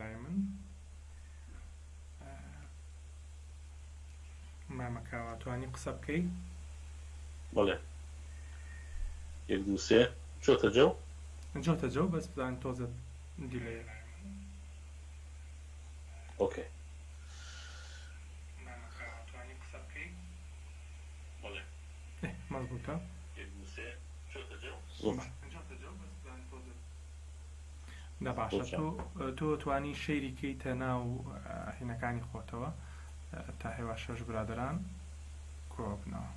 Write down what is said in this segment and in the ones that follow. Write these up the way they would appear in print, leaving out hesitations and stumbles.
لای من مامەکەوە توانی قسە بکەی بەڵێ 1 2 3 چۆتە جەو جۆتە جەو بەس بزان تۆزە دیلێ ئۆکێ مەزبوطە دا باشە تۆ توانی شەیری کەیتە ناو هینەکانی خۆتەوە تا هێوا 6 برادران کۆبنەوە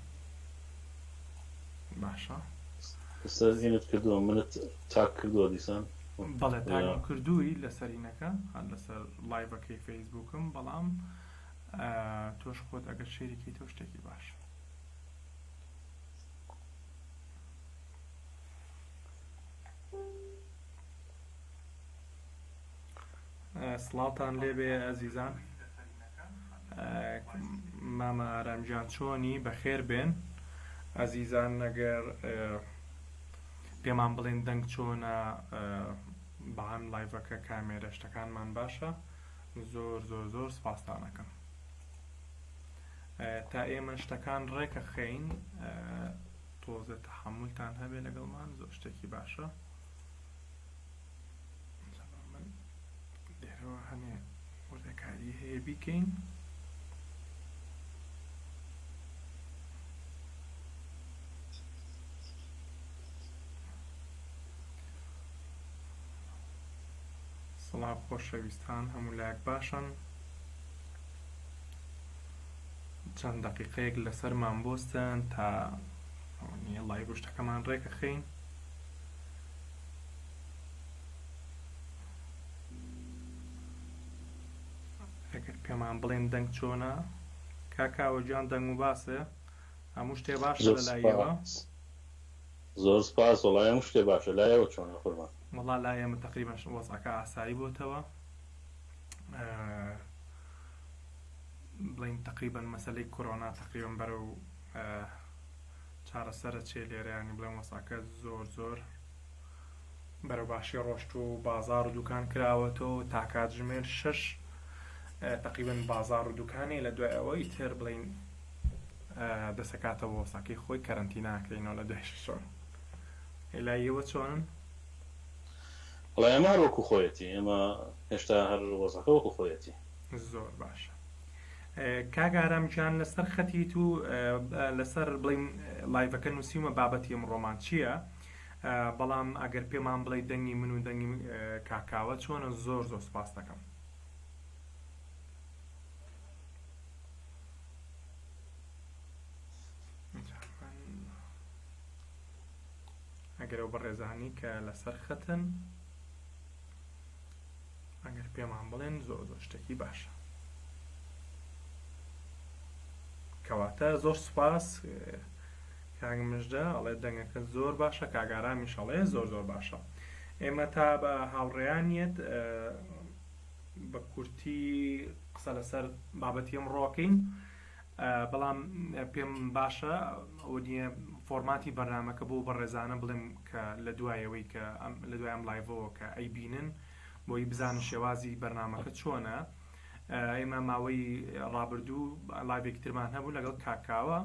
باشە سەرزینت کردووە منت تاک کردووە دیسان بەڵێ تاگم کردووی لەسەر هینەکە لەسەر لایڤەکەی فەیسبووکم بەڵام تۆش خۆت ئەگەر شەیری کەیتەوە شتێکی باشە سڵاوتان لێبێ ئەزیزان مامە ئارامجان چۆنی بەخێر بێن ئەزیزان ئەگەر پێمان بڵێن دەنگ چۆنە بەهەم لایڤەکە کامێرە شتەکانمان باشە زۆر زۆر زۆر سپاسدانەکەم تا ئێمە شتەکان ڕێکە خەین تۆزە تەحەموولتان هەبێ لەگەڵمان زۆر شتێکی باشە لێرەوە هەنێ وردەکاری هەیە بیکەین سڵاو خۆشەویستان هەموو لایەک باشن چەند دەقیقەیەک لەسەرمان بۆستن تا لایڤ شتەکەمان ڕێکە خەین ئەگەر پێمان بڵێن دەنگ چۆنە کاکاوە گیان دەنگ و باسێ هەموو شتێ باشە لەلایەوە زۆر سپاس وەڵای هەموو شتێ باشە لایەوە چۆنە قوربان وەڵا لای ئێمە تەقریبەن وەزعەکە ئاسایی بۆتەوە بڵین تقریبا مەسەلەی کۆرۆنا تقریبا بەرەو چارەسەرە چێ لێرەیانی بڵێن وەساکە زۆر زۆر بەرەو باشی ڕۆشت و بازار و دوکان کراوەتەوە تا کاتژمێر 6 تقریبا بازار و دوکانی لە دوای ئەوەی تر بڵین دەسەکاتەوە وەساکەی خۆی کەرەنتیناکەینەوە لە دوای شەشەوە لایەوە چۆنن؟ وەڵای ئێمە هەر وەکو خۆیەتی ئێمە هێشتا هەر وەزەکە وەکو خۆیەتی زۆر باشە کاگارامجان لەسەر خەتیت و لەسەر بڵین لایڤەکە نووسیمە بابەتی ئەمڕۆمان چییە بەڵام ئەگەر پێمان بڵێ دەنگی من و دەنگی کاکاوە چۆنە زۆر زۆر سپاس دەکەم ئەگەرەوە بەڕێزانی کە لەسەر خەتن ئەگەر پێمان بڵێن زۆر زۆر شتێکی باشە کەواتە زۆر سوپاس کاگمژدە ئەڵێ دەنگەکە زۆر باشە کاگارامیش ئەڵێ زۆر زۆر باشە ئێمە تا بە هاوڕێیانیت بە کورتی قسە لەسەر بابەتی ئەمڕۆکەین بەڵام پێم باشە ئەوە نییە فۆرماتی بەرنامەکە بۆ بەڕێزانە بڵێم کە لە دوایەوەی کە لە دوای ئەم لایڤەوە کە ئەیبینن بۆی بزانن شێوازی بەرنامەکە چۆنە ئێمە ماوەی ڕابردوو لایڤێکی ترمان هەبوو لەگەڵ کاکاوە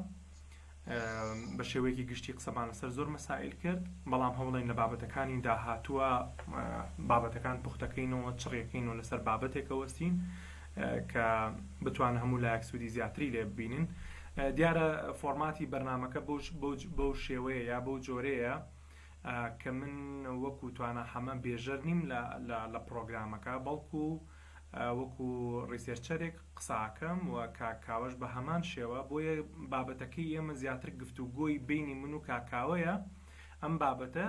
بە شێوەیەکی گشتی قسەمان لەسەر زۆر مەسائل کرد بەڵام هەوڵین لە بابەتەکانی داهاتووە بابەتەکان پوختەکەینەوە چڕیەکەینەوە لەسەر بابەتێکە وەستین کە بتوانە هەموو لایەک سوودی زیاتری لێ ببینن دیارە فۆرماتی بەرنامەکە بەو شێوەیە یا بەو جۆرەیە کە من وەکو توانە هەمە بێژەر نیم لە پرۆگرامەکە بەڵکو وەکو ڕیسێرچەرێک قساکەم و کاکاوەش بە هەمان شێوە بۆیە بابەتەکەی ئێمە زیاتر گفتوگۆی بینی من و کاکاوەیە ئەم بابەتە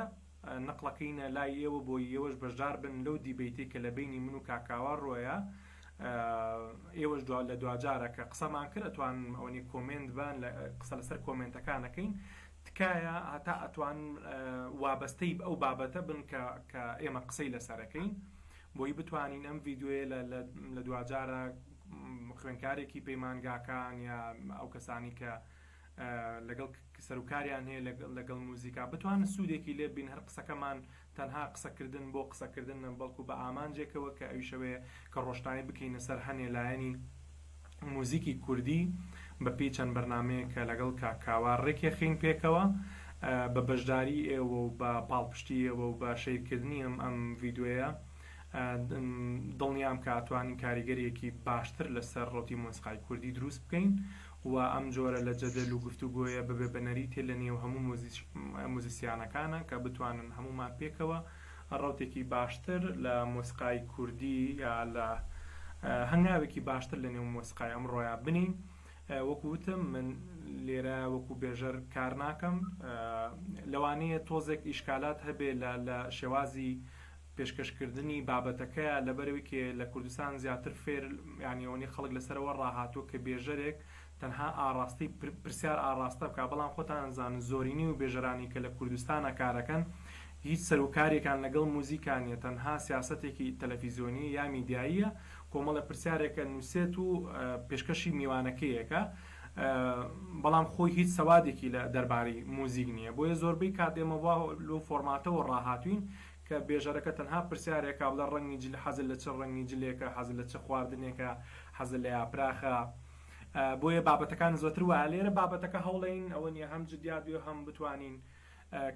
نەقلەکەینە لای ئێوە بۆی ئێوەش بەشدار بن لەو دیبەیتی کە لە بینی من و کاکاوە ڕۆیە ئێوەش لە دوجارە کە قسەمان کرد ئەتوان ئەوەنی کۆمنت بان قسە لەسەر کۆمنتەکانەکەین تکایە هەتا ئەتوان وابەستەی ئەو بابەتە بن کە ئێمە قسەی لەسەرەکەین بۆی بتوانین ئەم ڤیددیوێ لە دوجارە خوێنکارێکی پەیمانگاکان یا ئەو کەسانی کە لەگەڵ سەرکاریان هەیە لەگەڵ موزیکا بتوانن سوودێکی لێ بین هەر قسەکەمان تەنها قسەکردن بۆ قسەکردن بەڵکو بە ئامانجێکەوە کە ئەویشەوەیە کە ڕۆشنایی بکەینە سەر هەنێ لایەنی موزیکی کوردی بە پێی چەند بەرنامەیە کە لەگەڵ کاکاوا ڕێکێ خین پێکەوە بە بەشداری ئێوە و بە پاڵپشتی ئێوە و بە شەیرکردنی ئەم ڤیددیۆیە دڵنیام کە ئەتوانین کاریگەریەکی باشتر لەسەر ڕۆتی مۆسیقای کوردی دروست بکەین و ئەم جۆرە لە جەدەل و گفتوگۆیە ببێ بەنەری تێ لە نێو هەموو موزیسیانەکانە کە بتوانن هەمومان پێکەوە ڕۆتێکی باشتر لە مۆسیقای کوردی یا لە هەنگاوێکی باشتر لە نێو مۆسیقای ئەمڕۆیە بنین. وەکوتم من لێرە وەکو بێژەر کار ناکەم لەوانەیە تۆزێک ئیشکالات هەبێ لە شێوازی پێشکەشکردنی بابەتەکەیە لەبەرەوەی کە لە کوردستان زیاتر فێر یانیەوەنی خەڵک لەسەرەوە ڕاهاتوە کە بێژەرێک تەنها ئاڕاستی پرسیار ئاڕاستە بکە بەڵام خۆتان ئەزانن زۆرینی و بێژەرانی کە لە کوردستانە کارەکەن هیچ سەرۆکارێکان لەگەڵ موزیکانیە تەنها سیاسەتێکی تەلەڤیزیۆنی یا میدیاییە کۆمەڵە پرسیارێکە نووسێت و پێشکەشی میوانەکەیەکە بەڵام خۆی هیچ سەوادێکی لە دەربارەی موزیک نییە بۆیە زۆربەی کاتێمەوە لەو فۆرماتەوە ڕاهاتوین کە بێژەرەکە تەنها پرسیارێکە بڵە ڕەنگی جل حەزل لە چ ڕەنگی جلێکە حەزل لە چ خواردنێکە حەزل لە یاپراخە بۆیە بابەتەکان زۆتر وایە لێرە بابەتەکە هەوڵین ئەوە نیە هەم جدیات بێ هەم بتوانین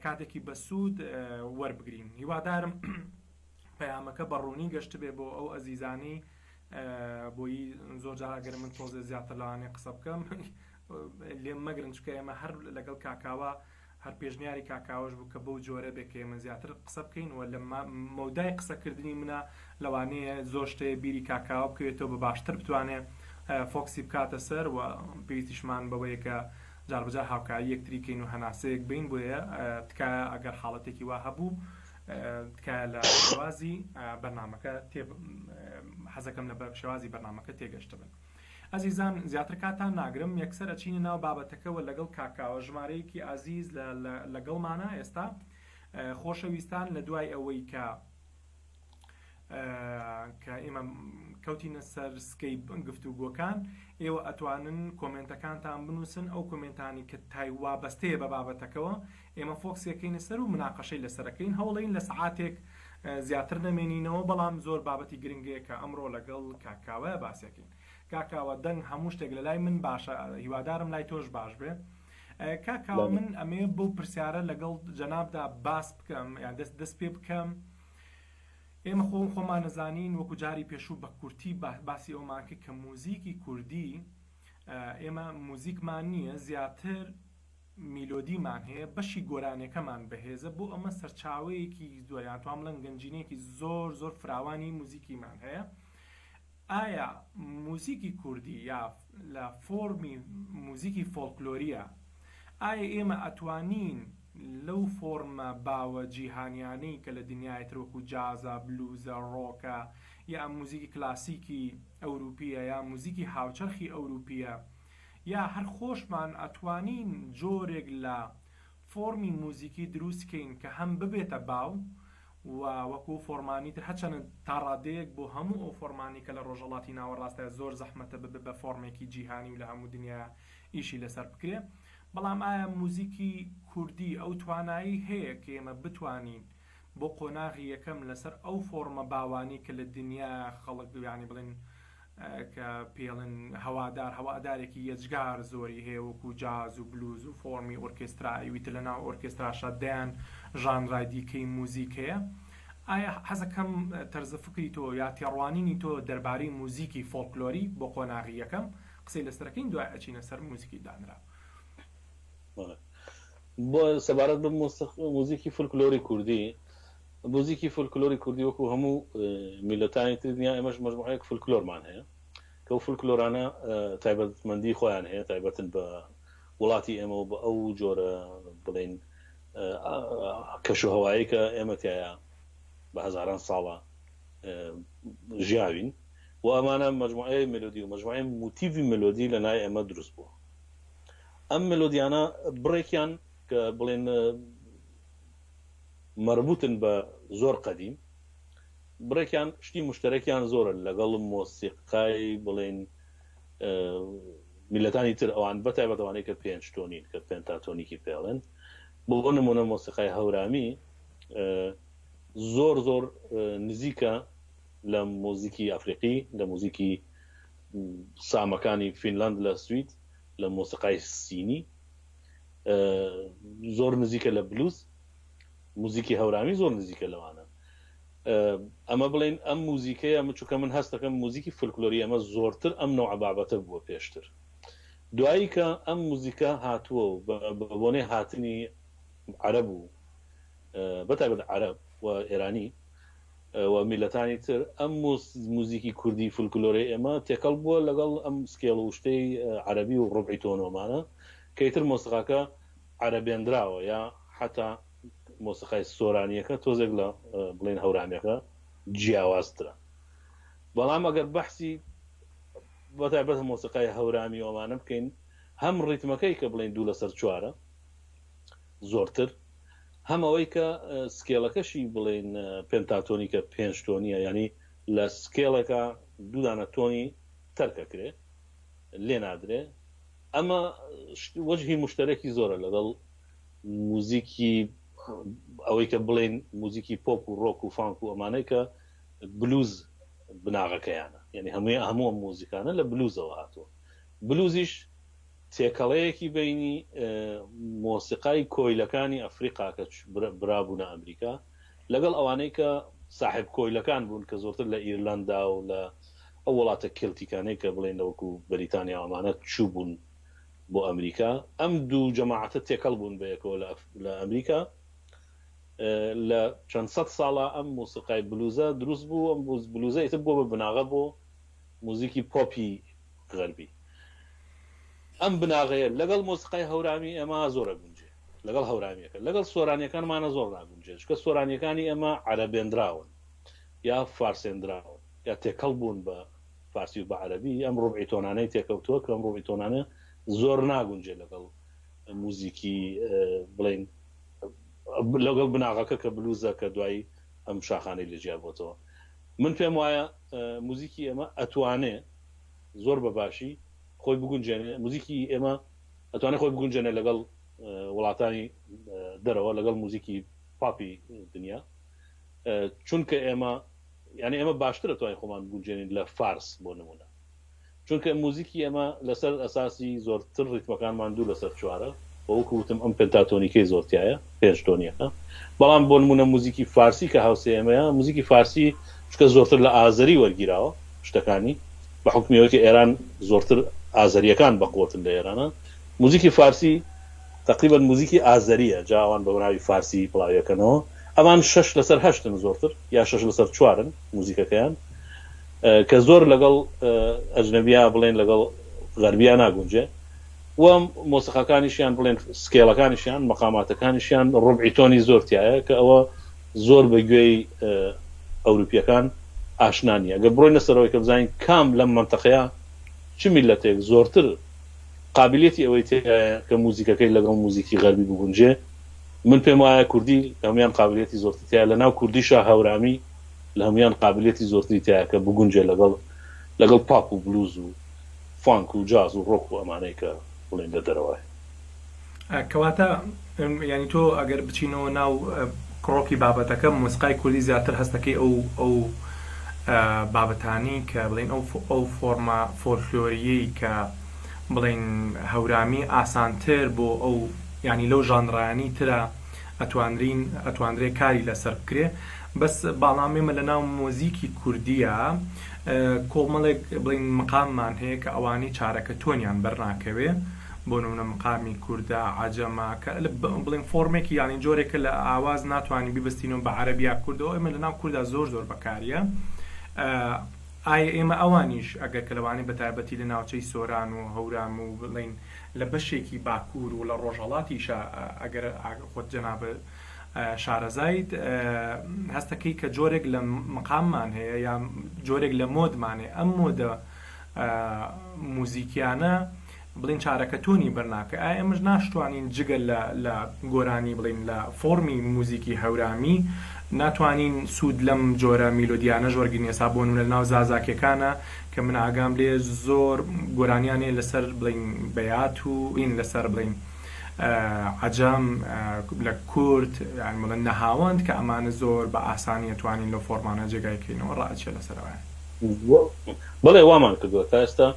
کاتێکی بەسوود وەربگرین. هیوادارم پەیامەکە بەڕوونی گەشت بێ بۆ ئەو ئەزیزانی بۆی زۆر جاراگەر من تۆزێ زیاتر لەوانەیە قسە بکەم لێم مەگرن چکە ئێمە هەر لەگەڵ کاکاوە هەر پێشنیاری کاکاوەش بوو کە بەو جۆرە بێ کە ئێمە زیاتر قسە بکەین و لە مەودای قسەکردنی منە لەوانەیە زۆر شتەیە بیری کاکاوە بکەوێتەوە بە باشتر بتوانێت فۆکسی بکاتە سەر و پێویستیشمان بەوەیە کە جاربجار هاوکاری یەکتریکەین و هەناسەیەک بین بۆیە تکایە ئەگەر حاڵەتێکی وا هەبوو تکایە لە شێوازی بەرنامەکە حەزەکەم لە شێوازی بەرنامەکە تێگەشتە بن. ئەزیزان زیاتر کاتان ناگرم یەکسەر ئەچینە ناو بابەتەکەەوە لەگەڵ کاکاوە ژمارەیەکی ئازیز لەگەڵمانە ئێستا خۆشەویستان لە دوای ئەوەی کە ئێمە کەوتینە سەر سکەی گفتوگۆکان ئێوە ئەتوانن کۆمنتەکانتان بنووسن ئەو کۆمنتانی کە وابەستەیە بە بابەتەکەەوە ئێمە فۆکسیەکەینە سەر و مناقەشەی لەسەرەکەین هەوڵین لە سەعاتێک زیاتر نەمێنینەوە بەڵام زۆر بابەتی گرنگەیە کە ئەمڕۆ لەگەڵ کاکاوە باسیەکەین. کاکاوە دەنگ هەموو شتێک لە لای من باشە هیوادارم لای تۆش باش بێ. کاکاوە من ئەمێ بۆ پرسیارە لەگەڵ جەنابدا باس بکەم یان دەست پێ بکەم. ئێمە خۆمان نەزانین وەکو جاری پێشوو بە کورتی باسی ئەومانکە کە موزیکی کوردی ئێمە موزیکمان نییە زیاتر میلۆدیمان هەیە بەشی گۆرانەکەمان بەهێزە بۆ ئەمە سەرچاوەیەکی زۆریان توام بڵێن گەنجینەیەکی زۆر فراوانی موزیکیمان هەیە. ئایا موزیکی کوردی یا لە فۆرمی موزیکی فۆلکلۆریە ئایا ئێمە ئەتوانین لەو فۆرمە باوە جیهانیانەی کە لە دنیای ترۆک و جازە بلوزە ڕۆکە یا موزیکی کلاسیکی ئەوروپیە یا موزیکی هاوچەرخی ئەوروپیە یا هەر خۆشمان ئەتوانین جۆرێک لە فۆرمی موزیکی دروستکەین کە هەم ببێتە باو و وەکو فۆرمانی تر هەچەنە تا ڕادەیەک بۆ هەموو ئەو فۆرمانی کە لە ڕۆژەڵاتی ناوەڕاستە زۆر زەحمەتە ببێ بە فۆرمێکی جیهانی و لە هەموو دنیا ئیشی لەسەر بکرێ. بەڵام ئایا موزیکی کوردی ئەو توانایی هەیە کە ئێمە بتوانین بۆ قۆناغی یەکەم لەسەر ئەو فۆرمە باوانی کە لە دنیا خەڵک بیانی بڵێن کە پێڵن هەوادارێکی یەجگار زۆری هەیە وەکو جاز و بلوز و فۆرمی ئۆرکێسترایی ویتر لە ناو ئۆرکێستراشە دەیان ژانرای دیکەی موزیکەیە. ئایا حەزەکەم تەرزە فکری تۆ یا تێڕوانینی تۆ دەربارەی موزیکی فۆلکلۆری بۆ قۆناغی یەکەم قسەی لەسەرەکەین دوای ئەچینە سەر موزیکی دانرا. بۆ سەبارەت بە موزیکی فولکلۆری کوردی موزیکی فولکلۆری کوردی وەکو هەموو میلەتانی تر دنیا ئێمەش مەجموعەیەک فولکلۆرمان هەیە کە ئەو فولکلۆرانە تایبەتمەندی خۆیان هەیە تایبەتن بە وڵاتی ئێمە و بە ئەو جۆرە بڵێن کەشوهەوایی کە ئێمە تایە بە هەزاران ساڵە ژیاوین و ئەمانە مەجموعەیە مێلۆدی و مەجموعەیە موتیڤی مێلۆدی لە نای ئێمە دروست بووە. ئەم مێلۆدیانە بڕێکیان کە بڵێن مربوطن بە زۆر قەدیم بڕێکیان شتی مشتەرەکیان زۆرە لەگەڵ مۆسیقای بڵێن میلەتانی تر ئەوان بەتایبەتەوانەی کە پێنج تۆنین کە پێنتاتۆنیکی پێڵێن بۆ نمونە مۆسیقای هەورامی زۆر زۆر نزیکە لە موزیکی ئەفریقی لە موزیکی سامەکانی فینلاند لە سوید لە مۆسیقای سینی زۆر نزیکە لە بلوز موزیکی هەورامی زۆر نزیکە لەوانە ئەمە بڵێن ئەم موزیکەیە چونکە من هەست دەکەم موزیکی فولکلۆری ئەمە زۆرتر ئەم نوع بابەتە بووە پێشتر دوایی کە ئەم موزیکە هاتووە و بە بۆنێ هاتنی عەرەب و بەتایبەت عەرەب و ئێرانی و میلەتانی تر ئەم موزیکی کوردی فولکلۆری ئێمە تێکەڵ بووە لەگەڵ ئەم سکێڵ و شتەی عەرەبی و ڕوبعی تۆنۆمانە کە ئیتر مۆسیقاکە عەرەبێنراوە یا حتا مۆسیقای سۆرانیەکە تۆزێک لە بڵێن هەورامەکە جیاوازترە بەڵام ئەگەر بەحسی بەتایبەت مۆسیقای هەورامی ئەوانە بکەین هەم ڕیتمەکەی کە بڵێن 2/4 زۆرتر هەم ئەوەی کە سکێڵەکەشی بڵێن پێنتاتۆنیکە 5 تۆنیە ینی لە سکێڵەکە دوودانە تۆنی تەرکەکرێ لێ نادرێ ئەمە وەجهی مشتەرەکی زۆرە لەگەڵ موزیکی ئەوەی کە بڵێن موزیکی پۆپ و ڕۆک و فانک و ئەمانەی کە بلوز بناغەکەیانە یعنی هەموو موزیکانە لە بلوزەوە هاتووە بلوزیش تێکەڵەیەکی بینی مۆسیقای کۆیلەکانی ئەفریقا کە برابوونە ئەمریکا لەگەڵ ئەوانەی کە صاحب کۆیلەکان بوون کە زۆرتر لە ئیرلاندا و لە ئەو وڵاتە کلتیکانەی کە بڵێن لەوەکو بەریتانیا ئەمانە چوو بوون بۆ ئەمریکا ئەم دوو جەماعەتە تێکەڵ بوون بەیەکەوە لە ئەمریکا لە چەند سەد ساڵە ئەم مۆسیقای بلوزە دروست بوو ئەم بلوزە ئیتر بۆ بە بناغە بۆ موزیکی پۆپی غەربی ئەم بناغەیە لەگەڵ مۆسیقای هەورامی ئێمە زۆرە گونجێ لەگەڵ هەورامیەکە لەگەڵ سۆرانیەکانمانە زۆر ناگونجێت چکە سۆرانیەکانی ئێمە عەرەبێنراون یا فارسێنراون یا تێکەڵ بوون بە فارسی و بە عەرەبی ئەم ڕوبعی تۆنانەی تێکەوتووە کە ئەم ڕوبعی تۆنانە زۆر ناگونجێت لەگەڵ موزیکی بڵێن لەگەڵ بناغەکە کە بلوزە کە دوایی ئەم شاخانەی لەجیا بۆتەوە من پێم وایە موزیکی ئێمە ئەتوانێ زۆر بەباشی خۆی بگونجێنێ موزیکی ئێمە ئەتوانێت خۆی بگونجێنێ لەگەڵ وڵاتانی دەرەوە لەگەڵ موزیکی پاپی دنیا چونکە ئێمە یعنی ئێمە باشتر ئەتوانین خۆمان بگونجێنین لە فارس بۆ نمونە چونکە موزیکی ئێمە لەسەر ئەساسی زۆرتر ریتمەکانمان 2/4 وەکوتم ئەم پێنتاتۆنیکەی زۆرتایە 5 تۆنیەکە بەڵام بۆ نمونە موزیکی فارسی کە هاوسێ ئێمەیە موزیکی فارسی چکە زۆرتر لە ئازەری وەرگیراوە شتەکانی بە حکمیەوەی ئێران زۆرتر ئازەریەکان بەقوتن لە ئێرانە موزیکی فارسی تقریبا موزیکی ئازەریە جاوان بە ناوی فارسی بڵاویەکەنەوە ئەمان 6/8 زۆرتر یا 6/4 موزیکەکەیان کە زۆر لەگەڵ ئەجنەبیا بڵێن لەگەڵ غەربیان ناگونجێ و مۆسیقەکانیشیان بڵێن سکێڵەکانیشیان مەقاماتەکانیشیان ڕوبعی تۆنی زۆرتایە کە ئەوە زۆر بە گوێی ئەوروپیەکان ئاشنانیە گە بڕۆینە سەرەوەی کە بزانین کام لەم منتەقەیە چ میلەتێک زۆرتر قابلیەتی ئەوەی تێیە کە موزیکەکەی لەگەڵ موزیکی غەربی بگونجێ من پێم وایە کوردی هەمویان قابلیەتی زۆرتری تایە لە ناو کوردیشە هەورامی لە هەمویان قابلیەتی زۆرتری تایە کە بگونجێ لەگەڵ پاپ و بلوز و فانک و جاز و ڕۆک و ئەمانەی کە بڵێن لە دەرەوەی کەواتە ینی تۆ ئەگەر بچینەوە ناو کڕۆکی بابەتەکە مۆسیقای کوردی زیاتر هەستەکەی ئەو بابەتانی کە بڵێن ئەو فۆرما فۆلکلۆریەی کە بڵێن هەورامی ئاسانتر بۆ ئەو ینی لەو ژانڕایانی ترە ئەتوانرێ کاری لەسەر بکرێ بەس باڵامێمە لە ناو مۆزیکی کوردیە کۆمەڵێک بڵین مقاممان هەیە کە ئەوانی چارەکە تۆنیان بەرناکەوێ بۆ نمونە مقامی کووردە عەجەمە کە بڵین فۆرمێکی یانی جۆرێکە لە ئاواز ناتوانانی بیبستینەوە بە عەرەبی یا کوردەوە ئێمە لە ناو کووردا زۆر بەکاریە ئایا ئێمە ئەوانیش ئەگەر کە لەوانی بەتایبەتی لە ناوچەی سۆران و هەورام و بڵین لە بەشێکی باکوور و لە ڕۆژهەڵاتیشە ئەگەر خۆت جەنابە شارەزایت هەستەکەی کە جۆرێک لە مقاممان هەیە یا جۆرێک لە مۆدمان هەیە ئەم مۆدە موزیکیانە بڵین چارەکە تۆنی بەرناکە ئایا ئێمەش ناشتوانین جگە لە گۆرانی بڵین لە فۆرمی موزیکی هەورامی ناتوانین سوود لەم جۆرە میلۆدیانە ژۆرگین ێسا بۆ نمونە لەناو زازاکیەکانە کە من ئاگام لێ زۆر گۆرانیانێ لەسەر بڵین بەیات و ئین لەسەر بڵین عەجەم لە کورد بڵێن نەهاوەند کە ئەمانە زۆر بە ئاسانی توانین لە فۆرمانە جێگایکەینەوە ڕائچێ لەسەرەوە بەڵێ وامان کردووە تا ئێستا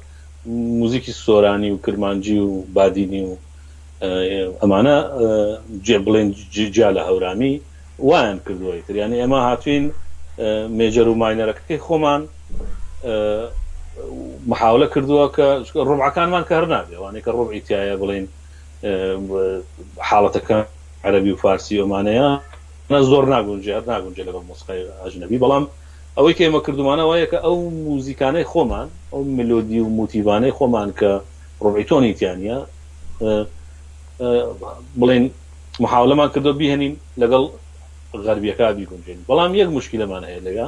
موزیکی سۆرانی و کرمانجی و بادینی و ئەمانە بڵێن جیا لە هەورامی وایان کردووە یعنی ئێمە هاتوین مێجەر و ماینەرەکەی خۆمان محاولە کردووە کە ڕوبعەکانمان کە هەر نابێ وانەیە کە ڕوبعی تایە بڵێن حاڵەتەکە عەرەبی و فارسی ئەمانەیە زۆر ناگونجێ لەگەڵ مۆسیقای ئەجنەبی بەڵام ئەوەی کە ئێمە کردومانە وایە کە ئەو موزیکانەی خۆمان ئەو ملۆدی و موتیڤانەی خۆمان کە ڕوبعی تۆنی تیانە بڵێن محاولەمان کردو بیهێنین لەگەڵ غەربیەکە بیگونجێن بەڵام یەک مشکلەمان هەیە لەگە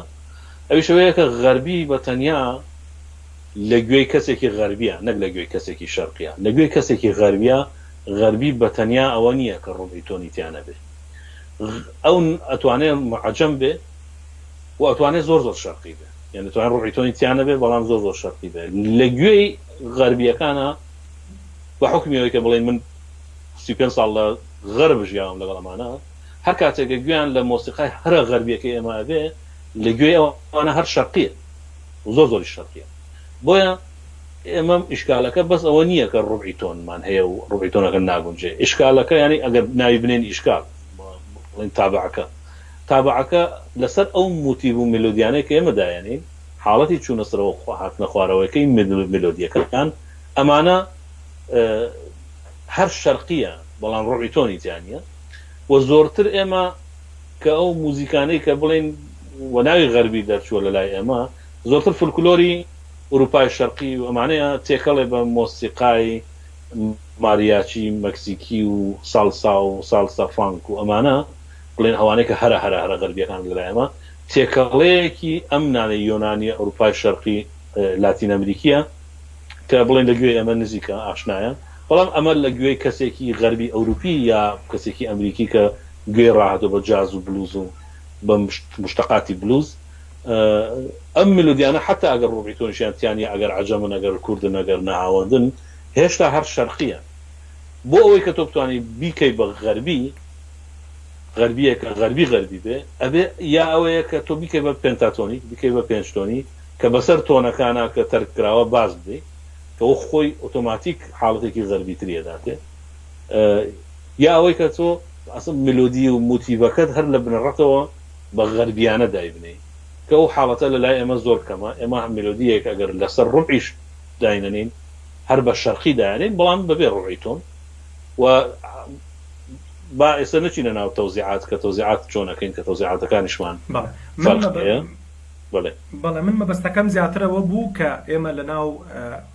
ئەوی شەوەیە کە غەربی بە تەنیا لە گوێی کەسێکی غەربیە نەک لە گوێی کەسێکی شەرقیە لە گوێی کەسێکی غەربیە غەربی بە تەنیا ئەوە نییە کە ڕوبعی تۆنی تیانە بێ ئەو ئەتوانێت معجەم بێ و ئەتوانێت زۆر شەرقی بێ یعنی توانێت ڕوبعی تۆنی تیانە بێ بەڵام زۆر شەرقی بێ لە گوێی غەربیەکانە بە حکمیەوەی کە بڵێن من 35 ساڵ لە غەرب ژیاوم لەگەڵ ئەمانە هەر کاتێکە گویان لە مۆسیقای هەرە غەربیەکەی ئێمە بێ لە گوێی ئەوانە هەر شەرقیە زۆری شەرقیە بۆیە ئێمە ئیشکالەکە بەس ئەوە نییە کە ڕوبعی تۆنمان هەیە و ڕوبعی تۆنەکە ناگونجێ ئیشکالەکە ینی ئەگەر ناوی بنێن ئیشکال تابعەکە لەسەر ئەو موتیڤ و ملۆدیانەی کە ئێمە دایانین حاڵەتی چوونە سەرەوە هاتنە خوارەوەیەکەی ملۆدیەکەکان ئەمانە هەر شەرقیە بەڵام ڕوبعی تۆنی تیانە و زۆرتر ئێمە کە ئەو موزیکانەی کە بڵێن وەناوی غەربی دەرچووە لە لای ئێمە زۆرتر فولکلۆری ئوروپای شەرقی و ئەمانەیە تێکەڵێ بە مۆسیقای ماریاچی مەکسیکی و سالسا فانک و ئەمانە بڵێن ئەوانەیە کە هەرە غەربیەکان لە لای ئێمە تێکەڵەیەکی ئەم نانەی یۆنانی ئەوروپای شەرقی لاتین ئەمریکیە کە بڵێن لە گوێی ئەمە نزیکە ئاشنایە بەڵام ئەمە لە گوێی کەسێکی غەربی ئەوروپی یا کەسێکی ئەمریکی کە گوێ ڕاهاتۆ بە جاز و بلوز و بە مشتەقاتی بلوز ئەم ملودیانە حتا ئەگەر ڕوبعی تۆنیشیان تیانی ئەگەر عەجەمن ئەگەر کوردن ئەگەر نەهاوەندن هێشتا هەر شەرقیە بۆ ئەوەی کە تۆ بتوانانی بیکەی بە غەربیەکە غەربی بێ ئەبێ یا ئەوەیە کە تۆ بیکەی بە پێنتاتۆنی بیکەی بە پێنجتۆنی کە بەسەر تۆنەکانە کە تەرکراوە باز بێ کە ئەو خۆی ئۆتۆماتیک حاڵەتێکی غەربی تریەداتێ یا ئەوەی کە تۆ ئەسڵ ملۆدی و موتیڤەکەت هەر لە بنەڕەتەوە بە غەربیانە دایبنێ کە ئەو حاڵەتە لە لای ئێمە زۆر کەمە ئێمە ملۆدیەک ئەگەر لەسەر ڕوبعیش داینەنین هەر بە شەرقی دایانین بەڵام بەبێ ڕوبعی تۆن و با ئێستا نەچینە ناو تەوزیعات کە تەوزیعات چۆنەکەین کە تەوزیعاتەکانیشمان بەڵێ من مەبەستەکەم زیاترەوە بوو کە ئێمە لەناو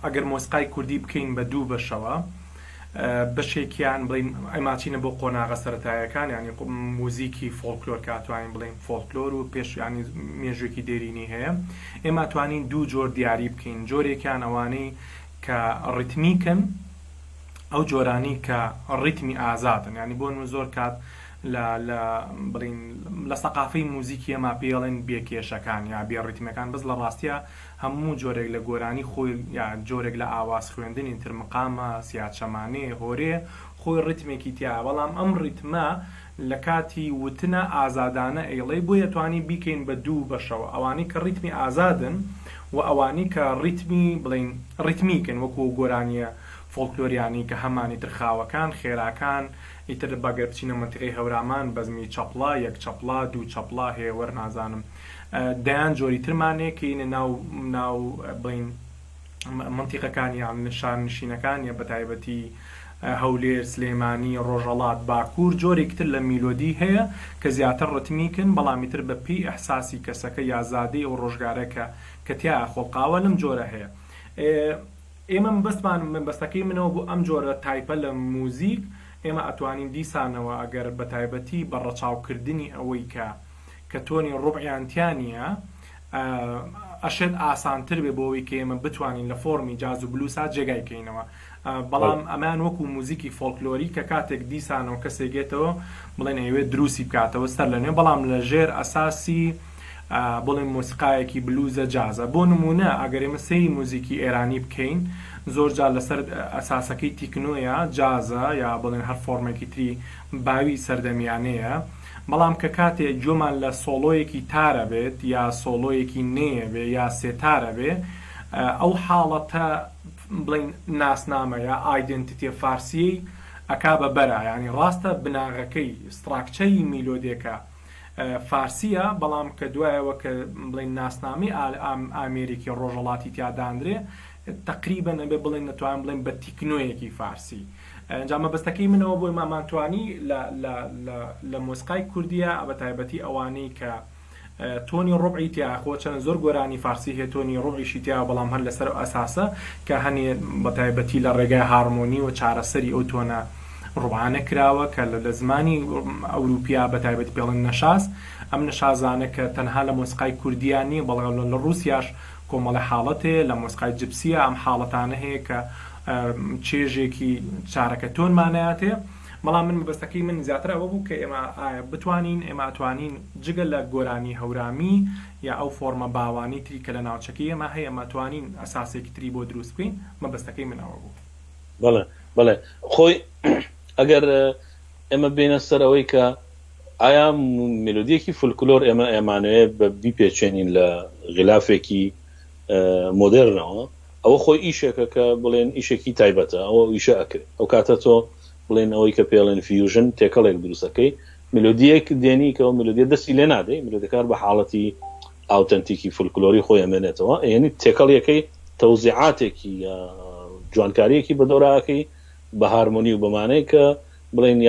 ئەگەر مۆسیقای کوردی بکەین بە دوو بەشەوە بەشێکیان بڵین ئەماچینە بۆ قۆناغە سەرەتایەکان ینی موزیکی فۆلکلۆر کاتوانین بڵین فۆلکلۆر و پێش ینی مێژوێکی دێرینی هەیە ئێمە توانین دوو جۆر دیاری بکەین جۆرێکیان ئەوانەی کە ڕیتمیکن ئەو جۆرانی کە ڕیتمی ئازادن ینی بۆ زۆر کات بڵین لە سەقافەی موزیکی ئەمە پێڵێن بێکێشەکان یا بێ ڕیتمەکان بەس لە ڕاستیە هەموو جۆرێک لە گۆرانی خۆی یا جۆرێک لە ئاواز خوێندنی ترمقامە سیاچەمانەیە هۆرێ خۆی ڕیتمێکی تیا بەڵام ئەم ڕیتمە لە کاتی وتنە ئازادانە ئەیڵێ بۆیە توانی بیکەین بە دوو بەشەوە ئەوانەی کە ڕیتمی ئازادن و ئەوانەی کە ڕیتمی بڵین ڕیتمیکن وەکو گۆرانیە فۆلکلۆریانی کە هەمانی ترخاوەکان خێراکان ئیتر بەگەر بچینە منتیقەی هەورامان بەزمی چەپڵا یەک چەپڵا دوو چەپڵا هەیە وەرنازانم دەیان جۆری ترمانێ کە اینە ناو بڵین منتیقەکانیان نشانشینەکان یا بەتایبەتی هەولێر سلێمانی ڕۆژهەڵات باکوور جۆرێکتر لە میلۆدی هەیە کە زیاتر ڕتمیکن بەڵامیتر بە پێی ئەحساسی کەسەکە یا زادەی ئەو ڕۆژگارەکە کە تیا خۆڵقاوە لەم جۆرە هەیە ئێمە بەستەکەی منەوە بۆ ئەم جۆرە تایپە لە موزیک ئێمە ئەتوانین دیسانەوە ئەگەر بە تایبەتی بە ڕەچاوکردنی ئەوەی کە تۆنی ڕوبعیانتیانە ئەشێت ئاسانتر بێ بۆەوەی کە ئێمە بتوانین لە فۆرمی جاز و بلوسا جێگای بکەینەوە. بەڵام ئەمان وەکو موزیکی فۆلکلۆری کە کاتێک دیسانەوە کەسێکێتەوە بڵێن ئەوێت دروستی بکاتەوە سەر لە نوێ، بەڵام لە ژێر ئەساسی بڵێن مۆسیقایەکی بلوزە جازە. بۆ نمونە ئەگەر ئێمە سەی موزیکی ئێرانی بکەین زۆر جار لەسەر ئەساسەکەی تیکنۆیە جازە یا بڵێن هەر فۆرمێکی تری باوی سەردەمیانەیە، بەڵام کە کاتێک جۆمان لە سۆلۆیەکی تارە بێت یا سۆلۆیەکی نەیە بێ یا سێتارە بێ، ئەو حاڵەتە بڵین ناسنامە یا ئایدنتیتێ فارسی ئەکا بە بەرە، ینی ڕاستە بناغەکەی ستراکچەی میلۆدیەکە فارسیە، بەڵام کە دوایەوە کە بڵین ناسنامی ئامێریکی ڕۆژەڵاتی تیادانرێ تقریبا ئەبێ بڵین نەتوان بڵین بە تیکنۆیەکی فارسی. ئەنجام مەبەستەکەی منەوە بۆی مامانتوانی لە مۆسیقای کوردیە بە تایبەتی ئەوانەی کە تۆنی ڕوبعی تیاخۆ چەند زۆر گۆرانی فارسی هەیە تۆنی ڕوبعیشی تیا، بەڵام هەر لەسەر ئەساسە کە هەنێ بە تایبەتی لە ڕێگای هارمۆنی و چارەسەری ئەو تۆنە ڕوبعانە کراوە کە لە زمانی ئەوروپیا بە تایبەتی پێڵن نەشاز، ئەم نەشازانە کە تەنها لە مۆسیقای کوردیان نیە، بەڵام لە ڕووسیاش کۆمەڵی حاڵەتێ، لە مۆسیقای جپسیە ئەم حاڵەتانە هەیە کە چێژێکی چارەکە تۆنمانایەتێ. بەڵام من مەبەستەکەی من زیاتر ئەوە بوو کە ئێمە بتوانین ئەتوانین جگە لە گۆرانی هەورامی یا ئەو فۆرمە باوانی تری کە لە ناوچەکەی ئێمە هەیە ئەمەتوانین ئەساسێکی تری بۆ دروست بکەین. مەبەستەکەی من ئەوە بوو. بەڵێ بەڵێ خۆی ئەگەر ئێمە بێنە سەر ئەوەی کە ئایا مێلۆدیەکی فولکلۆر ئێمە ئێمانوێ بە بیپێچێنین لە غلافێکی مۆدرنەوە، ئەوە خۆی ئیشێکە کە بڵێن ئیشێکی تایبەتە، ئەوە ئیشە ئەکرێت. ئەو کاتە تۆ بڵێن ئەوەی کە پێڵێن فیوژن تێکەڵێک دروستەکەی ملودیەک دێنی کە ملودیە دەستی لێ نادەی، ملودەکار بە حاڵەتی ئاوتەنتیکی فولکلۆری خۆی ئەمێنێتەوە، یعنی تێکەڵیەکەی تەوزیعاتێکی جوانکاریەکی بە دۆراکەی بە هارمۆنی و بەمانەی کە بڵێن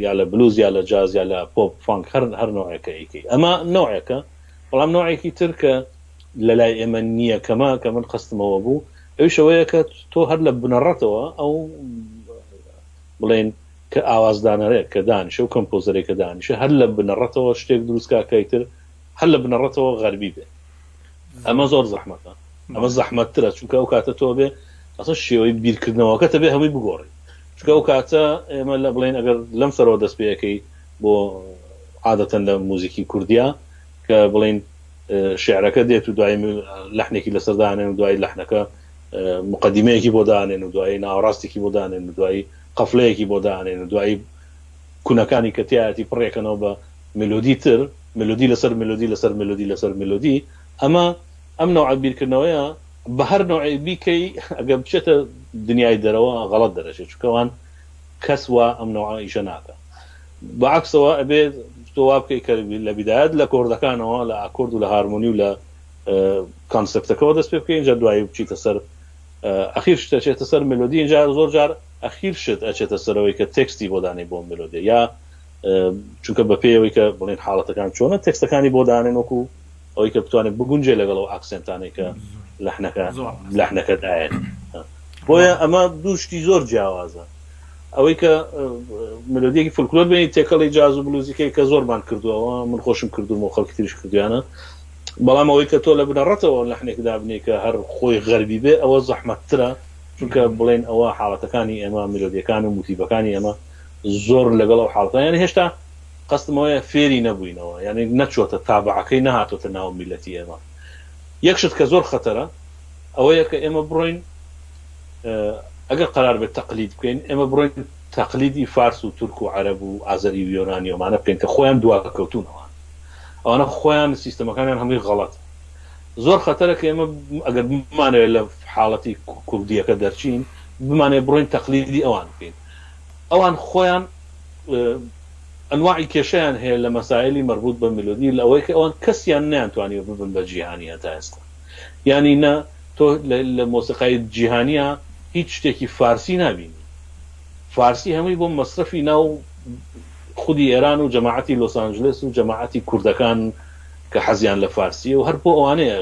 یا لە بلوز یا لە جاز یا لە پۆپ فانک هەر نوعەکەیکی. ئەمە نوعەکە، بەڵام نوعێکی تر کە لە لای ئێمە نییە کەمە کە من قستمەوە بوو، ئەوی شەوەیە کە تۆ هەر لە بنەڕەتەوە ئەو بڵێن کە ئاوازدانەرێک کە دانیشە و کۆمپۆزەرێک کە دانیشە هەر لە بنەڕەتەوە شتێک دروستکاکەیتر هەر لە بنەڕەتەوە غەربی بێ. ئەمە زۆر زەحمەتە، ئەمە زەحمەتترە، چونکە ئەو کاتە تۆ بێ ئەسە شێوەی بیرکردنەوەکەتە بێ هەمووی بگۆڕی، چونکە ئەو کاتە ئێمە لە بڵێن ئەگەر لەم سەرەوە دەست پێەکەی بۆ عادەتەن لە موزیکی کوردیا کە بڵێن شعرەکە دێت و دوای لەحنێکی لەسەردانێن و دوای لەحنەکە مقدمەیەکی بۆ دانێن و دوای ناوەڕاستێکی بۆ دانێن و دوای قەفلەیەکی بۆ دانێن و دوای کوونەکانی کە تایەتی پڕێکەنەوە بە ملودی تر، ملودی لەسەر ملودی لەسەر ملودی لەسەر ملودی. ئەم نوع بیرکردنەوەیە بە هەر نوعی بیکەی ئەگە بچێتە دنیای دەرەوە غەڵەت دەرەچێت، چونکەوان کەس وا ئەم نوع ئیشە ناکە. بەعکسەوە ئەبێ تۆ وا بکەی کە لە بیدایەت لە کۆردەکانەوە لە ئاکۆرد و لە هارمۆنی و لە کانسپتەکەەوە دەست پێ بکەین، اینجا دوایی بچیتە سەر ئەخیر شت ئەچێتە سەر ملودی، اینجا زۆر جار ئەخیر شت ئەچێتە سەرەوەی کە تێکستی بۆ دانێ بۆ ملودی، یا چونکە بە پێیەوەی کە بڵێن حاڵەتەکان چۆنە تێکستەکانی بۆ دانێن وەکو ئەوەی کە بتوانێت بگونجێ لەگەڵ ئەو ئاکسنتانەی کە لەحنەکە دایێت. بۆیە ئەمە دوو شتی زۆر جیاوازە، ئەوەی کە ملودیەکی فولکلۆر بێنی تێکەڵی جاز و بلوزیکەی کە زۆرمان کردووەوە، من خۆشم کردوم و خەڵکی تریش کردویانە، بەڵام ئەوەی کە تۆ لە بنەڕەتەوە لەحنێک دابنێ کە هەر خۆی غەربی بێ ئەوە زەحمەتترە، چونکە بڵێن ئەوە حاڵەتەکانی ئێمە ملودیەکان و موتیڤەکانی ئێمە زۆر لەگەڵ ئەو حاڵەتە، یعنی هێشتا قەستمەوەیە فێری نەبووینەوە، یعنی نەچۆتە تابعەکەی نەهاتۆتە ناو میلەتی ئێمە. یەک شت کە زۆر خەتەرە ئەوەیە کە ئێمە بڕۆین ئەگەر قرار بێت تەقلید بکەین، ئێمە بڕۆین تەقلیدی فارس و تورک و عەرەب و ئازەری و یۆنانی ومانە بکەین کە خۆیان دواکەوتونەوە، ئەوانە خۆیان سیستەمەکانیان هەمووی غەڵەت. زۆر خەتەرە کە ئێمە ئەگەر بمانەوێت لە حاڵەتی کوردیەکە دەرچین بمانێ بڕۆین تەقلیدی ئەوان بکەین، ئەوان خۆیان ئەنواعی کێشەیان هەیە لە مەسائلی مربوط بە ملودی لەوەی کە ئەوان کەسیان نەیانتوانی ببن بە جیهانی هەتا ئێستا. یعنی نە تۆ لە مۆسیقای جیهانیە هیچ شتێکی فارسی نبینی، فارسی هەمووی بۆ مەصرفی ناو خودی ئێران و جەماعەتی لۆس ئانجلس و جەماعەتی کوردەکان کە حەزیان لە فارسیە و هەر بۆ ئەوانەیە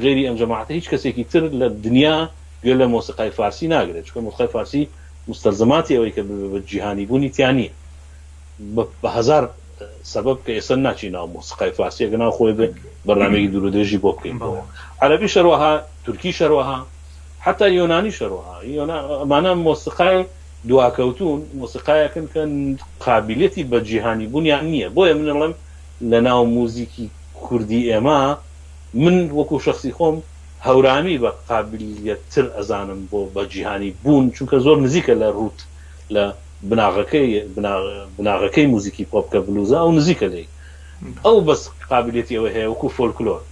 غێری ئەم جەماعەتە هیچ کەسێکی تر لە دنیا گوێ لە مۆسیقای فارسی ناگرێت، چونکە مۆسیقای فارسی مستەلزەماتی ئەوەی کە بە جیهانی بوونی تیان نییە، بە هەزار سبب کە ئێستا ناچی ناو موسیقای فارسیەکە ناو خۆی بێ بەرنامەیەکی دوورودرێژی بۆ بکەین عەرەبی شەروەها تورکی شەروەها حتا یۆنانی شەروەها ئەمانە مۆسیقای دواکەوتون مۆسیقایەکەن کە قابلیەتی بە جیهانی بوونیان نییە بۆیە من دەڵێم لە ناو موزیکی کوردی ئێمە من وەکو شخصی خۆم هەورامی بە قابلیەتتر ئەزانم بۆ بە جیهانی بوون چونکە زۆر نزیکە لە ڕوت لە بناغەکەی موزیکی پۆپکە بلوزە ئەو نزیکە لێ ئەو بەس قابلیەتی ئەوە هەیە وەکو فۆلکلۆر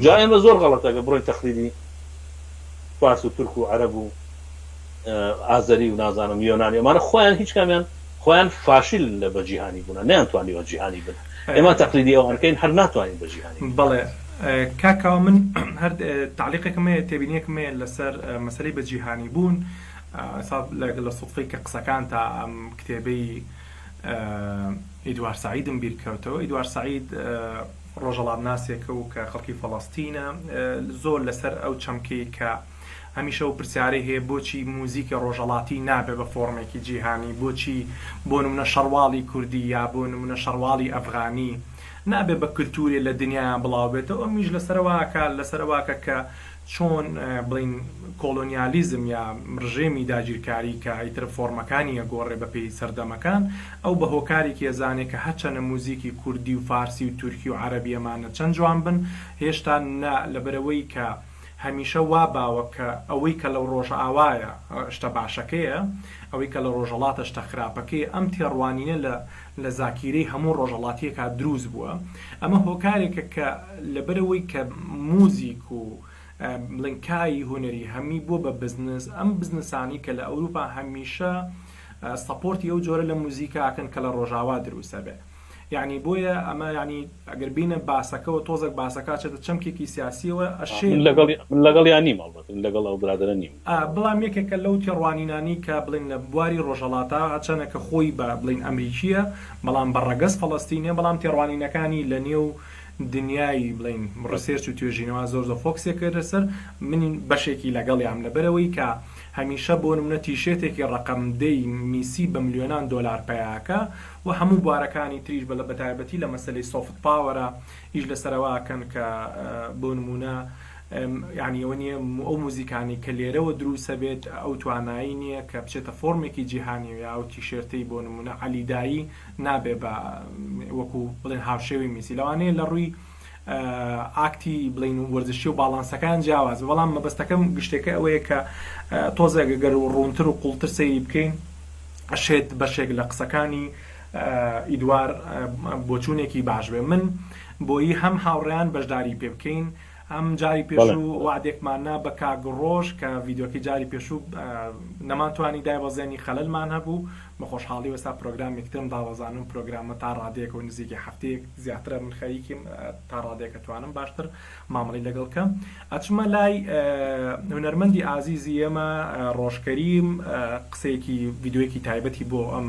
جا ئێمە زۆر غەڵەتەکە بڕۆی تەقلیدی فارس و تورک و عەرەب و ئازەری و نازانم یۆنانی ئەمانە خۆیان هیچ کامیان خۆیان فاشیل لە بەجیهانی بوون نەیانتوانیوە جیهانی بن ئێمە تەقلیدی ئەوانەکەین هەر ناتوانین بەجیهانی بەڵێ کاکاوە من هەر تعلیقێکم هەیە تێبینیەکم هەیە لەسەر مەسەلەی بەجیهانی بوون لە سوتفەی کە قسەکان تا ئەم کتێبەی ئیدوار سعیدم بیرکەوتەوە ئیدوار سعید ڕۆژەڵات ناسێکە و کە خەڵکی فەڵەستینە زۆر لەسەر ئەو چەمکەی کە هەمیشە و پرسیارەی هەیە بۆچی موزیکە ڕۆژەڵاتی نابێ بە فۆرمێکی جیهانی بۆچی بۆ نمونە شەڕواڵی کوردی یا بۆ نمونە شەڕواڵی ئەفغانی نابێ بە کللتوری لە دنیا بڵاو بێتەوە میش لەسەرواکە کە چۆن بڵین کۆلۆنیالیزم یا ڕژێمی داگیرکاری کە ئیتر فۆرمەکانی ئەگۆڕێ بە پێی سەردەمەکان ئەو بە هۆکارێکی ئەزانێت کە هەرچەنە موزیکی کوردی و فارسی و تورکی و عەرەبی ئەمانە چەند جوان بن هێشتا لەبەرەوەی کە هەمیشە وا باوە کە ئەوەی کە لەو ڕۆژە ئاوایە شتە باشەکەیە ئەوەی کە لە ڕۆژەڵاتە شتە خراپەکەی ئەم تێڕوانینە لە زاکیرەی هەموو ڕۆژەڵاتیەکە دروست بووە ئەمە هۆکارێکە کە لەبەرەوەی کە موزیک و بڵنکایی هوەری هەمی بووە بە بزنس ئەم بزنسانی کە لە ئەوروپا هەمیشە سەپۆرتی ئەو جۆرە لە موزیکاکەن کە لە ڕۆژاوا دروستە بێ یعنی بۆیە ئەمە ینی ئەگەر بینە باسەکەەوە تۆزێک باسەکە چێتە چەمکێکی سیاسیەوە لەگەڵ یانی ماڵبەت لەگەڵ ئەو برادرە نیم بەڵام یەکێکە لەو تێڕوانینانی کە بڵین لە بواری ڕۆژەڵاتە هەچەنەکە خۆی بە بڵین ئەمریکیە بەڵام بەڕەگەز فەڵەستینە بەڵام تێڕوانینەکانی لە نێو دنیای بڵین ڕسێرچ و توێژینەوە زۆر فۆکسێکە سەر منین بەشێکی لەگەڵیان لەبەرەوەی کە هەمیشە بۆ نمونە تیشێتێکی ڕقمدەی میسی بە ملیۆنان دۆلار پەیاکە و هەموو بوارەکانی تریش بە لە بەتایبەتی لە مەسلەی سۆفت پاوەرە هیچ لەسەرەوەکەن کە بۆ نمونە یعنی ئەوە نیە ئەو موزیکانی کە لێرەوە دروستە بێت ئەو توانایی نییە کە بچێتە فۆرمێکی جیهانی و یا ئەو تیشێرتەی بۆ نمونە عەلیدایی نابێ بە وەکو بڵێن هاوشێوی میسی لەوانەیە لە ڕووی ئاکتی بڵین وەرزشی و باڵانسەکان جیاواز بەڵام مەبەستەکەم گشتێکە ئەوەیە کە تۆزێک گەر و ڕوونتر و قوڵتر سەیری بکەین ئەشێت بەشێک لە قسەکانی ئیدوار بۆچوونێکی باش بێ من بۆیی هەم هاوڕێیان بەشداری پێ بکەین ئەم جاری پێشوو وعدێکماننا بە کاگڕۆژ کە ڤیددیۆکی جاری پێشوو نەمانتوانی دایوەزێنی خەلەلمان هەبوو بە خۆشحاڵی وەستا پرۆگرامێکترم داوەزانم پرۆگرامە تا ڕادێک و نزیکی هەفتەیەک زیاترە من خەریکیم تا ڕادێکە توانم باشتر مامەڵی لەگەڵکە ئەچمە لای هونەرمەندی ئازیزی ئێمە ڕۆژکەریم قسەیەکی ڤیددیۆیەکی تایبەتی بۆ ئەم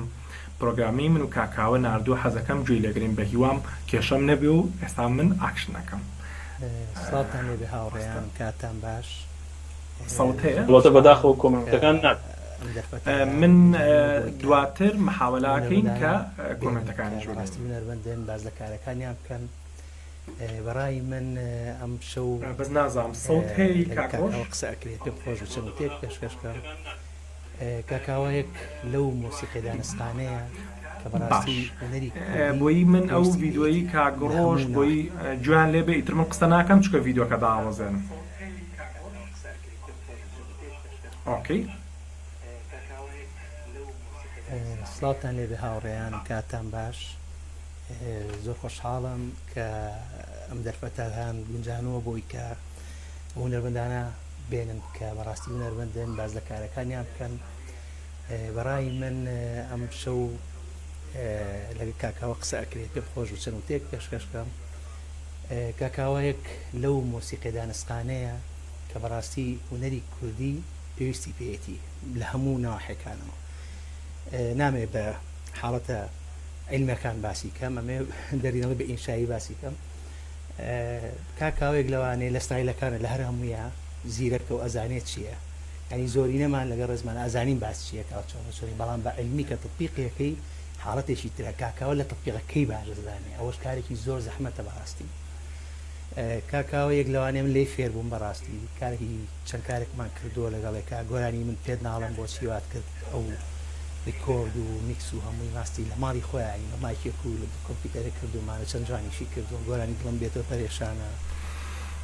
پرۆگرامی من و کاکاوە ناردووە حەزەکەم گوێی لەگرین بە هیوام کێشەم نەبێ و ئێستا من ئاکشنەکەم ساڵتان لێ بە هاوڕێیان کاتان باش سەوت هەیە وڵاتە بەداخەوە کۆمنتەکان نات من دواتر محاولاکەین کە کۆمنتەکانی هونەرمەندن باز لە کارەکانیان بکەن بەڕای من ئەم شەو بەس نازانم سەوت هەیە کاکۆش قسە ئەکرێت پێ خۆش و چەندێک پێشکەشکە کاکاوەیەک لەو مۆسیقی دانستانەیە بۆی من ئەو ڤیددیۆیی کاگڕۆژ بۆی جویان لێبێ ئیتر من قسە ناکەم چکە ڤیددیۆکە داوەزێنم ئۆکەی سڵاتان لێ بە هاوڕێیان کاتان باش زۆر خۆشحاڵم کە ئەم دەرفەتان گونجانەوە بۆی کە هونەرمەندانە بێنن کە بەڕاستی هونەرمەندن باز لە کارەکانیان بکەن بەڕای من ئەم شەو لەگە کاکاوە قسە ئەکرێت پێ خۆش و چەند وتێک پێشکەشکەم کاکاوەیەک لەو مۆسیقی دانستانەیە کە بەڕاستی هونەری کوردی پێویستی پێێتی لە هەموو ناحێکانەوە نامێ بە حاڵەتە عیلمەکان باسی کەم ئەمێ دەرینەوەی بە ئینشایی باسی کەم کاکاوێک لەوانەیە لە ستایلەکانە لە هەر هەموویە زیرەکە و ئەزانێت چییە ینی زۆرینەمان لەگە ڕێزمان ئازانین باس چیە کاچۆنی بەڵام بە عیلمی کە تطبیقیەکەی حاڵەتێکی ترە کاکاوە لە تەطبیقەکەی باش دەزانێ ئەوەش کارێکی زۆر زەحمەتە بەڕاستی کاکاوە یەک لەوانێم لێی فێر بووم بەڕاستی کارێکی چەند کارێکمان کردووە لەگەڵێکا گۆرانی من پێت ناڵم بۆچی وات کرد ئەو ریکۆرد و میکس و هەمووی ماستی لە ماڵی خۆیان لە مایکێک و لە کۆمپیوتەرێک کردومانە چەند جوانیشی کردوم گۆرانی دڵم بێتەوە پەرێشانە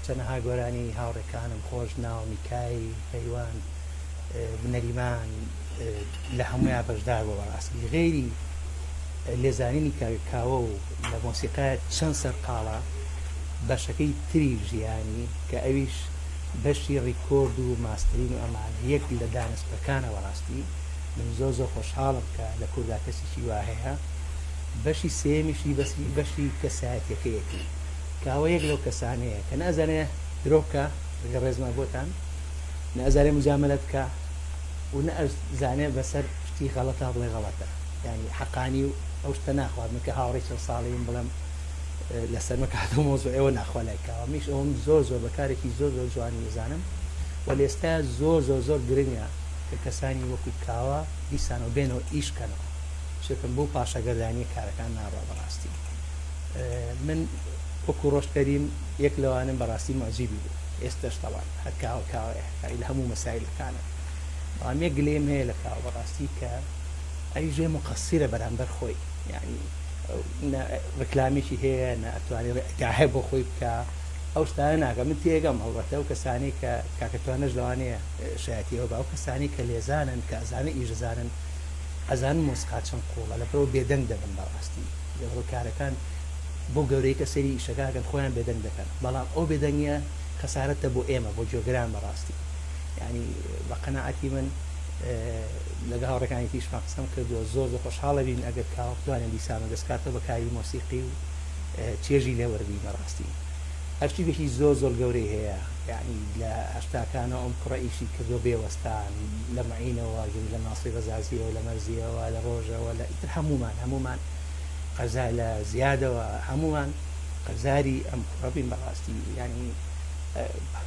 چەندەها گۆرانی هاوڕێکانم خۆش ناو میکای پەیوان بنەریمان لە هەمویان بەشدار بۆ بەڕاستی غێری لێزانینی کاوە و لە مۆسیقای چەند سەرقاڵە بەشەکەی تری ژیانی کە ئەویش بەشی ڕیکۆرد و ماسترین و ئەمان یەک لە دانستەکانەوە ڕاستی من زۆر خۆشحاڵم کە لە کووردا کەسێکی وا هەیە بەشی سێمیشی بەشی کەسایەتەکەیەتی کاوە یەک لەو کەسانەیە کە نازانێ درۆکە لەگە ڕێزمان بۆتان نازانێ مجاملەت کە و نەزانێ بەسەر شتی غەڵەتە بڵێ غەڵەتە ینی حەقانی و ئەو شتە ناخوارد من کە هاوڕێی چەند ساڵیم بڵێم لەسەر مەکاتە مۆزوع ئێوە ناخوا لای کاوە میش ئەوم زۆر بەکارێکی زۆر جوانی نزانم و لە ئێستا زۆر گرنگە کە کەسانی وەکو کاوە دیسانەوە بێنەوە ئیشکەنەوە شکم بۆ پاشەگەردانی کارەکان ناڕە بەڕاستی من وەکو ڕۆژکەریم یەک لەوانم بەڕاستی مەعجیبی بوو ئێستاش تەواو هەر کاوە لە هەموو مەسایلەکانە بەڵام یەک گلێم هەیە لە کاوە بەڕاستی کە ئەوی ژێ مقەسیرە بەرامبەر خۆی یعنی ڕکلامێکی هەیە ناتوانێت ئەتاهەیە بۆ خۆی بکە ئەو شتانە ناکە من تێگەم هەڵبەتە و کەسانی کە کاکەتوانەش لەوانەیە شایەتیەوە بە ئەو کەسانی کە لێزانن کە ئەزانە ئیژەزانن ئەزان مۆسیقا چەند قوڵە لەبەرەوە بێدەنگ دەبن بەڕاستی لەبەرەوە کارەکان بۆ گەورەی کە سەری ئیشەکەکەن خۆیان بێدەنگ دەکەن بەڵام ئەو بێدەنگیە خەسارەتە بۆ ئێمە بۆ جۆگران بەڕاستی یعنی بە قەناعەتی من لەگە هاوڕێکانی تیشمان قسەم کردووە زۆر خۆشحاڵە بین ئەگەر کاوە بتوانێت دیسانە دەستکاتە بە کاری مۆسیقی و چێژی لێ وەربی بەڕاستی هەرچی بێکی زۆر گەورەی هەیە یعنی لە هەشتاکانە ئەم کوڕئیشی کردو بێوەستان لە مەعینەوە لە ناسی بەزازیەوە لە مەرزیەوە لە ڕۆژەوە لە ئیتر هەمومان قەزا لە زیادەوە هەمومان قەزاری ئەم کوڕەبین بەڕاستی ینی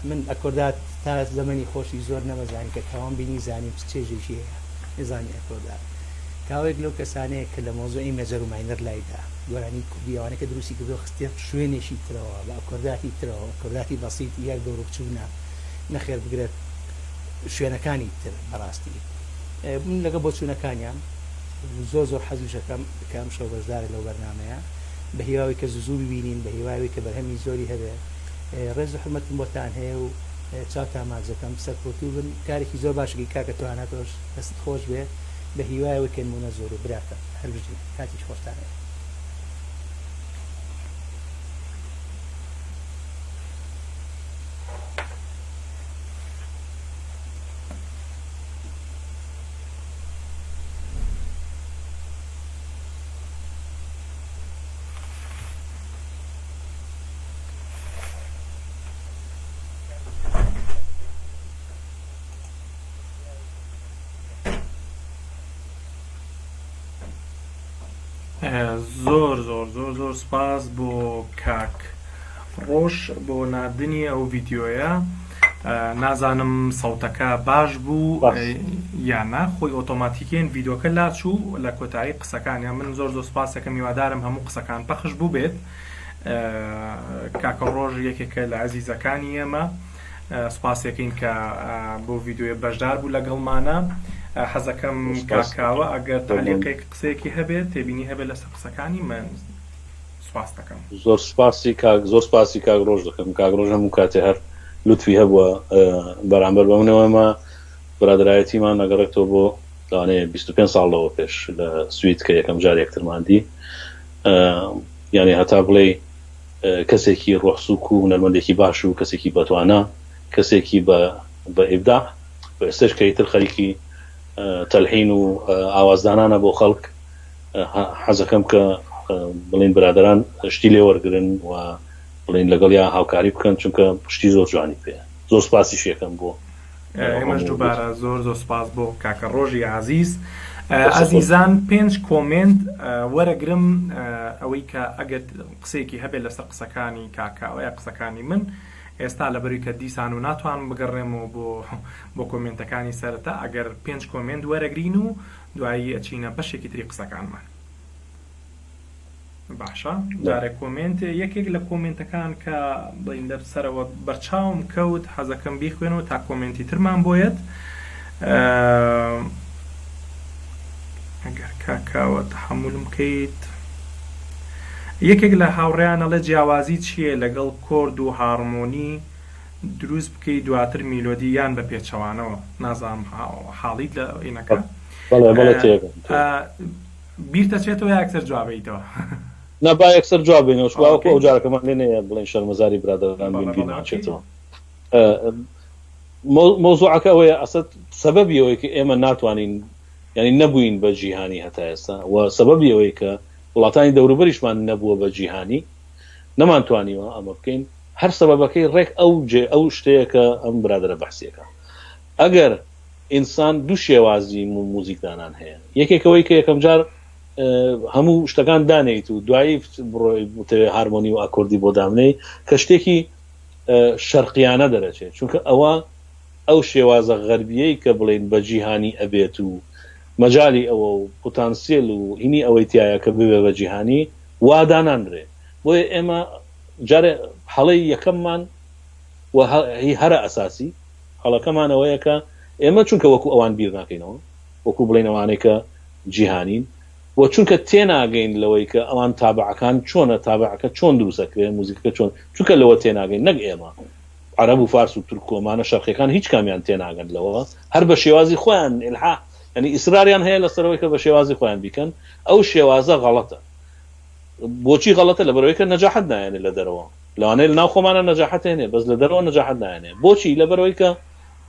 من ئەکۆردات تا زەمەنی خۆشی زۆر نەمەزانی کە کاوان بینی زانیم چێژێکی هەیە نزانی ئەکۆردات کاوێک لەو کەسانەیە کە لە مۆزوعی مێجەر و ماینەر لایدا گۆرانی کوردیەوانە کە دروستی کردو خستێت شوێنێکی ترەوە بە ئەکۆرداتی ترەوە ئەکۆرداتی بەسیط یەک دەور و بچوونە نەخێر بگرێت شوێنەکانی تر بەڕاستی من لەگە بۆچوونەکانیان زۆر حەزیشەکەم کەم شەو بەشدارە لەو بەرنامەیە بە هیواوی کە زوو ببینین بە هیواوی کە بەرهەمی زۆری هەبێ ڕێز و حرمەتم بۆتان هەیە و چاوتان ماجەکەم سەرکۆتوو بن کارێکی زۆر باشێکی کاکە تواناتۆش دەست خۆش بێ بە هیوایەوە کەنمونە زۆر و براکە هەربژی کاتیش خۆشتان هەیە زۆر سپاس بۆ کاک ڕۆژ بۆ نردنی ئەو ڤیددیۆیە نازانم سەوتەکە باش بوو یانە خۆی ئۆتۆماتیکێن ڤیددیۆکە لاچوو لە کۆتایی قسەکانیان من زۆر سپاسەکە میوادارم هەموو قسەکان پەخش بوو بێت کاکە ڕۆژ یەکێکە لە عەزیزەکانی ئێمە سپاسێکین کە بۆ ڤیددیۆیە بەشدار بوو لەگەڵمانە حەزەکەم کاکاوە ئەگەر تعلیقێک قسەیەکی هەبێت تێبینی هەبێت لەسەر قسەکانی من سپاس دەکەم زۆر سپاسی کاک ڕۆژ دەکەم کاک ڕۆژ هەموو کاتێ هەر لوتفی هەبووە بەرامبەر بەمنەوەمە برادرایەتیمان ئەگەڕێتەوە بۆ لەوانەیە 25 ساڵەوە پێش لە سوید کە یەکەم جار یەکترماندی یعنی هەتا بڵێ کەسێکی ڕۆحسووک و هونەرمەندێکی باش و کەسێکی بەتوانە کەسێکی بە ئیبداع بە ئێستش کەیتر خەریکی تەلحین و ئاوازدانانە بۆ خەڵک حەزەکەم کە بڵین برادران شتی لێ وەرگرن و بڵین لەگەڵیا هاوکاری بکەن چونکە پشتی زۆر جوانی پێ زۆر سپاسی شێکم بۆ ئێمەش دووبارە زۆر سپاس بۆ کاکە ڕۆژی عزیز عزیزان 5 کۆمنت وەرەگرم ئەوەی کە ئەگەر قسێکی هەبێت لەسەر قسەکانی کاکاوە یا قسەکانی من ئێستا لەبەری کە دیسان و ناتوان بگەڕێمەوە بۆ کۆمنتەکانی سەرەتا ئەگەر 5 کۆمنت وەرەگرین و دوایی ئەچینە بەشێکی تری قسەکانمان باشە جارێک کۆمنت یەکێک لە کۆمنتەکان کە بڵین دەبسەرەوە بەرچاوم کەوت حەزەکەم بیخوێنەوە تا کۆمنتی ترمان بۆیەت ئەگەر کاکاوە تەحملم بکەیت یەکێک لە هاوڕێیانەڵێ جیاوازی چییە لەگەڵ کۆرد و هارمۆنی دروست بکەیت دواتر میلۆدی یان بە پێچەوانەوە نازانم حاڵیت لە ئینەکە بیرتە چێتەوە یاکسەر جوابیتەوە نەبا یەکسەر جوابێنەوە شواوەکو ئەو جارەکەمان لێنەیە بڵێن شەرمەزاری برادەران بینبی ناچێتەوە مۆزوعەکە ئەوەیە ئەسەد سەبەبی ئەوەی کە ئێمە ناتوانین ینی نەبووین بە جیهانی هەتا ئێستا و سەبەبی ئەوەی کە وڵاتانی دەوروبەریشمان نەبووە بە جیهانی نەمانتوانیوە ئەمە بکەین هەر سەبەبەکەی ڕێک ئەو شتەیەکە ئەم برادرە بەحسیەکە ئەگەر ئینسان دوو شێوازی موزیکدانان هەیە یەکێکەوەی کە یەکەم جار هەموو شتەکان دانیت و دوایی بڕۆی هارمۆنی و ئاکۆردی بۆ دامنەی کە شتێکی شەرقیانە دەرەچێت چونکە ئەوە ئەو شێوازە غەربیەی کە بڵێن بە جیهانی ئەبێت و مەجای ئەوە و پۆتانسیل و هینی ئەوەی تایە کە ببێ بە جیهانی وادانانرێ بۆیە ئێمە جارێ هەڵەی یەکەممان و هەرە ئەساسی هەڵەکەمانەوەیە کە ئێمە چونکە وەکو ئەوان بیر ناکەینەوە وەکو بڵێن ئەوانەی کە جیهانین و چونکە تێناگەین لەوەی کە ئەوان تابعەکان چۆنە تابعەکە چۆن دروستەکرێ موزیکەکە چۆن چونکە لەوە تێناگەین نەک ئێمە عەرەب و فارس و تورکۆمانە شەرقیەکان هیچ کامیان تێناگەن لەوە هەر بە شێوازی خۆیان ئلحا ینی ئیسراریان هەیە لەسەرەوەی کە بە شێوازی خۆیان بیکەن ئەو شێوازە غەڵەتە بۆچی غەڵەتە لەبەرەوەی کە نەجاحەت نایەنێ لە دەرەوە لەوانەیە لەناو خۆمانە نەجاحەت هێنێ بەس لە دەرەوە نەجاحەت نایەنێ بۆچی لەبەرەوەی کە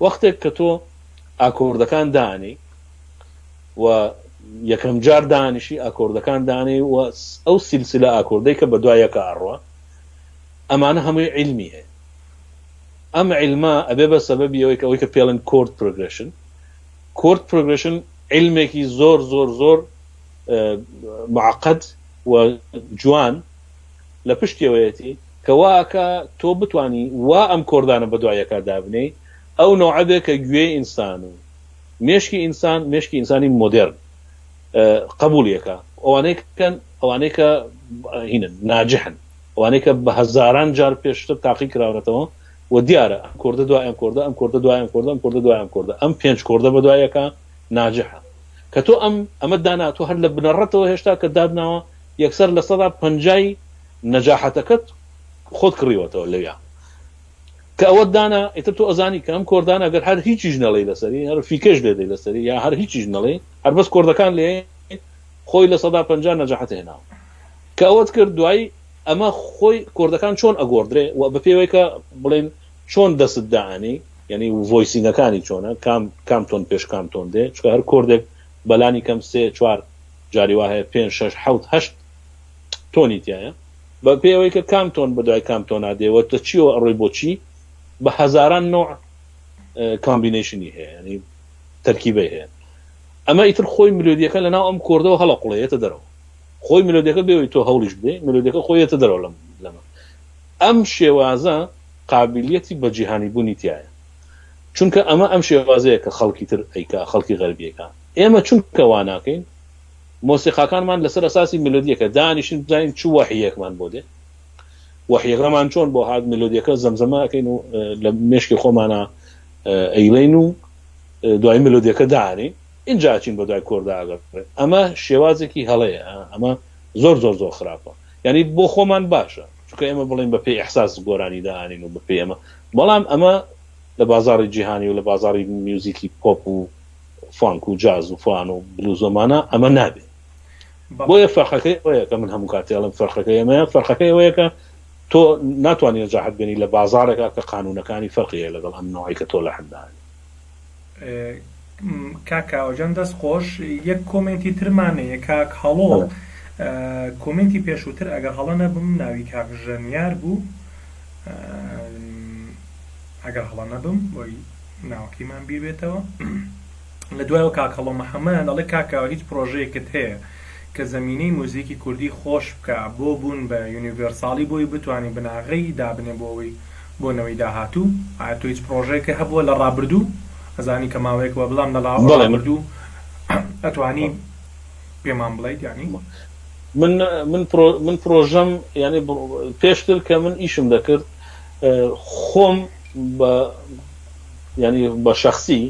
وەختێک کە تۆ ئاکۆردەکان دانی و یەکەم جار دانیشی ئاکۆردەکان دانی و ئەو سیلسلە ئاکۆردەی کە بە دوایەکە ئاڕوە ئەمانە هەمووی علمی هەیە ئەم علما ئەبێ بە سەبەبی ئەوەی کە پێڵن کۆرد پروگرێشن علمێکی زۆر زۆر زۆر معقد و جوان لە پشتیەوەیەتی کە واکە تۆ بتانی وا ئەم کۆردانە بە دوایەکە دابنەی ئەو نوعەبێ کە گوێ ئینسان و مێشکی ئینسانی مۆدرن قبولیەکە ئەوانەی کە هینن ناجحن ئەوانەی کە بە هەزاران جار پێشتر تاقی کراونەتەوە و دیارە ئەم کۆردە دوای ئەم کۆردە ئەم کۆردە دوای ئەم کۆردە ئەم کۆردە دوای ئەم کۆردە ئەم پێنج کۆردە بە دوایەکە ناجحە کە تۆ ئەمە دانا تۆ هەر لە بنەڕەتەوە هێشتا کە دابناوە یەکسەر لە 150 نەجاحەتەکەت خۆت کڕیوەتەوە لەویا کە ئەوە دانا ئێتر تۆ ئەزانی کە ئەم کۆردان ئەگەر هەر هیچیش نەڵێ لەسەری هەر فیکەش لێدەی لەسەری یا هەر هیچیش نەڵێ هەر بەس کۆردەکان لێ خۆی لە 150 نەجاحەت هێناوە کە ئەوەت کرد دوایی ئەمە خۆی کۆردەکان چۆن ئەگۆڕدرێ و بە پێوەی کە بڵێن چۆن دەست داانی یعنی ڤۆیسینگەکانی چۆنە کام تۆن پێش کام تۆن دێ چکە هەر کۆردێک بەلانی کەم 3-4 جاری وا هەیە 5-6-7-8 تۆنی تایە بە پێوەی کە کام تۆن بە دوای کام تۆنا دێوە تە چیەوە ئەڕۆی بۆچی بە هەزاران نوع کامبینیشنی هەیە ینی تەرکیبەی هەیە ئەمە ئیتر خۆی ملۆدیەکە لەناو ئەم کۆردەوە هەڵەقوڵێتە دەرەوە خۆی ملۆدیەکە بێەوەی تۆ هەوڵیش بدەی ملۆدیەکە خۆیەتە دەرەوە لەمە ئەم شێوازە قابلیەتی بە جیهانی بوونی تایە چونکە ئەم شێوازەیە کە خەڵکی تر ئەیکا خەڵکی غەربیەکە ئێمە چونکە وا ناکەین مۆسیقاکانمان لەسەر ئەساسی ملۆدیەکە دانیشن بزانین چ وەحیەکمان بۆ دێ وەحیەکەمان چۆن بۆ هات ملۆدیەکە زەمزەمەکەین و لە مێشکی خۆمانە ئەیڵین و دوای ملۆدیەکە دانی اینجا چین بە دوای کۆردا ئاگەڕێت ئەمە شێوازێکی هەڵەیە ئەمە زۆر زۆر زۆر خراپە یعنی بۆ خۆمان باشە چونکە ئێمە بڵین بە پێی ئەحساس گۆرانی داهانین و بە پێی ئەمە بەڵام ئەمە لە بازاری جیهانی و لە بازاری میوزیکی پۆپ و فانک و جاز و فان و بلوزۆمانە ئەمە نابێت بۆیە فەرقەکەی ئەوەیە کە من هەموو کاتێڵم فەرقەکەی ئەمەیە فەرقەکەی ئەوەیە کە تۆ ناتوانێت جاحەت بێنی لە بازارێکە کە قانونەکانی فەرقیە لەگەڵ ئەم نوعی کە تۆ لە حەددانی کاکاوەجان دەست خۆش یەک کۆمنتی ترمانەیە کاک هەڵۆ کۆمنتی پێشووتر ئەگەر هەڵە نەبم ناوی کاک ژەنیار بوو ئەگەر هەڵە نەبم بۆی ناوەکیمان بیر بێتەوە لە دوایەوە کاک هەڵۆ مەحەمەد دەڵێ کاکاوە هیچ پرۆژەیەکت هەیە کە زمینەی موزیکی کوردی خۆش بکە بۆ بوون بە یونیڤەرساڵی بۆی بتوانانی بناغی دابنێ بۆەوەی بۆنەوەی داهاتوو ئایا تۆ هیچ پرۆژەیەکە هەبووە لە ڕابردوو ئەزانی کە ماوەیەکەوە بڵام لە ڕابردوو ئەتوانی پێمان بڵیت یانی من پرۆژەم ینی پێشتر کە من ئیشم دەکرد خۆم ینی بە شخصی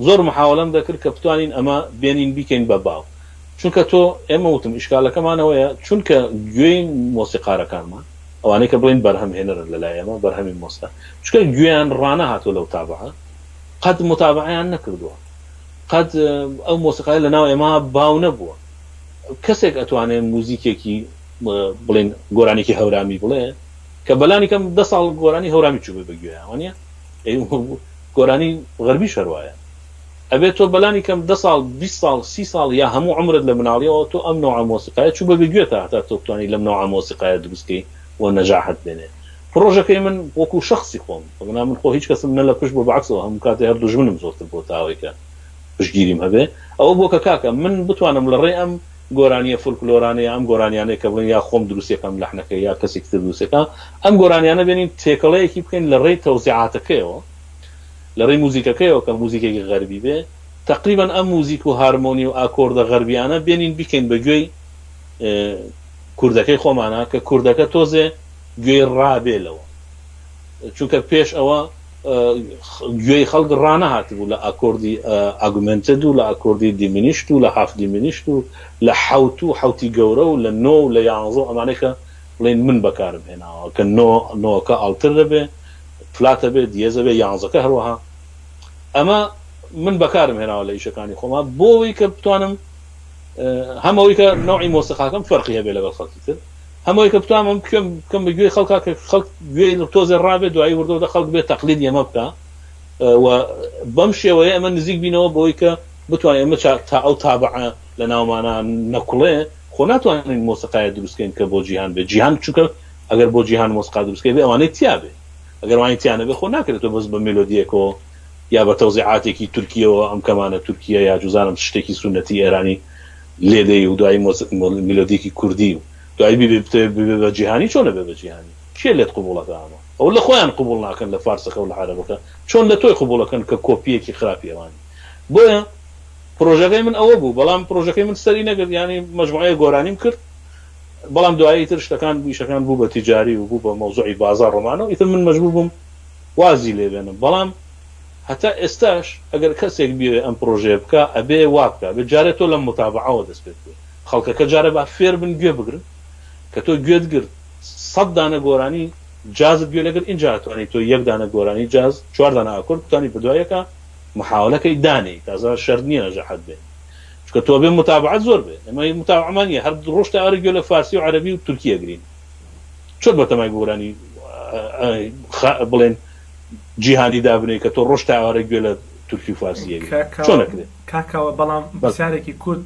زۆر محاولەم دەکرد کە بتوانین ئەمە بێنین بیکەین بە باو چونکە تۆ ئێمە وتم ئیشکالەکەمانەوەیە چونکە گوێی مۆسیقارەکانمان ئەوانەی کە بڵین بەرهەم هێنەرن لەلای ئێمە بەرهەمی مۆستا چونکە گوێیان ڕانە هاتووە لەو تابعە قەت متابعەیان نەکردووە قەت ئەو مۆسیقای لەناو ئێمە باو نەبووە کەسێک ئەتوانێت موزیکێکی بڵین گۆرانێکی هەورامی بڵێ کە بەلانی کەم 10 ساڵ گۆرانی هەورامی چوبێ بە گوێیانوانە گۆرانی غەربی شەروایە ئەبێت تۆ بەلانی کەم 10 ساڵ 20 ساڵ 30 ساڵ یا هەموو عمرت لە مناڵیەوە تۆ ئەم نوع مۆسیقایە چوبە بە گوێتە هەتا تۆ بتوانیت لەم نوع مۆسیقایە دروستکەی و نەجاحت بێنێ پرۆژەکەی من وەکو شخصی خۆم بەگنا من خۆ هیچ کەسم نە لە پشت بۆ بەعکسەوە هەموو کاتێ هەر دوژمنم زۆرتر بۆ تاوەیکە پشتگیریم هەبێ ئەوە بۆ کە کاکە من بتوانم لە ڕێ ئەم گۆرانیە فولکلۆرانەیە ئەم گۆرانیانەیە کە بڵێن یا خۆم دروستەکەم لەحنەکە یا کەسێک تر دروستەکە ئەم گۆرانیانە بێنین تێکەڵەیەکی بکەین لە ڕێی تەوزیعاتەکەیەوە لە ڕێی موزیکەکەیەوە کە موزیکێکی غەربی بێ تقریبا ئەم موزیک و هارمۆنی و ئاکۆردە غەربیانە بێنین بکەین بە گوێی کوردەکەی خۆمانە کە کوردەکە تۆزێ گوێی ڕابێلەوە چونکە پێش ئەوە گوێی خەڵک ڕانە هاتبوو لە ئاکۆردی ئاگومنتد و لە ئاکۆردی دیمینیشت و لە هاف دیمینیشت و لە حوت و حوتی گەورە و لە نۆ و لە یانزۆ ئەمانەیە بڵێن من بەکارم هێناوە کە نۆەکە ئاڵتر دەبێ فلاتە بێ دیێزە بێ یانزەکە هەروەها ئەمە من بەکارم هێناوە لە ئیشەکانی خۆما بۆەوەی کە بتوانم هەمەوەی کە نوعی مۆسیقاکەم فەرقی هەبێ لەگەڵ خەڵکی تر هەمووی کە بتوانم بکەم بە گوێی خەڵکا کە خەڵک گوێی تۆزێ ڕابێت دوایی وردەوە خەڵک بێت تەقلید ئێمە بکە و بەم شێوەیە ئەمە نزیک بینەوە بۆی کە بتوانین ئێمە تا ئەو تابعە لە ناومانە نەکوڵێ خۆ ناتوانین مۆسیقای دروستکەین کە بۆ جیهان بێت جیهان چونکە ئەگەر بۆ جیهان مۆسیقا دروستکەی بێ ئەوانەی تیا بێ ئەگەر وانی تیانە بێ خۆ ناکرێتەوە بەس بە مێلۆدیەکەوە یا بە تەوزیعاتێکی تورکیەوە ئەم کەمانە تورکیە یا جوزانم شتێکی سونەتی ئێرانی لێدەی و دوایی مێلۆدیەکی کوردی و دوایی بێ بە جیهانی چۆن بێ بە جیهانی کێ لێت قبوڵەکە ئەمە ئەو لە خۆیان قبول ناکەن لە فارسەکە و لە عەرەبەکە چۆن لە تۆی قبوڵەکەن کە کۆپیەکی خراپی ئەوانی بۆیە پرۆژەکەی من ئەوە بوو بەڵام پرۆژەکەی من سەری نەگرت ینی مەجموعەیە گۆرانیم کرد بەڵام دوایی تر شتەکان بیشەکان بوو بە تیجاری و بوو بە مەوزوعی بازار ڕۆمانەوە ئیتر من مەجبور بووم وازی لێ بێنم بەڵام هەتا ئێستاش ئەگەر کەسێک بێ ئەم پرۆژەیە بکە ئەبێ وا بکە بێ جارێت تۆ لە متابعەوە دەست پێت بێ خەڵکەکە جارە با فێر بن گوێ بگرن کە تۆ گوێت گرت 100 دانە گۆرانی جازت گوێ لەگەر اینجا توانیت تۆ 1 دانە گۆرانی جاز 4 دانە ئاکۆرد بتوانی بەدوایەکە محاولەکەی دانەی تازە شەر نییە نەجاحەت بێ چونکە تۆ بێ متابعەت زۆر بێ ئەمە متابعەمانیە هەر ڕۆژ تا ئەوە گوێ لە فارسی و عەرەبی و تورکیە گرین چۆن بەتەمای گۆرانی بڵێن جیهانی دابنێ کە تۆ ڕۆژ تا ئەوە گوێ لە تورکی و فارسیە چۆن نەکرێت کاکەوە بەڵام بەسیارێکی کورد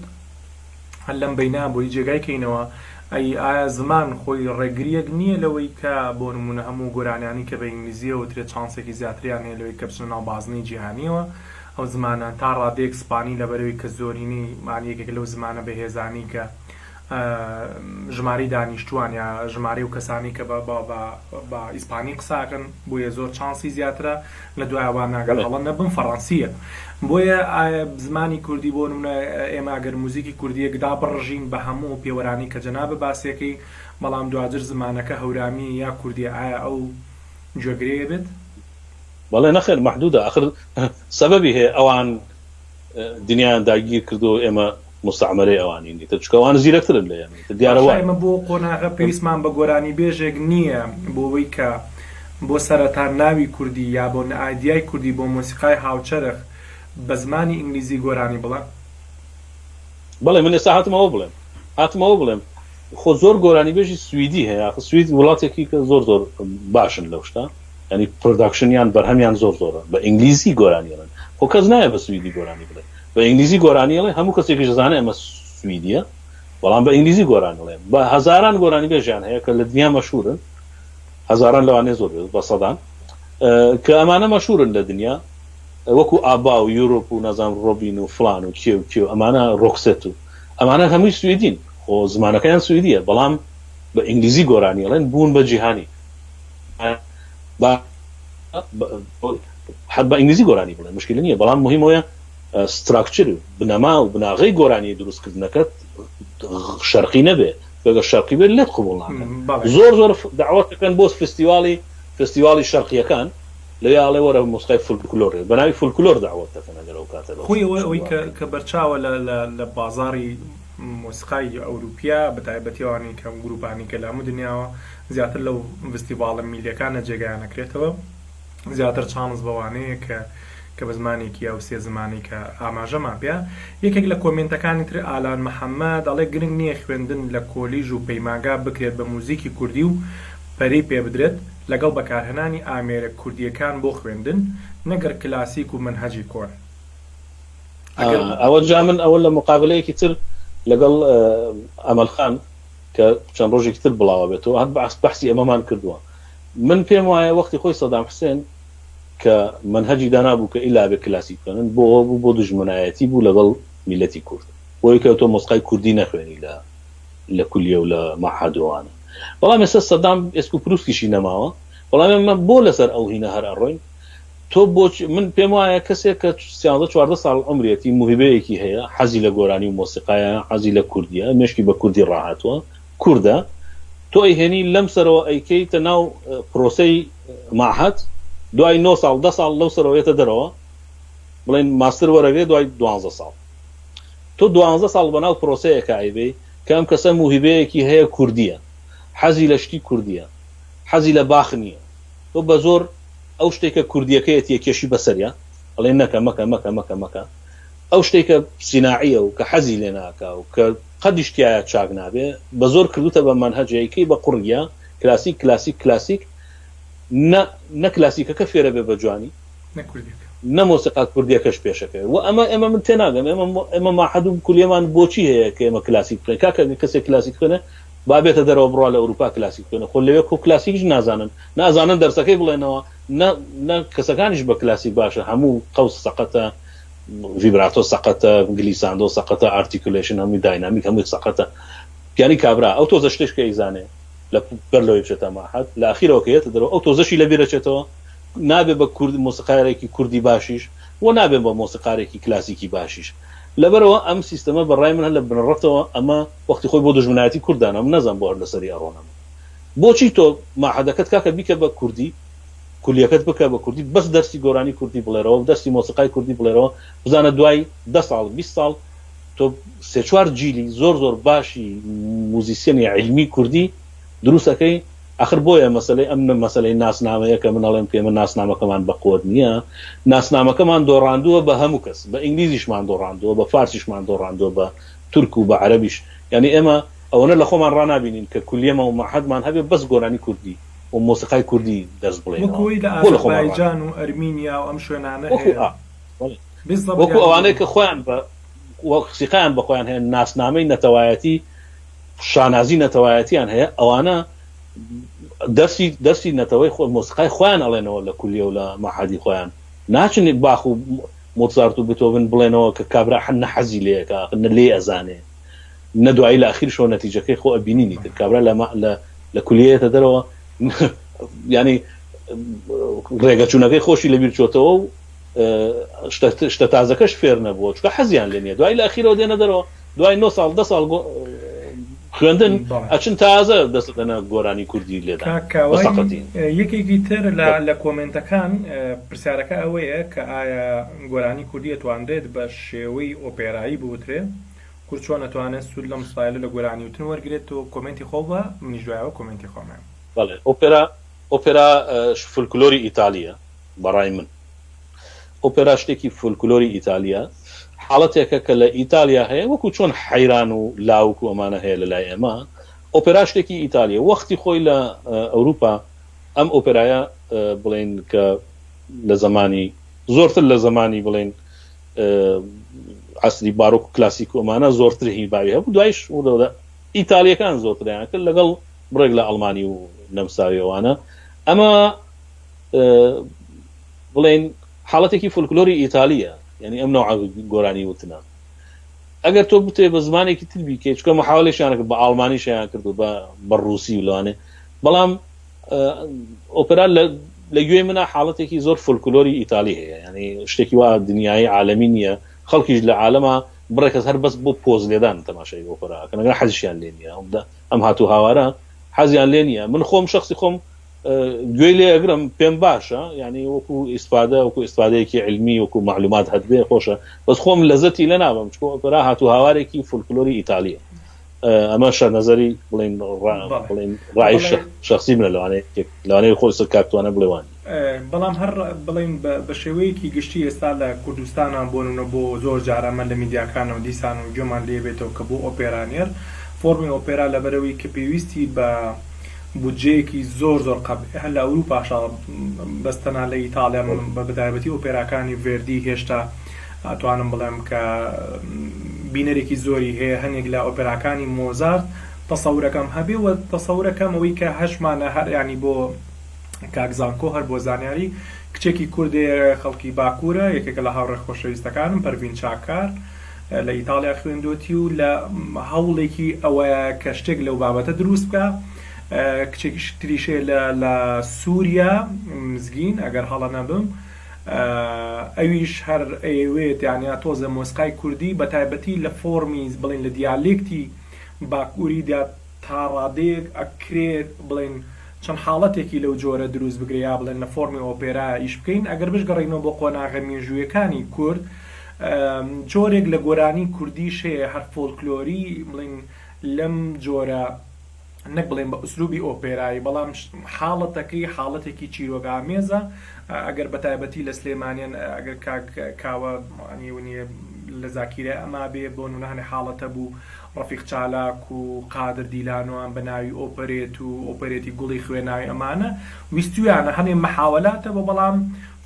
هەر لەم بەینا بۆی جێگای کەینەوە ئایا زمان خۆی ڕێگریەک نییە لەوەی کە بۆ نمونە هەموو گۆرانیانی کە بە ئینگلیزیەوە ترێت چانسێکی زیاتریان هەیە لەوەی کە بچنە ناو بازنەی جیهانیەوە ئەو زمانە تا ڕادەیەک سپانی لەبەرەوەی کە زۆرینی مانیەکێک لەو زمانە بەهێزانی کە ژماری دانیشتوان یا ژمارە و کەسانی کە بە ئیسپانی قساکەن بۆیە زۆر چانسی زیاترە لە دوایەوان ناگەڵ هەڵە نەبن فەڕەنسیە بۆیە زمانی کوردی بۆ نمونە ئێمە ئەگەر موزیکی کوردیەکدا بڕژین بە هەموو پێوەرانی کە جەنابە باسیەکەی بەڵام دواتر زمانەکە هەورامی یا کوردی ئایا ئەو جێگرەیە بێت بەڵێ نەخێر محدودە ئاخر سەبەبی هەیە ئەوان دنیایان داگیر کردو ئێمە مستعمرەی ئەوانی نیتە چکەوان زیرەکترن لە دیارەوە ئێمە بۆ قۆناغە پێویستمان بە گۆرانی بێژێک نییە بۆەوەی کە بۆ سەرەتا ناوی کوردی یا بۆ ئایدیای کوردی بۆ مۆسیقای هاوچەرخ بە زمانی ئینگلیزی گۆرانی بڵێ بەڵێ من ئێستا هاتمەوە بڵێم خۆ زۆر گۆرانی بێژی سویدی هەیە سوید وڵاتێکی کە زۆر باشن لەو شتە ینی پرۆداکشنیان بەرهەمیان زۆرە بە ئینگلیزی گۆرانیڵێن خۆ کەس نایە بە سویدی گۆرانی بڵێ بە ئینگلیزی گۆرانیڵێ هەموو کەسێکی دەزانێ ئەمە سویدیە بەڵام بە ئینگلیزی گۆرانیڵێ بە هەزاران گۆرانی بێژیان هەیە کە لە دنیا مەشهورن هەزاران لەوانێ زۆر بە سەدان کە ئەمانە مەشهورن لە دنیا وەکو ئابا و یوروپ و نەزان ڕۆبین و فلان و کێ ئەمانە ڕۆکسێت و ئەمانە هەمووی سویدین خۆ زمانەکەیان سویدیە بەڵام بە ئینگلیزی گۆرانیڵێن بوون بە جیهانی حد بە ئینگلیزی گۆرانی بڵێن مشکل نییە بەڵام مهمەیە ستراکچر بنەما و بناغی گۆرانی دروستکردنەکەت شەرقی نەبێ بەگە شەرقی بێت لێت قبوڵ ناکەن زۆر دعوەتەکەن بۆ فستیوالی شەرقیەکان لەیاڵێ وەرە موسیقای فولکلۆر بەناوی فولکلۆر دعوەت دەکەن ئەگەر ئەو کاتە خۆی ئەوەی کە بەرچاوە لە بازاری موسیقای ئەوروپیا بەتایبەتیوانی کەم گروپانی کە لە هەموو دنیاوە زیاتر لەو فستیڤاڵە میلیەکانە جێگایانەکرێتەوە زیاتر چانس بەوانەیە کە بە زمانێکی یا سێ زمانی کە ئاماژەمان پێ یەکێک لە کۆمنتەکانی تر ئالان محەممەد دەڵێ گرنگ نییە خوێندن لە کۆلیژ و پەیماگا بکرێت بە موزیکی کوردی و پەری پێ بدرێت لەگەڵ بەکارهێنانی ئامێرە کوردیەکان بۆ خوێندن نەگەر کلاسیک و منهەجی کۆن ئەوە جا من ئەوە لە مقابلەیەکی تر لەگەڵ ئەمەلخان کە چەند ڕۆژێکی تر بڵاوە بێتەوە هەر بەحسی ئەمەمان کردووە من پێم وایە وەختی خۆی سەدام حوسێن کە منهەجی دانابوو کە ئیلا بێ کلاسیک بکەن بۆ دژمنایەتی بوو لەگەڵ میلەتی کورد بۆی کە تۆ مۆسیقای کوردی نەخوێنی لە کولیە و لە مەعهدوانە بەڵام ئێستا سەدام ئێسکو پرووسکیشی نەماوە بەڵام ئێمە بۆ لەسەر ئەو هینە هەر ئەڕۆین تۆ بۆ من پێم وایە کەسێک کە 14 ساڵ عمرێتی موهبەیەکی هەیە حەزی لە گۆرانی و مۆسیقایە حەزی لە کوردیە مێشکی بە کوردی ڕاهاتوە کووردە تۆ ئەیهێنی لەم سەرەوە ئەیکەیتە ناو پرۆسەی ماحەت دوای 9 ساڵ 10 ساڵ لەو سەرەوەیەتە دەرەوە بڵێن ماستر وەرەگرێ دوای 12 ساڵ تۆ 12 ساڵ بەناو پرۆسەیەکە ئایبێ کە ئەم کەسە موهبەیەکی هەیە کوردیە حەزی لە شتی کوردیە حەزی لە باخ نییە تۆ بە زۆر ئەو شتێکە کوردیەکەیەت یەکێشی بەسەریە ئەڵێ نەکە مەکە ئەو شتێکە سیناعیە و کە حەزی لێ ناکا و کە قەدیشتایە چاک نابێ بە زۆر کردوتە بە منهەجەیەکەی بە قوڕگیە کلاسیک نە کلاسیکەکە فێرە بێ بە جوانی نە مۆسیقا کوردیەکەش پێشەکە و ئەمە من تێناگەم ئێمە ماحەد و کولیەمان بۆچی هەیە کە ئێمە کلاسیک بکەین کاکە کەسێک کلاسیک خوێنە بابێتە دەرەوە بڕوا لە ئەوروپا کلاسیک خوێنە خۆ لەوێ کۆ کلاسیکش نازانن دەرسەکەی بڵێنەوە نە کەسەکانیش بە کلاسیک باشە هەموو قەوس سەقەتە ڤیبراتۆ سەقەتە گلیساندۆ سەقەتە ئارتیکولیشن هەمووی داینامیک هەمووی سەقەتە یانی کابرا ئەو تۆزە شتێککە ئیزانێ لە بەر لەوەی بچێتە ماحەت لە ئاخیرەوە کە هێتە دەرەوە ئەو تۆزەشی لەبیرەچێتەوە نابێ بە مۆسیقارێکی کوردی باشیش و نابێ بە مۆسیقارێکی کلاسیکی باشیش لەبەرەوە ئەم سیستەمە بەڕای من هەر لە بنڕەتەوە ئەمە وەختی خۆی بۆ دژمنایەتی کوردانە من نەزان بۆ هەر لەسەری ئەڕۆنەمە بۆچی تۆ ماحەدەکەت کاکە بیکە بە کوردی کولیەکەت بکە بە کوردی بەس دەرسی گۆرانی کوردی بڵێرەوە دەرسی مۆسیقای کوردی بڵێرەوە بزانە دوای 10 ساڵ 20 ساڵ تۆ 3-4 جیلی زۆر باشی موزیسیەنی علمی کوردی دروستەکەی آخر بۆیە مەسەلەی ئەم مەسەلەی ناسنامەیە کە من ئەڵێم پێمە ناسنامەکەمان بە قوت نییە ناسنامەکەمان دۆڕاندووە بە هەموو کەس بە ئینگلیزیشمان دۆڕاندووە بە فارسیشمان دۆڕاندووە بە تورک و بە عەرەبیش یعنی ئێمە ئەوەنە لە خۆمان ڕانابینین کە کولیەمە و مەعهەدمان هەبێ بەس گۆرانی کوردی و مۆسیقای کوردی دەست بڵێن وەکوی لە ئازەربایجان و ئەرمینیا و ئەم شوێنانە هەیە وەکو ئەوانەی کە خۆیان بە وەقسیقیان بە خۆیان هەیە ناسنامەی نەتەوایەتی شانازی نەتەوایەتیان هەیە ئەوانە دەرسی نەتەوەی خۆ مۆسیقای خۆیان ئەڵێنەوە لە کولیە و لە مەعهەدی خۆیان ناچن باخ و مۆتزارت و بتۆڤن بڵێنەوە کە کابرا حەن نەحەزی لێیەکە نە لێ ئەزانێ نەدوایی لە ئاخیر شۆ نەتیجەکەی خۆ ئەبینینی تر کابرا لە کولیەتە دەرەوە ینی ڕێگەچوونەکەی خۆشی لەبیر چۆتەوە و شتە تازەکەش فێر نەبووە چکە حەزیان لێ نیە دوای لە ئاخیرەوە دێنە دەرەوە دوای 9 ساڵ 10 ساڵ خوێندن ئەچن تازە دەستەنە گۆرانی کوردی لێدا یەکێکی تر لە کۆمنتەکان پرسیارەکە ئەوەیە کە ئایا گۆرانی کوردی دەتوانرێت بە شێوەی ئۆپێرایی بوترێ کورد چۆن نەتوانێت سوود لەم ستایلە لە گۆرانی وتن وەرگێت و کۆمنتی خۆ بە منیش دوایەوە کۆمنتی خۆمە بەڵێ ئۆپێرا فولکلۆری ئیتالیە بەڕای من ئۆپێرا شتێکی فولکلۆری ئیتالیا حاڵەتێکە کە لە ئیتالیا هەیە وەکو چۆن حەیران و لاوک و ئەمانە هەیە لە لای ئێمە ئۆپێرا شتێکی ئیتالیا وەختی خۆی لە ئەوروپا ئەم ئۆپێرایە بڵێن کە لە زمانی زۆرتر لە زمانی بڵێن عەسری بارۆک و کلاسیک و ئەمانە زۆرتر هی باوی هەبوو دوایش ئیتالیەکان زۆرتریان کرد لەگەڵ بڕێک لە ئەڵمانی و نەمساویەوانە ئەمە بڵێن حاڵەتێکی فولکلۆری ئیتالیە یعنی ئەم نوع گۆرانی وتنە ئەگەر تۆ بتێ بە زمانێکی تر بیکەی چکە محاولێکیان کرد بە ئاڵمانیشیان کرد و بە ڕووسی وڵانێ بەڵام ئۆپێرا لە گوێ منە حاڵەتێکی زۆر فولکلۆری ئیتالی هەیە ینی شتێکی وا دنیای عالەمی نییە خەڵکیش لە عالەما بڕێکەس هەر بەس بۆ پۆز لێدان تەماشای ئۆپێراکەن ئەگەر حەزیان لێ نییە ئەم هاتوو هاوارە حەزیان لێ نییە من خۆم شخصی خۆم گوێی لێ ئەگرم پێم باشە یعنی وەکو ئیسپادە وەکو ئیسپادەیەکی علمی وەکو معلومات هەبێ خۆشە بەس خۆم لەزەتی لە نابم چکۆ ئۆپێرا هاتوو هاوارێکی فولکلۆری ئیتالیە ئەمە شەر نەزەری بڵێن ڕای شخصی منە لەوانەیە خۆی سەر کاکتوانە بڵێوانی بەڵام هەر بڵین بە شێوەیەکی گشتی ئێستا لە کوردستانان بۆنە بۆ زۆر جارەمە لە میدیاکانەوە دیسان و گوێمان لێبێتەوە کە بۆ ئۆپێرانێر فۆرمی ئۆپێرا لەبەرەوەی کە پێویستی بە بودجەیەکی زۆر هەر لە ئەوروپاشا بەستەنا لە ئیتالیا بە بەدایبەتی ئۆپێراکانی ڤێردی هێشتا ئەتوانم بڵێم کە بینەرێکی زۆری هەیە هەنێک لە ئۆپێراکانی مۆزارت تەسەورەکەم هەبێ و تەسەورەکەم ئەوەی کە هەشمانە هەر ینی بۆ کاکزانکۆ هەر بۆ زانیاری کچێکی کوردێ خەڵکی باکوورە یەکێکە لە هاوڕێ خۆشەویستەکانم پەروین چاکار لە ئیتالیا خوێندوتی و لە هەوڵێکی ئەوەیە کە شتێک لەو بابەتە دروست بکە کچێکی تریشێ لە سووریا مزگین ئەگەر هەڵە نەبم ئەویش هەر ئەوێت یانیا تۆزە مۆسیقای کوردی بە تایبەتی لە فۆرمی بڵین لە دیالێکتی باکووریدا تا ڕادەیەک ئەکرێت بڵین چەند حاڵەتێکی لەو جۆرە دروست بگریا بڵێن لە فۆرمی ئۆپێرا ئیش بکەین ئەگەر بشگەڕێنەوە بۆ قۆناغە مێژوویەکانی کورد جۆرێک لە گۆرانی کوردیش هەیە هەر فۆلکلۆری بڵین لەم جۆرە نەک بڵێن بە ئوسلوبی ئۆپێرایی بەڵام حاڵەتەکەی حاڵەتێکی چیرۆگامێزە ئەگەر بە تایبەتی لە سلێمانیان ئەگەر کاوە نیە لە زاکیرە ئەما بێ بۆ نونانێ حاڵەتە بوو ڕەفیق چالاک و قادر دیلانۆیان بە ناوی ئۆپەرێت و ئۆپەرێتی گوڵی خوێناوی ئەمانە ویستویانە هەنێ مەحاولاتە بە بەڵام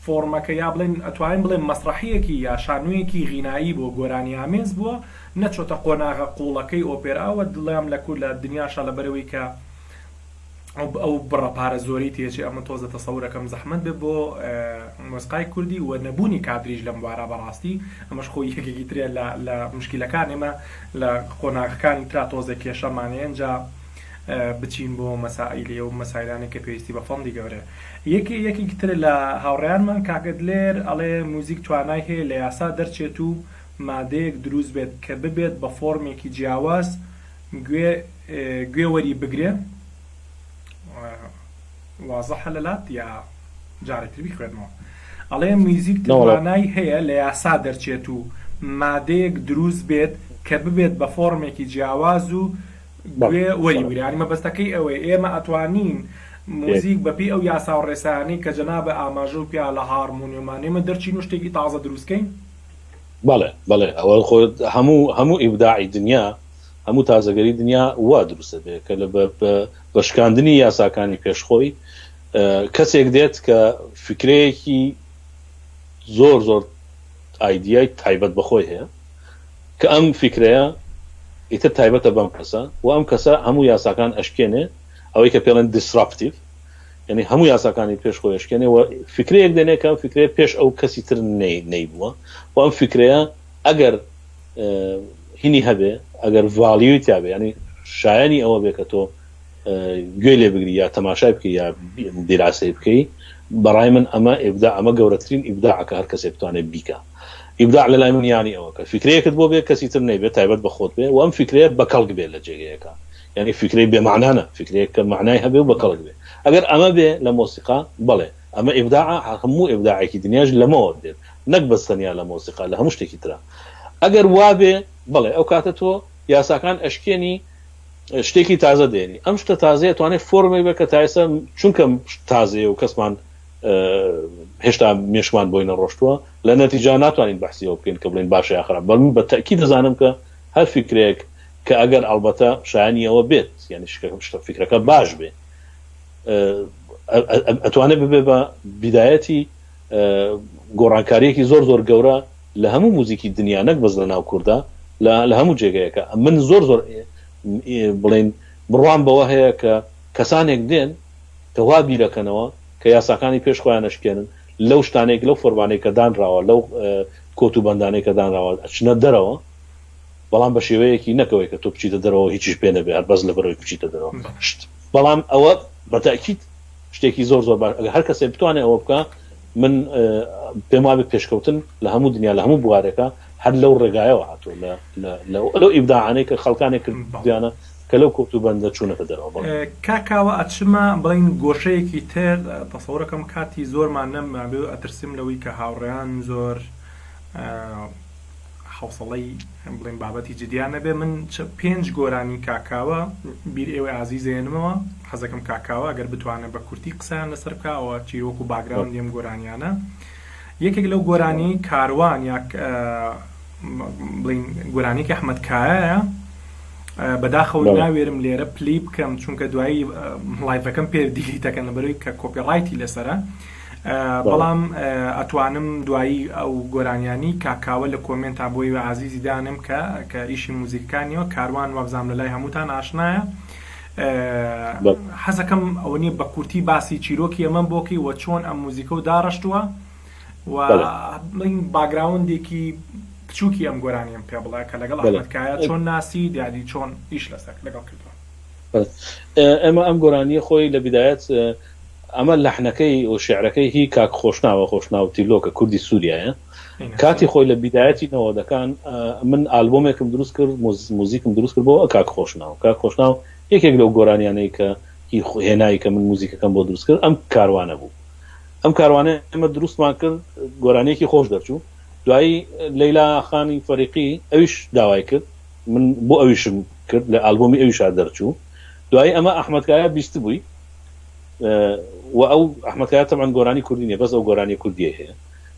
فۆرمەکە یا بڵێن ئەتوانین بڵێن مەسرحیەکی یا شانوویەکی غینایی بۆ گۆرانی ئامێز بووە نەچۆتە قۆناغە قوڵەکەی ئۆپێراوە دڵیان لە کورد لە دنیاشە لەبەرەوەی کە ئەو بڕەپارە زۆری تێچی ئەمە تۆزە تەسەورەکەم زەحمەت بێ بۆ مۆسیقای کوردی و نەبوونی کادریش لەم بوارە بەڕاستی ئەمەش خۆی یەکێکی ترێ لە مشکلەکان ئێمە لە قۆناغەکانی ترا تۆزە کێشەمانەیە ئەنجا بچین بۆ مەسائیلی و مەسایلانێک کە پێویستی بە فەندی گەورەیە یەکێکی تر لە هاوڕێیانمان کاکە دلێر ئەڵێ موزیک توانای هەیە لە یاسا دەرچێت و مادەیەک دروست بێت کە ببێت بە فۆرمێکی جیاواز گوێوەری بگرێ وازەحە لەلات یا جارێکتر بیخوێنەوە ئەڵێ موزیک توانای هەیە لە یاسا دەرچێت و مادەیەک دروست بێت کە ببێت بە فۆرمێکی جیاواز و گوێوەری بگرێ ینی مەبەستەکەی ئەوەی ئێمە ئەتوانین موزیک بەپی ئەو یاسا و ڕێسانی کە جەنابە ئاماژە و پیا لە هارمۆنیۆمان ئێمە دەرچین و شتێکی تازە دروستکەین بەڵێ ئەوە خۆ هەموو ئیبداعی دنیا هەموو تازەگەری دنیا وا دروستە بێ کە لە بەشکاندنی یاساکانی پێشخۆی کەسێک دێت کە فکرەیەکی زۆر ئایدیای تایبەت بەخۆی هەیە کە ئەم فکرەیە ئیتر تایبەتە بەم کەسە و ئەم کەسە هەموو یاساکان ئەشکێنێ ئەوەی کە پێڵێن دیسراپتیڤ یعنی هەموو یاساکانی پێشخۆی ئەشکێنێ و فکرەیەک دێنێ کە ئەم فکرەیە پێش ئەو کەسی تر نەیبووە و ئەم فکرەیە ئەگەر هینی هەبێ ئەگەر ڤالیوی تیابێ ینی شایانی ئەوە بێ کە تۆ گوێ لێ بگری یا تەماشای بکەی یا دیراسی بکەی بەڕای من ئەمە ئیبداع ئەمە گەورەترین ئیبداعەکە هەر کەسێک بتوانێت بیکە ئیبداع لە لای من یانی ئەوە کە فکرەیەکت بۆ بێ کەسی تر نەیبێت تایبەت بە خۆت بێ و ئەم فکرەیە بەکەڵک بێ لە جێگەیەەکە یعنی فکرەی بێمعنانە فکرەیەک کە معنای هەبێ و بەکەڵک بێ ئەگەر ئەمە بێ لە مۆسیقا بڵێ ئەمە ئیبداع هەموو ئیبداعێکی دنیاش لەمەوە دێت نەک بەستەنیا لە مۆسیقا لە هەموو شتێکی ترە ئەگەر وابێ بڵێ ئەو کاتە تۆ یاساکان ئەشکێنی شتێکی تازە دێنی ئەم شتە تازەیە توانێت فۆرمی بێ کە تایسە چونکە تازەیە و کەسمان هێشتا مێشمان بۆی نەڕۆشتووە لە نەتیجا ناتوانین بەحسیەوە بکەین کە بڵێن باشە یا خراپ بەڵام بە تەکید دەزانم کە هەر فکرێک کە ئەگەر ئەلبەتە شایانی ئەوە بێت یعنی فکرەکە باش بێ ئەتوانێت ببێ بە بیدایەتی گۆڕانکاریەکی زۆر گەورە لە هەموو موزیکی دنیا نەک بەس لە ناو کووردا لە هەموو جێگەیەکە من زۆر بڵێن بڕوان بەوە هەیە کە کەسانێک دێن کە وا بیرەکەنەوە کە یاساکانی پێش خۆیان ئەشکێنن لەو شتانێک لەو فۆرمانەی کە دانراوە لەو کۆت و بەندانەی کە دانراوە ئەچنە دەرەوە بەڵام بە شێوەیەکی نەکەوەی کە تۆ بچیتە دەرەوە هیچیش پێ نەبێ هەر بەس لەبەرەوەی بچیتە دەرەوە بەڵام ئەوە بەتاکید شتێکی زۆر باش ئەگەر هەر کەسێک بتوانێت ئەوە بکە من پێم وابێت پێشکەوتن لە هەموو دنیا لە هەموو بوارێکە هەر لەو ڕێگایەوە هاتووە لەو ئیبداعانەی کە خەڵکانێک کردیانە کە لەو کۆتوبەندە چوونەتە دەرەوە. کاکاوە ئەچمە بڵین گۆشەیەکی تر تەسەوڕەکەم کاتی زۆرمان نەمابێ ئەترسیم لەوەی کە هاوڕێیان زۆر حوسڵەی بڵین بابەتی جدیان نەبێ. من 5 گۆرانی کاکاوە بیر ئێوە عزیزێنمەوە حەزەکەم کاکاوە ئەگەر بتوانێت بە کورتی قسەیان لەسەر بکەوە چیرۆک و باگراوند لێم گۆرانیانە. یەکێک لەو گۆرانی کاروان یا بڵین گۆرانێکی ئەحمەدکایەیە بەداخەوە ناوێرم لێرە پلی بکەم چونکە دوایی لایڤەکەم پێ دیلیتەکەن لەبەرەوەی کە کۆپیڕایتی لەسەرە، بەڵام ئەتوانم دوایی ئەو گۆرانیانی کاکاوە لە کۆمنتا بۆی عزیزی دانم کە ئیشی موزیکانیەوە کاروان وەبزام لە لای هەمووتان ئاشنایە. حەزەکەم ئەوە نیە بە کورتی باسی چیرۆکی ئەمە بۆکی وە چۆن ئەم موزیکە و داڕشتووە و باگراوندێکی کچووکی ئەم گۆرانیم پێ بڵێ کە لەگەڵ ئەحمەدکایە چۆن ناسی دیادی چۆن ئیش لەسەر لەگەڵ کردووە. ئەمە ئەم گۆرانیە خۆی لە بدایەت ئەمە لەحنەکەی و شعرەکەی هی کاک خۆشناوە تیلۆکە کوردی سووریایە. کاتی خۆی لە بدایەتی نەوەدەکان من ئالبۆمێکم دروست کرد موزیکم دروست کرد بۆ کاک خۆشناو یەکێک لەو گۆرانیانەی کە هی هێنایی کە من موزیکەکەم بۆ دروست کرد ئەم کاروانە بوو. ئەم کاروانە ئەمە دروستمان کرد گۆرانێکی خۆش دەرچوو. دوایی لەیلا خانی فەریقی ئەویش داوای کرد من بۆ ئەویشم کرد لە ئالبۆمی ئەویش دەرچوو. دوایی ئەمە ئەحمەدکایە بیست بووی و ئەو ئەحمەدکایە تەمان گۆرانی کوردی نیە بەس ئەو گۆرانی کوردیە هەیە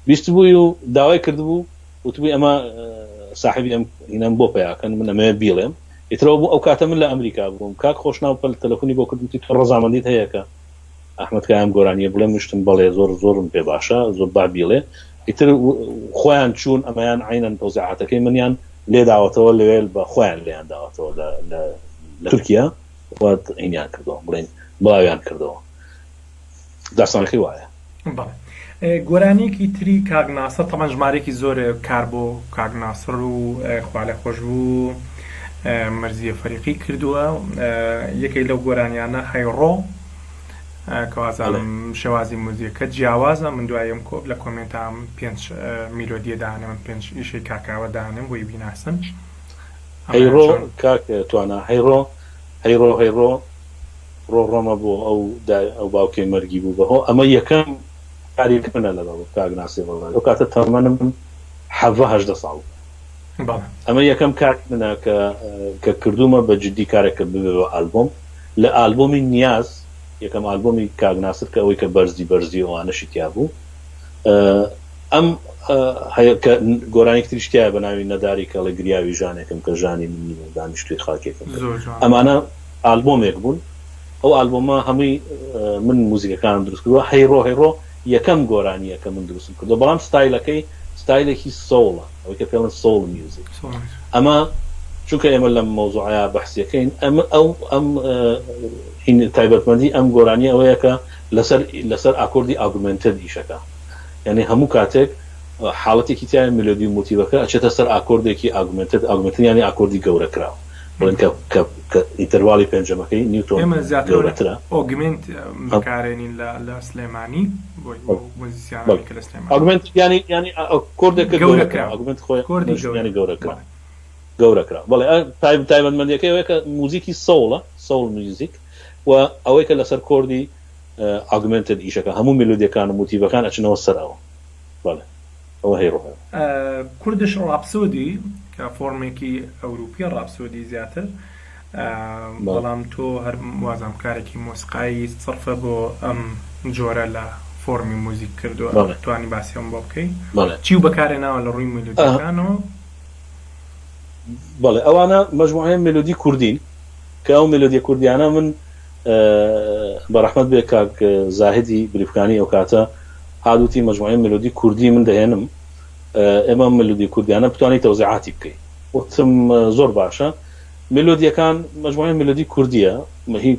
بیست بووی و داوای کردبوو وتبووی ئەمە صاحبی ئەم هینەم بۆ پیاکەن من ئەمەیە بیڵێم ئیترەوە بوو ئەو کاتە من لە ئەمریکا بووم کاک خۆشناو پەل تەلەفۆنی بۆ کردوتی تۆ ڕەزامەندیت هەیە کە ئەحمەدکایە ئەم گۆرانیە بڵێم مشتم بەڵێ زۆرم پێ باشە زۆر با بیڵێ ئیتر خۆیان چوون ئەمەیان عینەن تەوزیعاتەکەی منیان لێ داوەتەوە لەوێ بە خۆیان لێیان داوەتەوە لە تورکیا وات عینیان کردەوە بڵێن بڵاویان کردەوە داستانەکەی وایە. گۆرانێکی تری کاگناسە تەمان ژمارێکی زۆر کار بۆ کاگناسڕ و خوالە خۆش بوو مەرزیە فەریقی کردووە. یەکەی لەو گۆرانیانە هەیڕۆ کەوازانم شێوازی موزیکە جیاوازە. من دوایم لە کۆمنتام 5 میلۆدیە دانێ من 5 ئیشی کاکاوە دانم بۆی بیناسن. هەیڕۆ کاک توانە هەیڕۆ ڕۆڕۆمە بۆ ئەو باوکەی مەرگی بوو بەهۆ ئەمە یەکەم کاریکردنە لەگەڵ کاگناسی وڵات ئەو کاتە تەمەنم 18 ساڵ ئەمە یەکەم کارکردنە کە کردومە بە جدی کارێکە ببێەوە ئالبۆم لە ئالبۆمی نیاز یەکەم ئالبۆمی کاگناسر کە ئەوەی کە بەرزی ئەوانەشی تیا بوو. ئەم گۆرانێک تریشتیا بە ناوی نەداری کە لە گریاوی ژانێکم کە ژانی من دانیشتوی خاکێکم ئەمانە ئالبۆمێک بوون. ئەو ئالبۆمە هەمووی من موزیکەکان دروست کردووە. هەیڕۆ یەکەم گۆرانیە کە من دروست کردو بەڵام ستایلەکەی ستایلێکی سۆڵە ئەوەی کە پێڵن سۆڵ میوزیک. ئەمە چونکە ئێمە لەم مۆزوعەیە بەحسیەکەین ئەم تایبەتمەندی ئەم گۆرانی ئەوەیە کە لەسەر ئاکۆردی ئاگومنتد ئیشەکە یعنی هەموو کاتێک حاڵەتێکی تیان ملۆدی موتیڤەکە ئەچێتە سەر ئاکۆردێکی ئاگومنتد ینی ئاکۆردی گەورەکراوە بڵێن کە ئینتەرواڵی پێنجەمەکەی نیوتۆن ئێمە زیاترە ئۆگمنت بەکارێنین لە سلێمانی ئاگومنت ینی کۆردێکە گەورەکرا ئاگومنت خۆی ینی گەورەکرا بەڵێ تایبەتمەندیەکەی کە موزیکی سۆڵ میوزیک و ئەوەی کە لەسەر کۆردی ئاگومنتد ئیشەکە هەموو ملودیەکان و موتیڤەکان ئەچنەوە سەرەوە. بەڵێ ئەوە هەیڕۆ. کوردش ڕاپسۆدی کە فۆرمێکی ئەوروپی ڕاپسۆدی زیاتر بەڵام تۆ هەر وازام کارێکی مۆسیقایی سەرفە بۆ ئەم جۆرە لە فۆرمی موزیک کردووە توانی باسیەوە بۆ بکەی چی و بەکارێناوە لە ڕووی ملودیەکانەوە؟ بەڵێ ئەوانە مەجموعەیە ملودی کوردین کە ئەو ملودیە کوردیانە من بەڕەحمەت بێ کاک زاهدی بریفکانی ئەو کاتە هادووتی مەجموعەیە ملودی کوردی من دەهێنم ئێمە ملودی کوردیانە بتوانیت تەوزیعاتی بکەیت. وتم زۆر باشە ملودیەکان مەجموعەیە ملودی کوردیە هی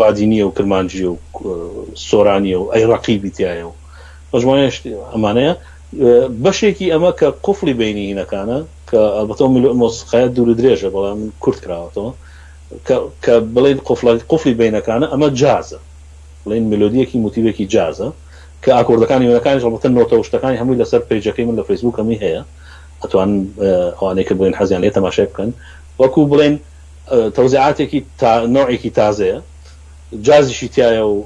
بادینیە و کرمانجی و سۆرانیە و عێراقی بیتایە و مەجموعەیە ئەمانەیە بەشێکی ئەمە کە قوفڵی بینی هینەکانە کە ئەلبەتە مۆسیقایە دوور درێژە بەڵام من کورت کراوەتەوە کە بڵێن قوفڵی بینەکانە ئەمە جازە بڵێن ملۆدیەکی موتیڤێکی جازە کە ئاکۆردەکانی وەکانی ڕەبەتە نۆتە شتەکانی هەمووی لەسەر پیجەکەی من لە فەیسبوک هەمی هەیە ئەتوان ئەوانەی کە بڵێن حەزیان لێ تەماشای بکەن وەکو بڵێن تەوزیعاتێکی نوعێکی تازەیە جازیشی تایە و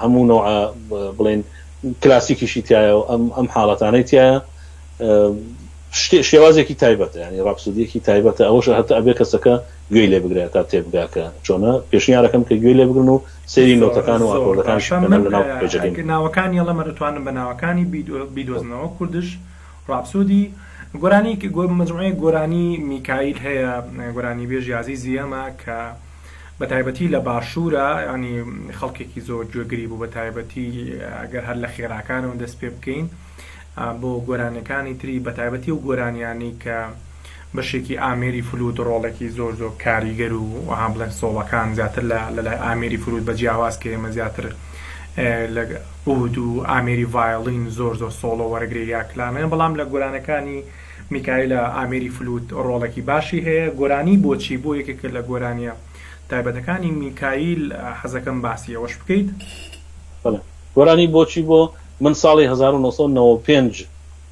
هەموو نوع بڵێن کلاسیکیشی تایە و ئەم حاڵەتانەی تایە شێوازێکی تایبەتە ینی ڕاپسودیەکی تایبەتە ئەوەش هەتا ئەبێ کەسەکە گوێی لێ بگرێت تا تێبگاکە چۆنە پێشنیارەکەم کە گوێی لێ بگرن و سێری نۆتەکان و ئاکۆردەکان ناوەکانی ئەڵە مەدەتوانن بە ناوەکانی بیدۆزنەوە کوردش ڕاپسودی گۆرانی مجموعەیە گۆرانی میکایل هەیە گۆرانی بێژی عەزیزی ئەمە کە بە تایبەتی لە باشوورە ینی خەڵکێکی زۆر گوێگری بوو بە تایبەتی ئەگەر هەر لە خێراکانەوە دەست پێ بکەین بۆ گۆرانەکانی تری بە تایبەتی و گۆرانیانی کە بەشێکی ئامێری فلوت ڕۆڵێکی زۆر کاریگەر و وها بڵێن سۆڵەکان زیاتر لە ئامێری فلوت بە جیاواز کە ئێمە زیاتر لە ئود و ئامێری ڤایۆلین زۆر سۆڵۆ وەرەگری یاکلانە بەڵام لە گۆرانەکانی میکایلە ئامێری فلوت ڕۆڵێکی باشی هەیە گۆرانی بۆچی بۆ یەکێکە لە گۆرانیە تایبەتەکانی میکایل حەزەکەم باسی ئەوەش بکەیت گۆرانی بۆچی بۆ من ساڵی 1995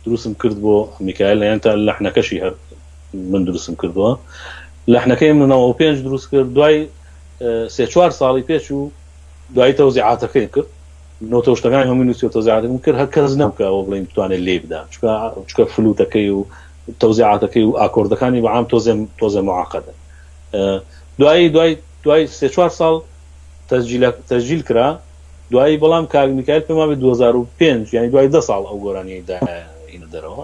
دروستم کرد بۆ میکایل یان تا لەحنەکەشی هەر من دروستم کردووە لەحنەکەی من 95 دروست کرد دوای 3-4 ساڵی پێش و دوای تەوزیعاتەکەی کرد نۆتۆشتەکانی هەمووی نووسی و تەوزیعاتەکەم کرد هەر کەس نەبکەوە بڵێن بتوانێت لێ بدا چکە فلوتەکەی و تەوزیعاتەکەی و ئاکۆردەکانی بەعام تۆزە معقەدە دوای 3-4 ساڵ تەسجیل کرا دوایی بەڵام کاک میکایل پێما بێت 2005 یعنی دوای 10 ساڵ ئەو گۆرانیدا هینە دەرەوە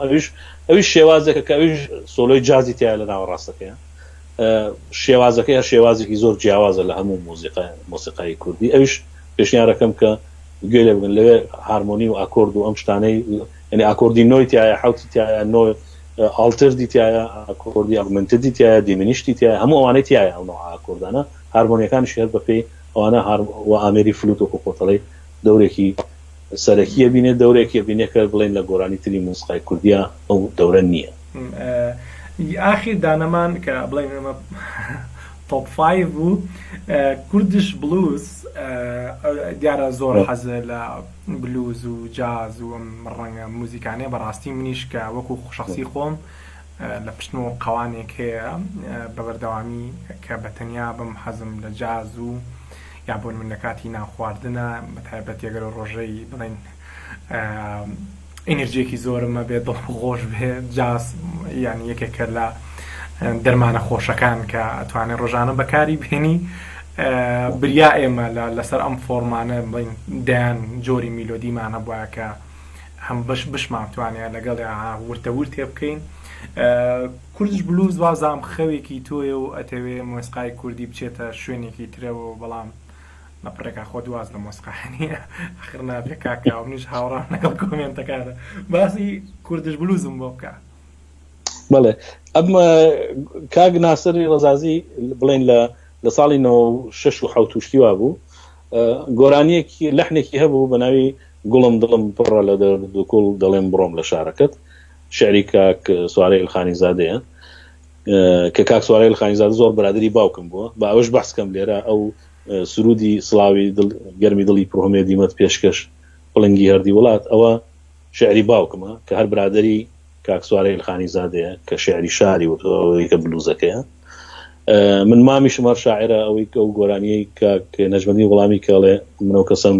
ئەویش شێوازێکە کە ئەویش سۆلۆی جازی تایە لە ناوە ڕاستەکەیە شێوازەکەی هەر شێوازێکی زۆر جیاوازە لە هەموو مۆسیقای کوردی ئەویش پێشنیارەکەم کە گوێ لێ بگن لەوێ هارمۆنی و ئاکۆرد و ئەم شتانەی یعنی ئاکۆردی نۆی تایە حوتی تایە نۆ ئالتردی تایە ئاکۆردی ئاگمنتدی تایە دیمینیشتی تایە هەموو ئەوانەی تایە ئەو نوع ئاکۆردانە هارمۆنیەکانیش هەر بەپێی ئەوانە و ئامێری فلوت و کۆتەڵی دەورێکی سەرەکیە بینێت دەورێکی بینێت کە بڵێن لە گۆرانی تری موسیقای کوردیە ئەو دەورە نییە ئاخیر دانەمان کە بڵێن ئەمە تۆپ 5 بوو کوردش بلوز دیارە زۆر حەزە لە بلوز و جاز و ڕەنگە موزیکانەیە بەڕاستی منیش کە وەکو شخصی خۆم لە پشتنەوە قەوانێک هەیە بەبەردەوامی کە بەتەنیا بم حەزم لە جاز و یا بۆن من لە کاتی ناخواردنە بەتایبەت یەگەر ڕۆژەی بڵێن ئێنەرژیەکی زۆرمە بێت دڵ خۆش بێت جاز یان یەکێکە لە دەرمانە خۆشەکان کە ئەتوانێت ڕۆژانە بەکاری بێنی بریا ئێمە لەسەر ئەم فۆرمانە بڵین دایان جۆری میلۆدیمانە بووە کە هەم بشمان توانێت لەگەڵ ورتەور تێ بکەین کوردش بلوز وازام خەوێکی تۆیە و ئەتەوێ مۆسیقای کوردی بچێتە شوێنێکی ترەوە بەڵام نەپڕێکا خۆ دواز لە مۆسیقایانی ئاخر نابێ کاکا و منیش هاوڕام لەگەڵ کۆمێنتەکانە باسی کوردش بلوزم بۆ بکە بەڵێ ئەم کاک ناسری ڕەزازی بڵێن لە ساڵی 96 و حوتوشتیوا بوو گۆرانیەکی لەحنێکی هەبوو بە ناوی گوڵم دڵم پڕە لە دەردوکوڵ دەڵێم بڕۆم لە شارەکەت شعری کاک سوارەی ئەلخانیزادەیە کە کاک سوارەی ئەلخانیزادە زۆر برادری باوکم بووە بە ئەوش بەحسکەم لێرە ئەو سرودی سڵاوی گەرمی دڵی پرۆمێ دیمەت پێشکەش بڵنگی هەردی وڵات ئەوە شعری باوکمە کە هەر برادری کاک سوارەی ئەلخانیزادەیە کە شعری شاری وەوەی کە بلوزەکەیە من مامیشم هەر شاعرە ئەوەی کە ئەو گۆرانیەی کاک نەجمەندی وەڵامی کەڵێ منەوە کەسم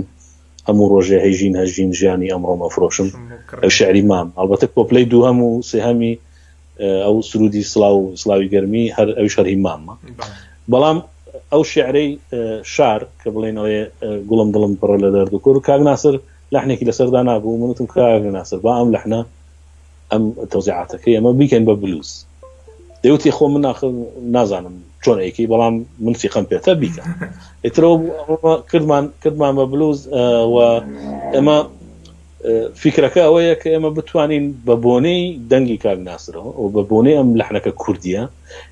هەموو ڕۆژێ هەژین ژیانی ئەمڕۆ مەفرۆشم شعری مام ئەلبەتە کۆپلەی دووهەم و سێهەمی ئەو سرودی سڵاوی گەرمی هەر ئەوش هەر هیمامە بەڵام ئەو شعرەی شار کە بڵێنەوەی گوڵم دڵم پڕە لە دەردوکۆر و کاک ناسر لەحنێکی لەسەردا نابوو منوتم کاک ناسر با ئەم لەحنە ئەم تەوزیعاتەکەی ئەمە بیکەن بە بلوز دەوتی خۆ من نازانم چۆن ئەیکەی بەڵام من فیقم پێتە بیکە ئیترەوە کردمان بە بلوز و ئێمە فکرەکە ئەوەیە کە ئێمە بتوانین بە بۆنەی دەنگی کاک ناسرەوە و بە بۆنەی ئەم لەحنەکە کوردیە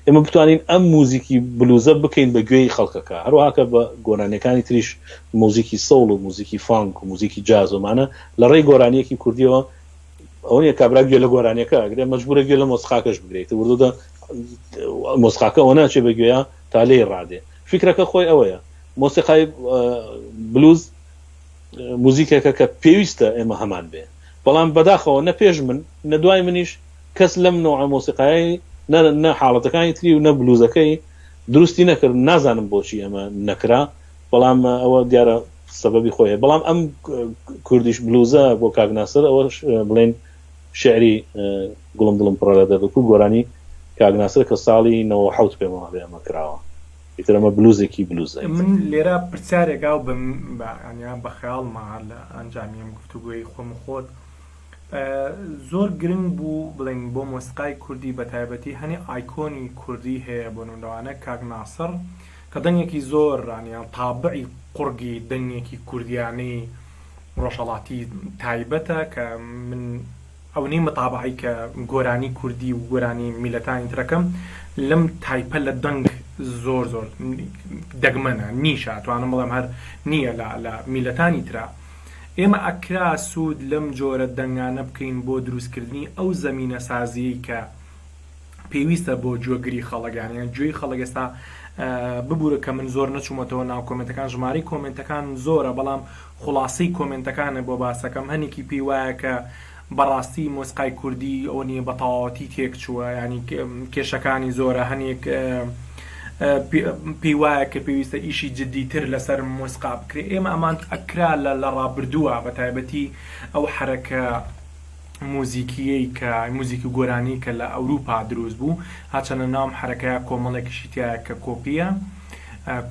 ئێمە بتوانین ئەم موزیکی بلوزە بکەین بە گوێی خەڵکەکە هەروەها کە بە گۆرانەکانی تریش موزیکی سەوڵ و موزیکی فانک و موزیکی جازۆمانە لە ڕێی گۆرانیەکی کوردیەوە ئەوە نیە کابرا گوێ لە گۆرانیەکە ئەگرێ مەجبورە گوێ لە مۆسیقاکەش بگرێت وردودا مۆسیقاکە ئەوە ناچێ بە گوێیە تا لێی ڕادێ فکرەکە خۆی ئەوەیە مۆسیقای بلوز موزیکێکە کە پێویستە ئێمە هەمان بێ بەڵام بەداخەوە نە پێش من نە دوای منیش کەس لەم نوع مۆسیقایی نە حاڵەتەکانی تری و نە بلوزەکەی دروستی نەکرد نازانم بۆچی ئەمە نەکرا بەڵام ئەوە دیارە سەبەبی خۆیە بەڵام ئەم کوردیش بلوزە بۆ کاگناسر ئەوە بڵێن شعری گوڵم دڵم پڕە لە دەبکو گۆرانی کاگناسر کە ساڵی 90 پێمەوە بێ ئەمە کراوە ئیتر ئەمە بلوزێکی بلوزە من لێرە پرسیارێکا و بە خەیاڵما لە ئەنجامی ئەم گفتوگوی خۆم خۆت زۆر گرنگ بوو بڵێن بۆ مۆسیقای کوردی بە تایبەتی هەنێ ئایکۆنی کوردی هەیە بۆ نوێنەوانە کاگناسر کە دەنگێکی زۆر ڕانیان تابعی قورگی دەنگێکی کوردیانەی ڕۆژهەڵاتی تایبەتە کە من ئەو نەی متابعی کە گۆرانی کوردی و گۆرانی میلەتانی ترەکەم لەم تایپە لە دەنگ زۆر دەگمەنە نیشە توانم بڵێم هەر نییە لە میلەتانی ترا ئێمە ئەکرا سوود لەم جۆرە دەنگانە بکەین بۆ دروستکردنی ئەو زەمینە سازیی کە پێویستە بۆ گوێگری خەڵکیان گوێی خەڵک ئێستا ببوورە کە من زۆر نەچوومەتەوە ناو کۆمنتەکان ژماری کۆمنتەکان زۆرە بەڵام خلاصەی کۆمنتەکانە بۆ باسەکەم هەنێکی پێی وایە کە بەڕاستی مۆسیقای کوردی ئەو نیە بە تەواوەتی تێک چووە ینی کێشەکانی زۆرە هەنێک پێی وایە کە پێویستە ئیشی جددیتر لەسەر مۆسیقا بکرێ ئێمە ئەمان ئەکرا لە ڕابردووە بە تایبەتی ئەو حرەکە موزیکیەی کە موزیکی گۆرانی کە لە ئەوروپا دروست بوو هاچەنە ناوم حرەکەیە کۆمەڵێکیشیتیایە کە کۆپیە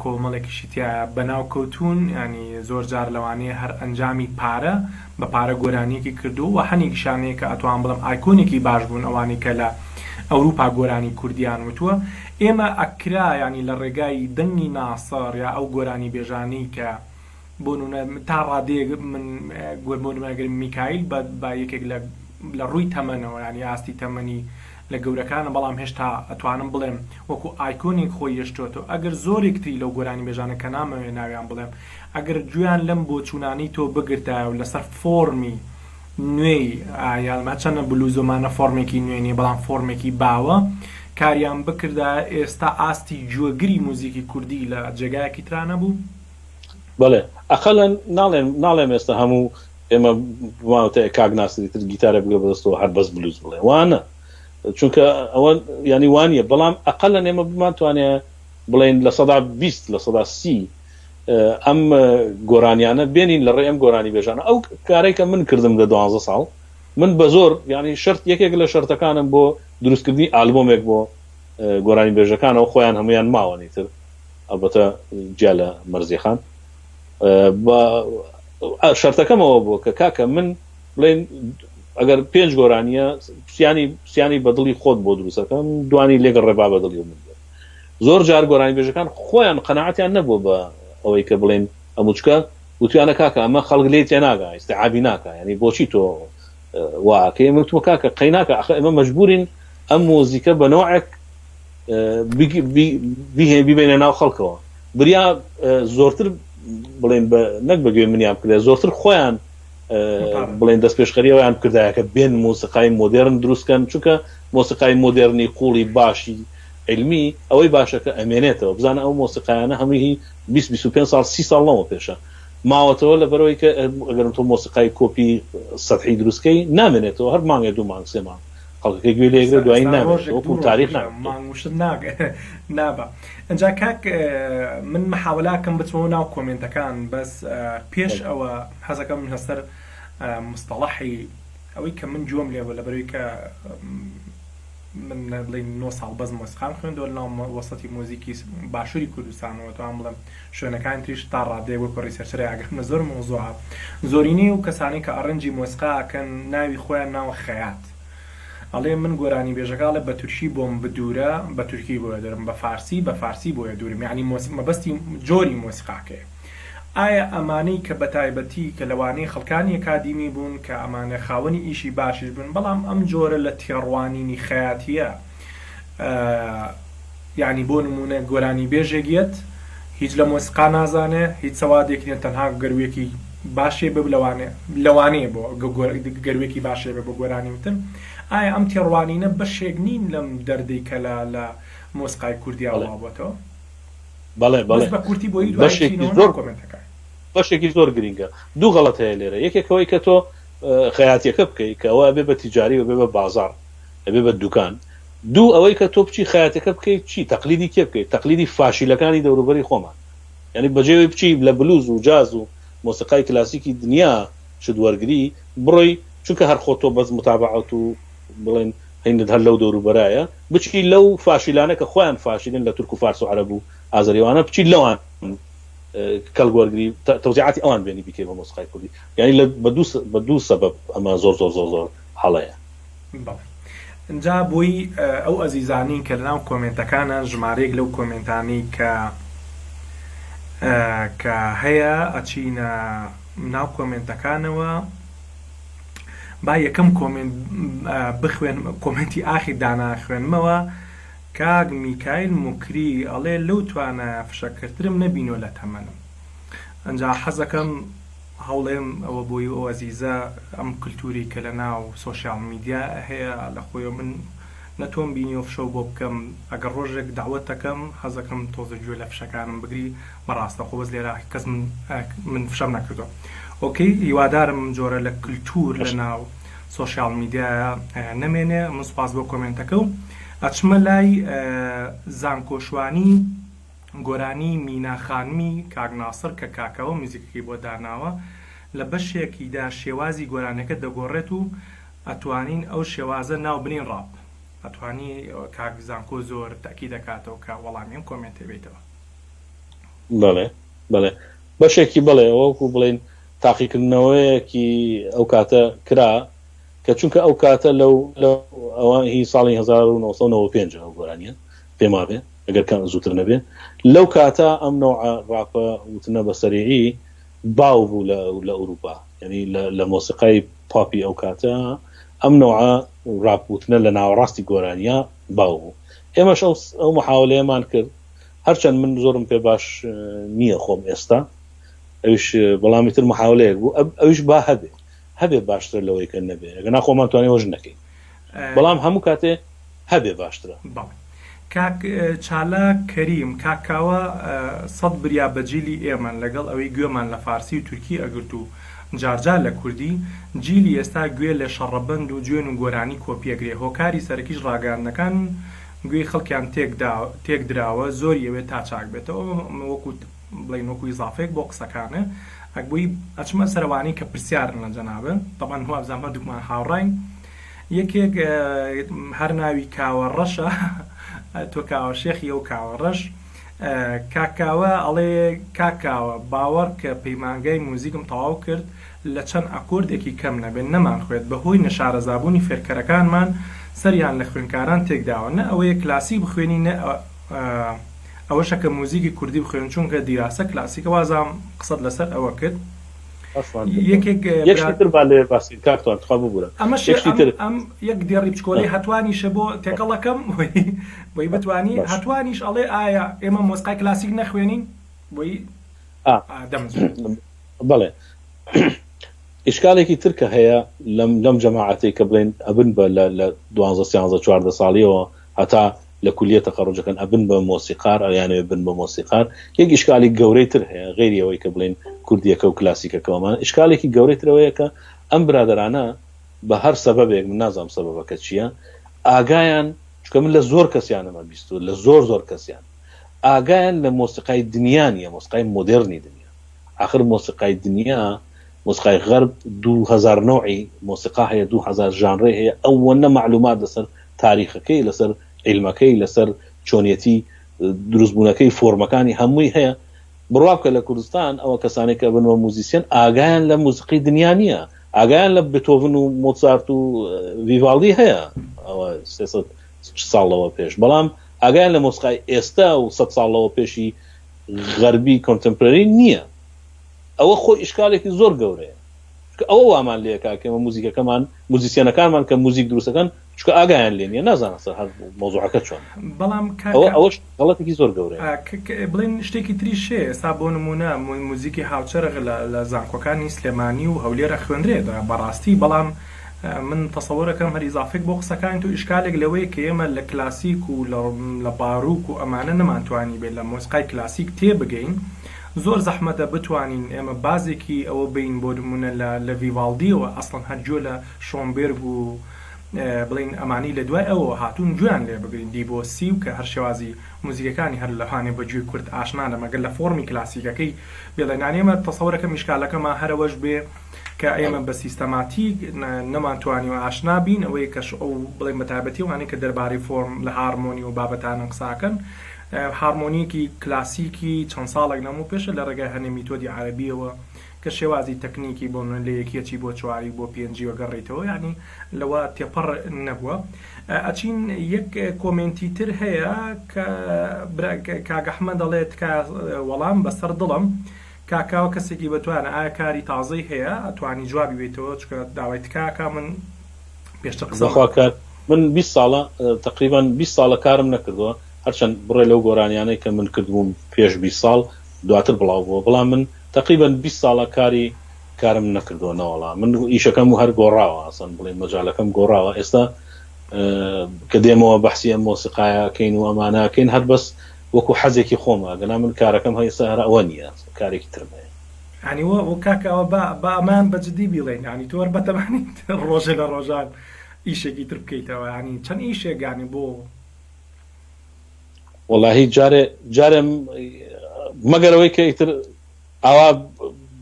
کۆمەڵێکیشیتیایە بەناو کەوتون ینی زۆر جار لەوانەیە هەر ئەنجامی پارە بە پارە گۆرانیەکی کردو و هەنێکیشانەیە کە ئەتوان بڵم ئایکۆنێکی باش بوون ئەوانی کە لە ئەوروپا گۆرانی کوردیان وتووە ئێمە ئەکرا ینی لە ڕێگای دەنگی ناسەر یا ئەو گۆرانی بێژانەی کە بۆ تا ڕادەیە من گۆرمۆنمەگەر میکایل بە یەکێک لە ڕووی تەمەنەوە ینی ئاستی تەمەنی لە گەورەکانە بەڵام هێشتا ئەتوانم بڵێم وەکو ئایکۆنێک خۆی یەشتۆتەوە ئەگەر زۆرێکتری لەو گۆرانی بێژانە کە نامەوێت ناویان بڵێم ئەگەر گویان لەم بۆ چوونانی تۆ بگرتایە و لەسەر فۆرمی نوێی یاما چەنە بلوزۆمانە فۆرمێکی نوێنی بەڵام فۆرمێکی باوە کاریان بکردا ئێستا ئاستی گوێگری موزیکی کوردی لە جێگایەکی ترانە بوو بەڵێ ئەخەلەن ناڵێم ئێستا هەموو ئێمە ماوەتە کاگناسری تر گیتارە بگە بەدەستەوە هەر بەس بلوز بڵێ وانە چونکە ئەوە ینی وانە بەڵام ئەقەلەن ئێمە بمانتوانێت بڵێن لە 120 لە 130 ئەم گۆرانیانە بێنین لە ڕێ ئەم گۆرانی بێژانە ئەو کارێکە من کردم لە 12 ساڵ من بە زۆر ینی شرط یەکێک لە شەرتەکانم بۆ دروستکردنی ئالبۆمێک بۆ گۆرانی بێژەکانەوە خۆیان هەمویان ماوەنی تر ئەلبەتە جیا لە مەرزیخان شەرتەکەمەوە بوو کە کاکە من بڵێن ئەگەر 5 گۆرانیە سیانی بەدڵی خۆت بۆ دروستەکەم دوانی لێگە ڕێبا بەدڵی من زۆر جار گۆرانی بێژەکان خۆیان قەناعەتیان نەبوو بە ئەوەی کە بڵێن ئەموچکە وتیانە کاکە ئەمە خەڵک لێ تێناگا ئیستیعابی ناکە ینی بۆچی تۆ واکەی من تۆ کاکە قەیناکە ئەمە مەجبورین ئەم مۆزیکە بە نوعێک بیبێنە ناو خەڵکەوە بریا زۆرتر بڵێن نەک بەگوێ منیان کرێ زۆرتر خۆیان بڵێن دەست پێشخەریەوەیان کردایە کە بێن مۆسیقای مۆدێرن دروستکەن چونکە مۆسیقای مۆدێرنی قوڵی باشی علمی ئەوەی باشەکە ئەمێنێتەوە بزانە ئەو مۆسیقایانە هەمووی 20-25 ساڵ 30 ساڵ نەوە پێشە ماوەتەوە لە بەرەوەی کە ئەگەرم تۆ مۆسیقای کۆپی سەدحی دروستکەی نامێنێتەوە هەر مانگێ 2 مانگ 3 مانگ خەڵکەکەی گوێ لێگرێت دوایی نامێت تاریخ نابە ئەجا کاک من محاولاکەم بچمەوە ناو کۆمنتەکان بەس پێش ئەوە حەزەکەم من هەستەر مستەڵەحی ئەوەی کە من جوم لێبە لە بەرەوەی کە من بڵین 9 ساڵ بەس مۆسیقام خوێندەوە لەناو وەسەتی مۆزیکی باشووری کوردستانەوە توان بڵێم شوێنەکان تریش تا ڕادەیە وەکو ڕیسەرچەرە ئاگەمە زۆر مۆزوعە زۆرینەی و کەسانی کە ئەڕەنجی مۆسیقاکەن ناوی خۆیان ناوە خەیات ئەڵێ من گۆرانی بێژەکاڵە بە تورکی بۆم بدورە بە تورکی بۆیە دەرم بە فارسی بۆیە دوورم یعنی مەبەستی جۆری مۆسیقاکەیە ئایا ئەمانەی کە بەتایبەتی کە لەوانەی خەڵکانی ئەکادیمی بوون کە ئەمانە خاوەنی ئیشی باشیش بوون بەڵام ئەم جۆرە لە تێڕوانینی خەیاتیە یعنی بۆ نمونە گۆرانی بێژێگیت هیچ لە مۆسیقا نازانێ هیچ سەوادێکی نێت تەنها گەروێکی باشێ بب لەوانەیە بۆ گەروێکی باشێ بە بۆ گۆرانی وتن ئایا ئەم تێڕوانینە بەشێک نین لەم دەردەی کە لە مۆسیقای کوردی ئاوابەتەوە بەڵێ بە کورتی بۆی بەشێکی زۆر گرینگە دوو غەڵەت هەیە لێرە یەکێکەوەی کە تۆ خەیاتیەکە بکەیت کە ئەوە بێ بە تیجاری و بێ بە بازار ئەبێ بە دوکان دوو ئەوەی کە تۆ بچی خەیاتەکە بکەیت چی تەقلیدی کێ بکەیت تەقلیدی فاشیلەکانی دەوروبەری خۆمان یعنی بەجێوەی بچی لە بلوز و جاز و مۆسیقای کلاسیکی دنیا شت وەرگری بڕۆی چونکە هەر خۆ تۆ بەس متابعەت و بڵێن هەینت هەر لەو دەوروبەرایە بچی لەو فاشیلانە کە خۆیان فاشیلن لە تورک و فارس و عەرەب و ئازەریوانە بچی لەوان کەلگوەرگری تەوزیعاتی ئەوان بێنی بیکەی بە مۆسیقای کوردی یعنی بە دوو سەبەب ئەمە زۆر هەڵەیە. اینجا بۆی ئەو ئەزیزانی کە لەناو کۆمنتەکانە ژمارەیەک لەو کۆمنتانی کە هەیە ئەچینە ناو کۆمنتەکانەوە با یەکەم کۆمنت بخوێن کۆمنتی ئاخی دانا خوێنمەوە کاک میکایل موکری ئەڵێ لەو توانە فشەکردترم نەبینۆ لە تەمەنم ئەنجا حەزەکەم هەوڵێم ئەوە بۆی ئەو ئەزیزە ئەم کللتوری کە لە ناو سۆشیال میدیا هەیە لە خۆی من نەتۆم بینی و فشە بۆ بکەم ئەگەر ڕۆژێک داوەتەکەم حەزەکەم تۆزە گوێ لە فشەکانم بگری بەڕاستە خۆ بەس لێرە کەس من فشەم نەکردو ئۆکەی هیوادارم جۆرە لە کللتور لە ناو سۆشیال میدیا نەمێنێ من سوپاس بۆ کۆمنتەکە و ئەچمە لای زانکۆشوانی گۆرانی میناخانمی کاگناسر کە کاکەوە میزیکەکەی بۆ داناوە لە بەشێکیدا شێوازی گۆرانەکە دەگۆڕێت و ئەتوانین ئەو شێوازە ناو بنین ڕاپ ئەتوانی کاک زانکۆ زۆر تاکی دەکاتەوە کە وەڵامیم کۆمنتێ بێتەوە. بەڵێ بەشێکی بڵێ ئەوکو بڵێن تاقیکردنەوەیەکی ئەو کاتە کرا کە چونکە ئەو کاتە لەو ئەوە هی ساڵی 1995 ئەو گۆرانیە پێما بێ ئەگەر کە زووتر نەبێ لەو کاتە ئەم نوع ڕاپە وتنە بە سەریعی باو بوو لە ئەوروپا یعنی لە مۆسیقای پاپی ئەو کاتە ئەم نوع ڕاپوتنە لە ناوەڕاستی گۆرانیە باو بوو ئێمەش ئەو محاولەیەمان کرد هەرچەند من زۆرم پێ باش نییە خۆم ئێستا ئەوش بەڵامی تر محاولەیەک بوو ئەوش با هەبێ باشتر لەوەی کە نەبێ ئەگەر ناخۆمان توانێ هۆژ نەکەین بەڵام هەموو کاتێ هەبێ باشترە. کاک چالا کەریم کاکاوە 100 بریا بەجیلی ئێمە لەگەڵ ئەوەی گوێمان لە فارسی و تورکی ئەگرت و جارجار لە کوردی جیلی ئێستا گوێ لە شەڕەبەند و گوێن و گۆرانی کۆپیەگرێ هۆکاری سەرەکیش ڕاگەاندنەکان گوێی خەڵکیان تێک دراوە زۆر ئەوێت تا چاک بێتەوە وەکو بڵین وەکو ئیزافێک بۆ قسەکانە ئەگبووی ئەچمە سەروانی کە پرسیارن لە جەنابە تەبەن هو ئەبزانمە دوومان هاوڕاین یەکێک هەر ناوی کاوە ڕەشە تۆ کاوە شێخی ئەو کاوە ڕەش کاکاوە ئەڵێ کاکاوە باوەڕ کە پەیمانگای موزیکم تەواو کرد لە چەند ئەکۆردێکی کەم نەبێت نەمان خوێت بەهۆی نەشارەزابوونی فێرکەرەکانمان سەریان لە خوێنکاران تێکداوە نە ئەوەیە کلاسی بخوێنی نە ئەوەشە کە موزیکی کوردی بخوێن چونکە دیراسە کلاسیکە وازام قسەت لەسەر ئەوە کرد ئەم یەک دیێڕی بچکۆلی هەتوانیشە بۆ تێکەڵەکەم بۆی بتوانی هەتوانیش ئەڵێ ئایا ئێمە مۆسیقای کلاسیک نەخوێنین بۆی بەڵێ ئیشکالێکی ترکە هەیە لەم جەماعەتی کە بڵێن ئەبن بە لە 12 ساڵیەوە هەتا لە کولیە تەخەڕوجەکەن ئەبن بە مۆسیقار ئەیانوێ بن بە مۆسیقار یەک ئیشکالی گەورەی تر هەیە غێری ئەوەی کە بڵێن کوردیەکە و کلاسیکەکەوەمان ئیشکالێکی گەورەی ترەوەیە کە ئەم برادرانە بە هەر سەبەبێک من نازانم سەبەبەکە چییە ئاگایان چکە من لە زۆر کەسیانەمە بیست و لە زۆر کەسیان ئاگایان لە مۆسیقای دنیا نیە مۆسیقای مۆدێرنی دنیا آخر مۆسیقای دنیا مۆسیقای غەرب 2000 نوعی مۆسیقا هەیە 2000 ژانڕێ هەیە ئەوەنە معلومات لەسەر تاریخەکەی لەسەر علمەکەی لەسەر چۆنیەتی دروستبوونەکەی فۆرمەکانی هەمووی هەیە بڕواکە لە کوردستان ئەوە کەسانێک کە بنەوە موزیسیەن ئاگایان لە موسیقی دنیا نییە ئاگایان لە بتۆڤن و مۆتسارت و ڤیڤالدی هەیە ئەوە 300 ساڵەوە پێش بەڵام ئاگایان لە مۆسیقای ئێستا و 100 ساڵەوە پێشی غەربی کۆنتمپۆرەری نییە ئەوە خۆی ئیشکالێکی زۆر گەورەیە ئەوە وامان لێکا کەمە موزیکەکەمان موزیسیەنەکانمان کە موزیک دروستەکان چکە ئاگایان لێ نیە نازانە سەر هەر مۆزوعەکە چۆن بەڵام ئەوەش غەڵەتێکی زۆر گەورەیە بڵێن شتێکی تری شێ ئێستا بۆ نمونە موزیکی هاوچەرە لە زانکۆکانی سلێمانی و هەولێرە خوێندرێت بەڕاستی بەڵام من تەسەوەرەکەم هەر ئیزافێک بۆ قسەکان تو ئیشکالێک لەوەیە کە ئێمە لە کلاسیک و لە باروک و ئەمانە نەمانتوانی بێت لە مۆسیقای کلاسیک تێبگەین زۆر زەحمەتە بتوانین ئێمە بازێکی ئەوە بین بۆ نمونە لە ڤیڤالدیەوە ئەسڵەن هەرگوێ لە شۆنبێرگ و بڵین ئەمانی لە دوای ئەوە هاتوون گویان لێ بگرین دیبۆسی و کە هەر شێوازی موزیکەکانی هەر لەهانێ بەگوێ کورد ئاشنانە مەگەر لە فۆرمی کلاسیکەکەی بێڵێنانێمە تەسەورەکە میشکالەکەمان هەرەوەش بێ کە ئێمە بە سیستەماتیک نەمانتوانی و ئاشنا بین ئەوەی کەش ئەو بڵێن بەتابەتی وانەی کە دەربارەی فۆرم لە هارمۆنی و بابەتانە قساکەن هارمۆنیکی کلاسیکی چەند ساڵێک لەموو پێشە لە ڕێگای هەنێ میتۆدی عەرەبیەوە کە شێوازی تەکنیکی بۆ لە یەکیەکی بۆ چواری بۆ پێنجی وەگەڕێتەوە یعنی لەوە تێپەڕ نەبووە. ئەچین یەک کۆمنتی تر هەیە کە کاگەحمە دەڵێت وەڵام بەسەر دڵم کاکاوە کەسێکی بەتوانە ئایا کاری تازەی هەیە ئەتوانی جوابی بێتەوە چکە داوای تکاکە من پێشتر قسە من 20 ساڵە تقریبا 20 ساڵە کارم نەکردووە هەرچەند بڕێ لەو گۆرانیانەی کە من کردبووم پێش 20 ساڵ دواتر بڵاو بووە بەڵام من تقریبا 20 ساڵە کارم نەکردووە نەوەڵا من ئیشەکەم و هەر گۆڕاوە ئەسەن بڵێن مەجالەکەم گۆڕاوە ئێستا کە دێمەوە بەحسی ئەم مۆسیقایەکەین و ئەمانەکەین هەر بەس وەکو حەزێکی خۆمە گەنا من کارەکەم هەیستا هەر ئەوە نییە کارێکی ترمەیە ینی وە کاکەوە بە ئەمان بەجددی بیڵێن ینی تۆ بەتەمانی ڕۆژێ لە ڕۆژان ئیشێکی تر بکەیتەوە ینی چەند ئیشێکانی بۆ وەڵاهی جارێ مەگەرەوەی کە ئیتر ئاوا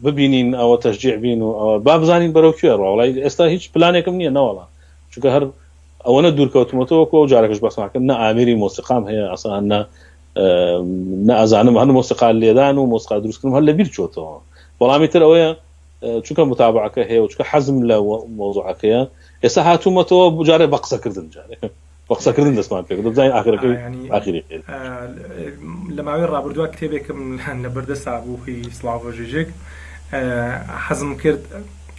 ببینین ئەوە تەشجیع بین و ئەوە با بزانین بەرەو کوێ ڕۆڵی ئێستا هیچ پلانێکم نییە نەوەڵا چونکە هەر ئەوەنە دوورکەوتمەوەکە و جارێکش بەسماکە نە ئامێری مۆسیقام هەیە ئەسان نە ئەزانم هەر مۆسیقال لێدان و مۆسیقا دروستکردن هەر لەبیر چۆتەوە بەڵامی تر ئەوەیە چونکە متابعەکە هەیە و چونکە حەزم لە مۆزوعەکەیە ئێستا هاتوومەتەوە جارێ بە قسەکردن جارێک بەقسەکردن دەستمان پێ بزانین ئاخرەکەی ئاخری لە ماوەی ڕابردووە کتێبێکم لە بەردەسا بووی سلااوژێژێک حەزم کرد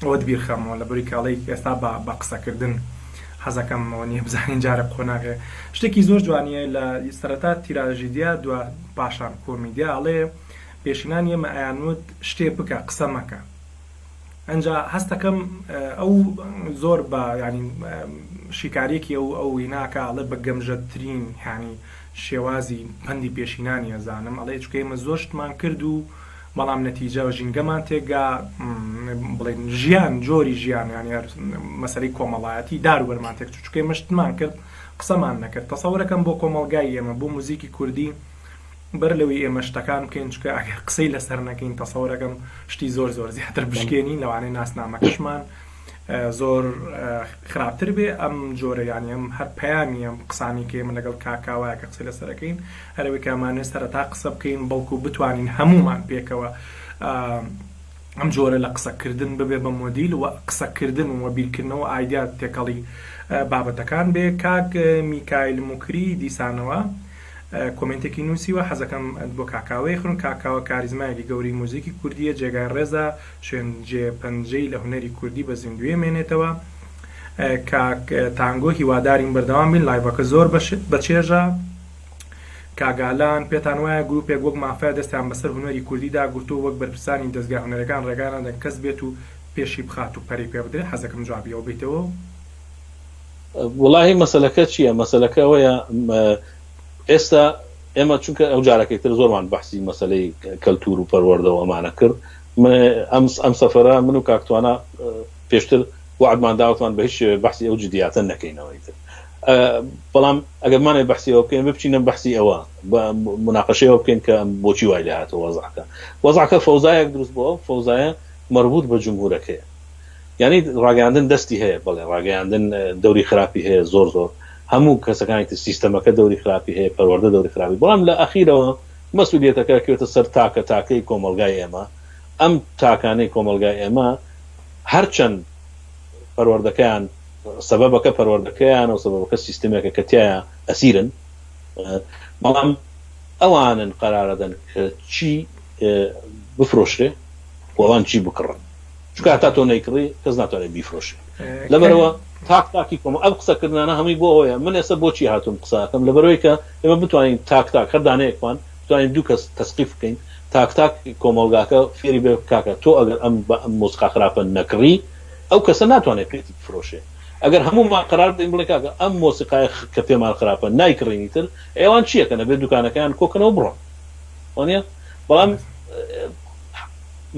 ئەوە بیر خەمەوە لە بەری کاڵی ئێستا بە قسەکردن حەزەکەمەوە نیە بزانین جارە قۆناغێ شتێکی زۆر جوانیە لە سەرەتا تیراژیدیا دو پاشان کۆمیدیا ئەڵێ پێشینان ئێمە ئەیانوت شتێ بکە قسە مەکە ئەنجا هەستەکەم ئەو زۆر بە ینی شیکارێکی ئەو ویناکە ئەڵێ بە گەمژەترین ینی شێوازی پەندی پێشینانی ئەزانم ئەڵێ چکە ئێمە زۆر شتمان کرد و بەڵام نەتیجەوە ژینگەمان تێگا بڵێن ژیان جۆری ژیان ینی مەسەلەی کۆمەڵایەتی داروبەرمان تێک چکە ئێمە شتمان کرد قسەمان نەکرد تەسەورەکەم بۆ کۆمەلگای ئێمە بۆ موزیکی کوردی بەر لەوەی ئێمە شتەکان بکەین چکە ئەگەر قسەی لەسەر نەکەین تەسەورەکەم شتی زۆر زیاتر بشکێنین لەوانەیە ناسنامەکەشمان زۆر خراپتر بێ ئەم جۆرە ینی ئەم هەر پەیامی ئەم قسانی کە ئێمە لەگەڵ کاکاوایە کە قسەی لەسەرەکەین هەرەوەی کامانێت سەرەتا قسە بکەین بەڵکو بتوانین هەمومان پێکەوە ئەم جۆرە لە قسەکردن ببێ بە مۆدیل و قسەکردن و بیرکردنەوە ئایدیا تێکەڵی بابەتەکان بێ کاک میکایل موکری دیسانەوە کۆمنتێکی نووسیوە حەزەکەم بۆ کاکاوەی خون کاکاوە کاریزمایەکی گەوری موزیکی کوردیە جێگای ڕێزە شوێن جێپەنجەی لە هونەری کوردی بە زیندوێ مێنێتەوە کاک تانگۆ هیوادارین بەردەوام بین لایڤەکە زۆر بەچێژە کاگالان پێتان وایە گروپێک وەک مافیا دەستیان بەسەر هونەری کوردیدا گوتو وەک بەرپرسانی دەستگا هونەرەکان ڕێگانە کەس بێت و پێشی بخات و پەری پێ بدرێت حەزەکەم جوابیەوە بیتەوە وڵاهی مەسەلەکە چییە مەسەلەکە ئەوەیە ئێستا ئێمە چونکە ئەو جارەکەیتر زۆرمان بەحسی مەسەلەی کەلتور و پەروەردەوە ئەمانە کرد ئەم سەفەرە من و کاکتوانە پێشتر وعدمان داوتمان بە هیچ بەحسی ئەو جدیاتە نەکەینەوەی تر بەڵام ئەگەرمانێ بەحسیەوە بکەین بچینە بەحسی ئەوە بە مناقەشەوە بکەین کە بۆچی وای لێ هاتەوە وەزعەکە فەوزایەک دروست بووە فەوزایە مربوط بە جمهورەکەیە یعنی ڕاگەیاندن دەستی هەیە بەڵێ ڕاگەیاندن دەوری خراپی هەیە زۆر هەموو کەسەکانی سیستەمەکە دەوری خراپی هەیە پەروەردە دەوری خراپی بەڵام لە ئەخیرەوە مەسئولیەتەکە کێتە سەر تاکەی کۆمەلگای ئێمە ئەم تاکانەی کۆمەلگای ئێمە هەرچەند پەروەردەکەیان سەبەبەکە پەروەردەکەیان و سەبەبەکە سیستەمێکە کە تایە ئەسیرن بەڵام ئەوانن قەرارەدەن کە چی بفرۆشرێ وەڵان چی بکڕن چونکە هەتا تۆ نەیکڕی کەس ناتوانێت بیفرۆشێ لەبەرەوە تاکی کۆمە ئەم قسەکردانە هەمووی بۆ ئەوەیە من ئێستا بۆچی هاتووم قسەکەم لەبەرەوەی کە ئێمە بتوانین تاک هەردانەیەکمان بتوانین دوو کەس تەسقیف بکەین تاک کۆمەلگاکە فێری بێ کاکە تۆ ئەگەر ئەم مۆسیقا خراپە نەکڕی ئەو کەسە ناتوانێت پێی بفرۆشێ ئەگەر هەمومان قرار بدەین بڵێ کاکە ئەم مۆسیقای کە پێمان خراپە نایکڕینی تر ئێوان چیەکەنە بێت دوکانەکەیان کۆکەنەوە بڕۆن وانە بەڵام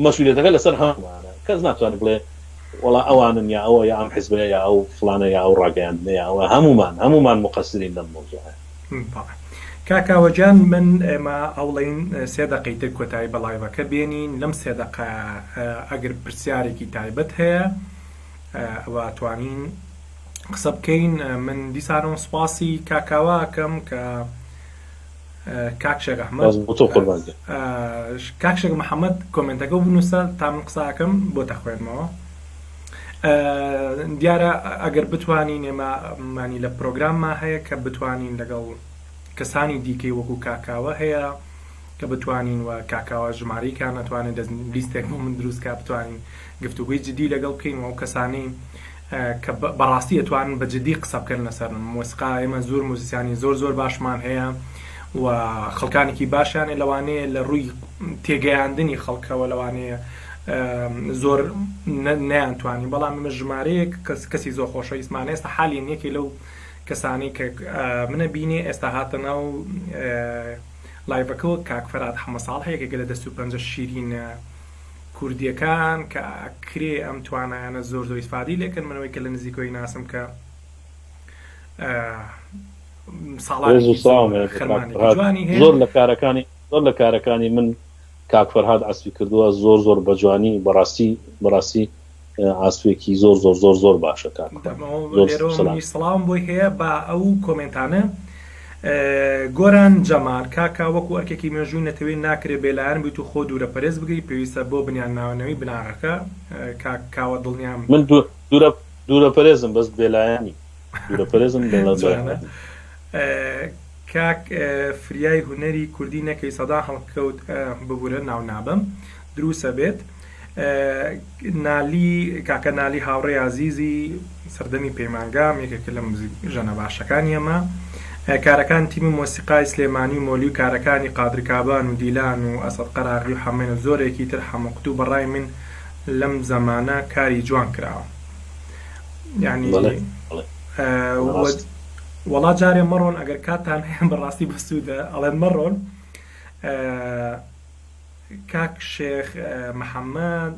مەسئولیەتەکە لەسەر هەمومانە کەس ناتوانێت بڵێ وڵا ئەوانن یا ئەوە یا ئەم حیزبەیە یا ئەو فلانە یا ئەو ڕاگەیاندنە یا ئەوە هەمومان مقەسرین لەم مۆزوعە. کاکاوەجان من ئێمە ئەوڵین 3 دقەی تر کۆتایی بەڵایڤەکە بێنین لەم 3 دقە ئەگەر پرسیارێکی تایبەت هەیە ئەوە توانین قسە بکەین. من دیسانەوە سوپاسی کاکاواکەم کە کاکشێک ئەحمەد کاکشێک محەممەد کۆمنتەکە بنووسە تا من قساکەم بۆ تەخوێنمەوە. دیارە ئەگەر بتوانین ئێمەمانی لە پرۆگرامما هەیە کە بتوانین لەگەڵ کەسانی دیکەی وەکو کاکاوە هەیە کە بتوانین و کاکاوە ژمارەیکان نەتوانێت لیستێک من دروستکە بتوانین گفتوگوی جدی لەگەڵ بکەین و کەسانی کە بەڕاستی ئەتوانن بە جدی قسە بکەن لەسەر مۆسیقا. ئێمە زۆر موزیسیانی زۆر باشمان هەیە و خەڵکانێکی باشیانێ لەوانەیە لە ڕووی تێگەیاندنی خەڵکەوە لەوانەیە زۆر نەیانتوانی، بەڵام ئمە ژمارەیەک کەسی زۆر خۆشە ئیسمانە ئێستا حالی یەکی لەو کەسانی کە منە بینێ ئێستا هاتە ناو لایڤەکەەوە کاک فەراد حەمە ساڵ هەیە کە گەلە 250 شیرینە کوردیەکان کە کرێ ئەم توانایانە زۆر ئیسفادی لێکن منەوەی کە لە نزیکۆی ناسم کە زۆر لە کارەکانی من کاک فەرهاد عەسپی کردووە زۆر بە جوانی بەڕاستی ئاسوێکی زۆر باشە. سڵام بۆی هەیە بە ئەو کۆمنتانە گۆران جەمال کاکا وەکو ئەرکێکی مێژووی نەتەوەی ناکرێت بێلایەن بیت و خۆ دوورە پەرێز بگری پێویستە بۆ بنیان ناوەنەوەی بناغەکە کاکاوە دڵنیام من دوورە پەرێزم بەس بێلایانی دوورە پەرێزم کاک فریای هونەری کوردی نەکەی سەدا هەڵکەوت ببوورە ناو نابم دروسە بێت. نالی کاکە نالی هاوڕێ عزیزی سەردەمی پەیمانگام یەکێکە لە ژەنە باشەکانی ئەمە کارەکان تیمی مۆسیقای سلێمانی و مۆلی و کارەکانی قادرکابان و دیلان و ئەسەد قەراغی و حەمێن و زۆرێکی تر هەمووقت و بەڕای من لەم زەمانە کاری جوان کراوە. یعنی وەڵا جارێ مەڕۆن ئەگەر کاتان هەیە بەڕاستی بەسوودە ئەڵێن مەڕۆن. کاک شێخ محەممەد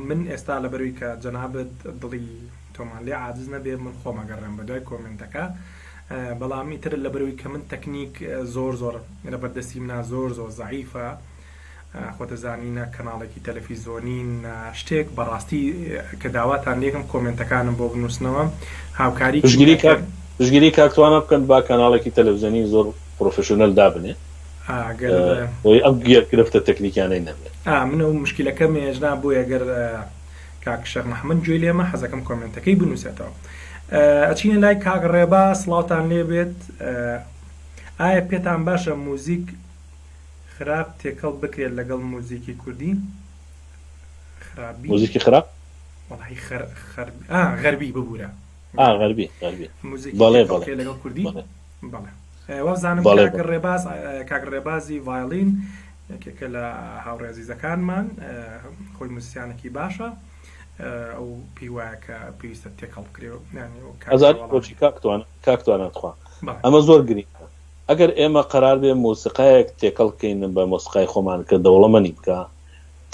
من ئێستا لە بەروی کە جەنابەت دڵی تۆمان لێ عاجز نەبێ من خۆمەگەڕێم بە دوای کۆمنتەکە، بەڵامی تر لە بەروی کە من تەکنیک زۆر لە بەردەستی منە زۆر زەعیفە خۆتەزانینە کەناڵێکی تەلەڤیزۆنین شتێک بەڕاستی کە داواتان لێکم کۆمنتەکانم بۆ بنووسنەوە هاوکاری پشگیری کاکتوانە بکەن با کەناڵێکی تەلەڤیزۆنی زۆر پرۆفشنەل دابنێ ئەم گرفتە تەکنیکیانەی نەبێت. منە و مشکلەکە مێژنا بۆ ئەگەر کاک شێخ محەممەد گوێ لێمە حەزەکەم کۆمنتەکەی بنووسێتەوە. ئەچینە لای کاک ڕێبا سڵاوتان لێ بێت. ئایا پێتان باشە موزیک خراپ تێکەڵ بکرێت لەگەڵ موزیکی کوردی؟ موزیکی خراپ غەربی ببوورە غەربی لەگەڵ کوردی وەزانم کاک ڕێبازی ڤایۆلین یەکێکە لە هاوڕێ عەزیزەکانمان خۆی موزیسیانێکی باشە ئەو پێی وایە کە پێویستە تێکەڵ بکرێت کاکتوانە خوا ئەمە زۆر گرنگە. ئەگەر ئێمە قەرار بێ مۆسیقایەک تێکەڵ بکەین بە مۆسیقای خۆمان کە دەوڵەمەنی بکە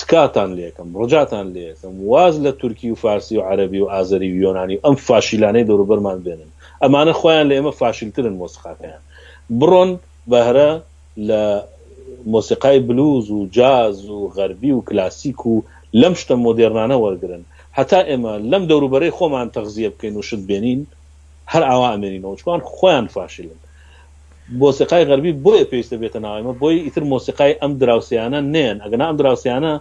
تکاتان لێکم ڕۆژاتان لێکم واز لە تورکی و فارسی و عەربی و ئازەری و یۆنانی و ئەم فاشیلانەی دەوروبەرمان بێنن ئەمانە خۆیان لە ئێمە فاشیلترن مۆسیقاکەیان بڕۆن بەهرە لە مۆسیقای بلوز و جاز و غەربی و کلاسیک و لەم شتە مۆدێرنانە وەرگرن هەتا ئێمە لەم دەوروبەرەی خۆمان تەغزیە بکەین و شت بێنین هەر ئاوا ئەمێنینەوە چوان خۆیان فاشیلن. مۆسیقای غەربی بۆیە پێویستە بێتە ناوەمە بۆی ئیتر مۆسیقای ئەم دراوسیانە نێن ئەگەنا ئەم دراوسیانە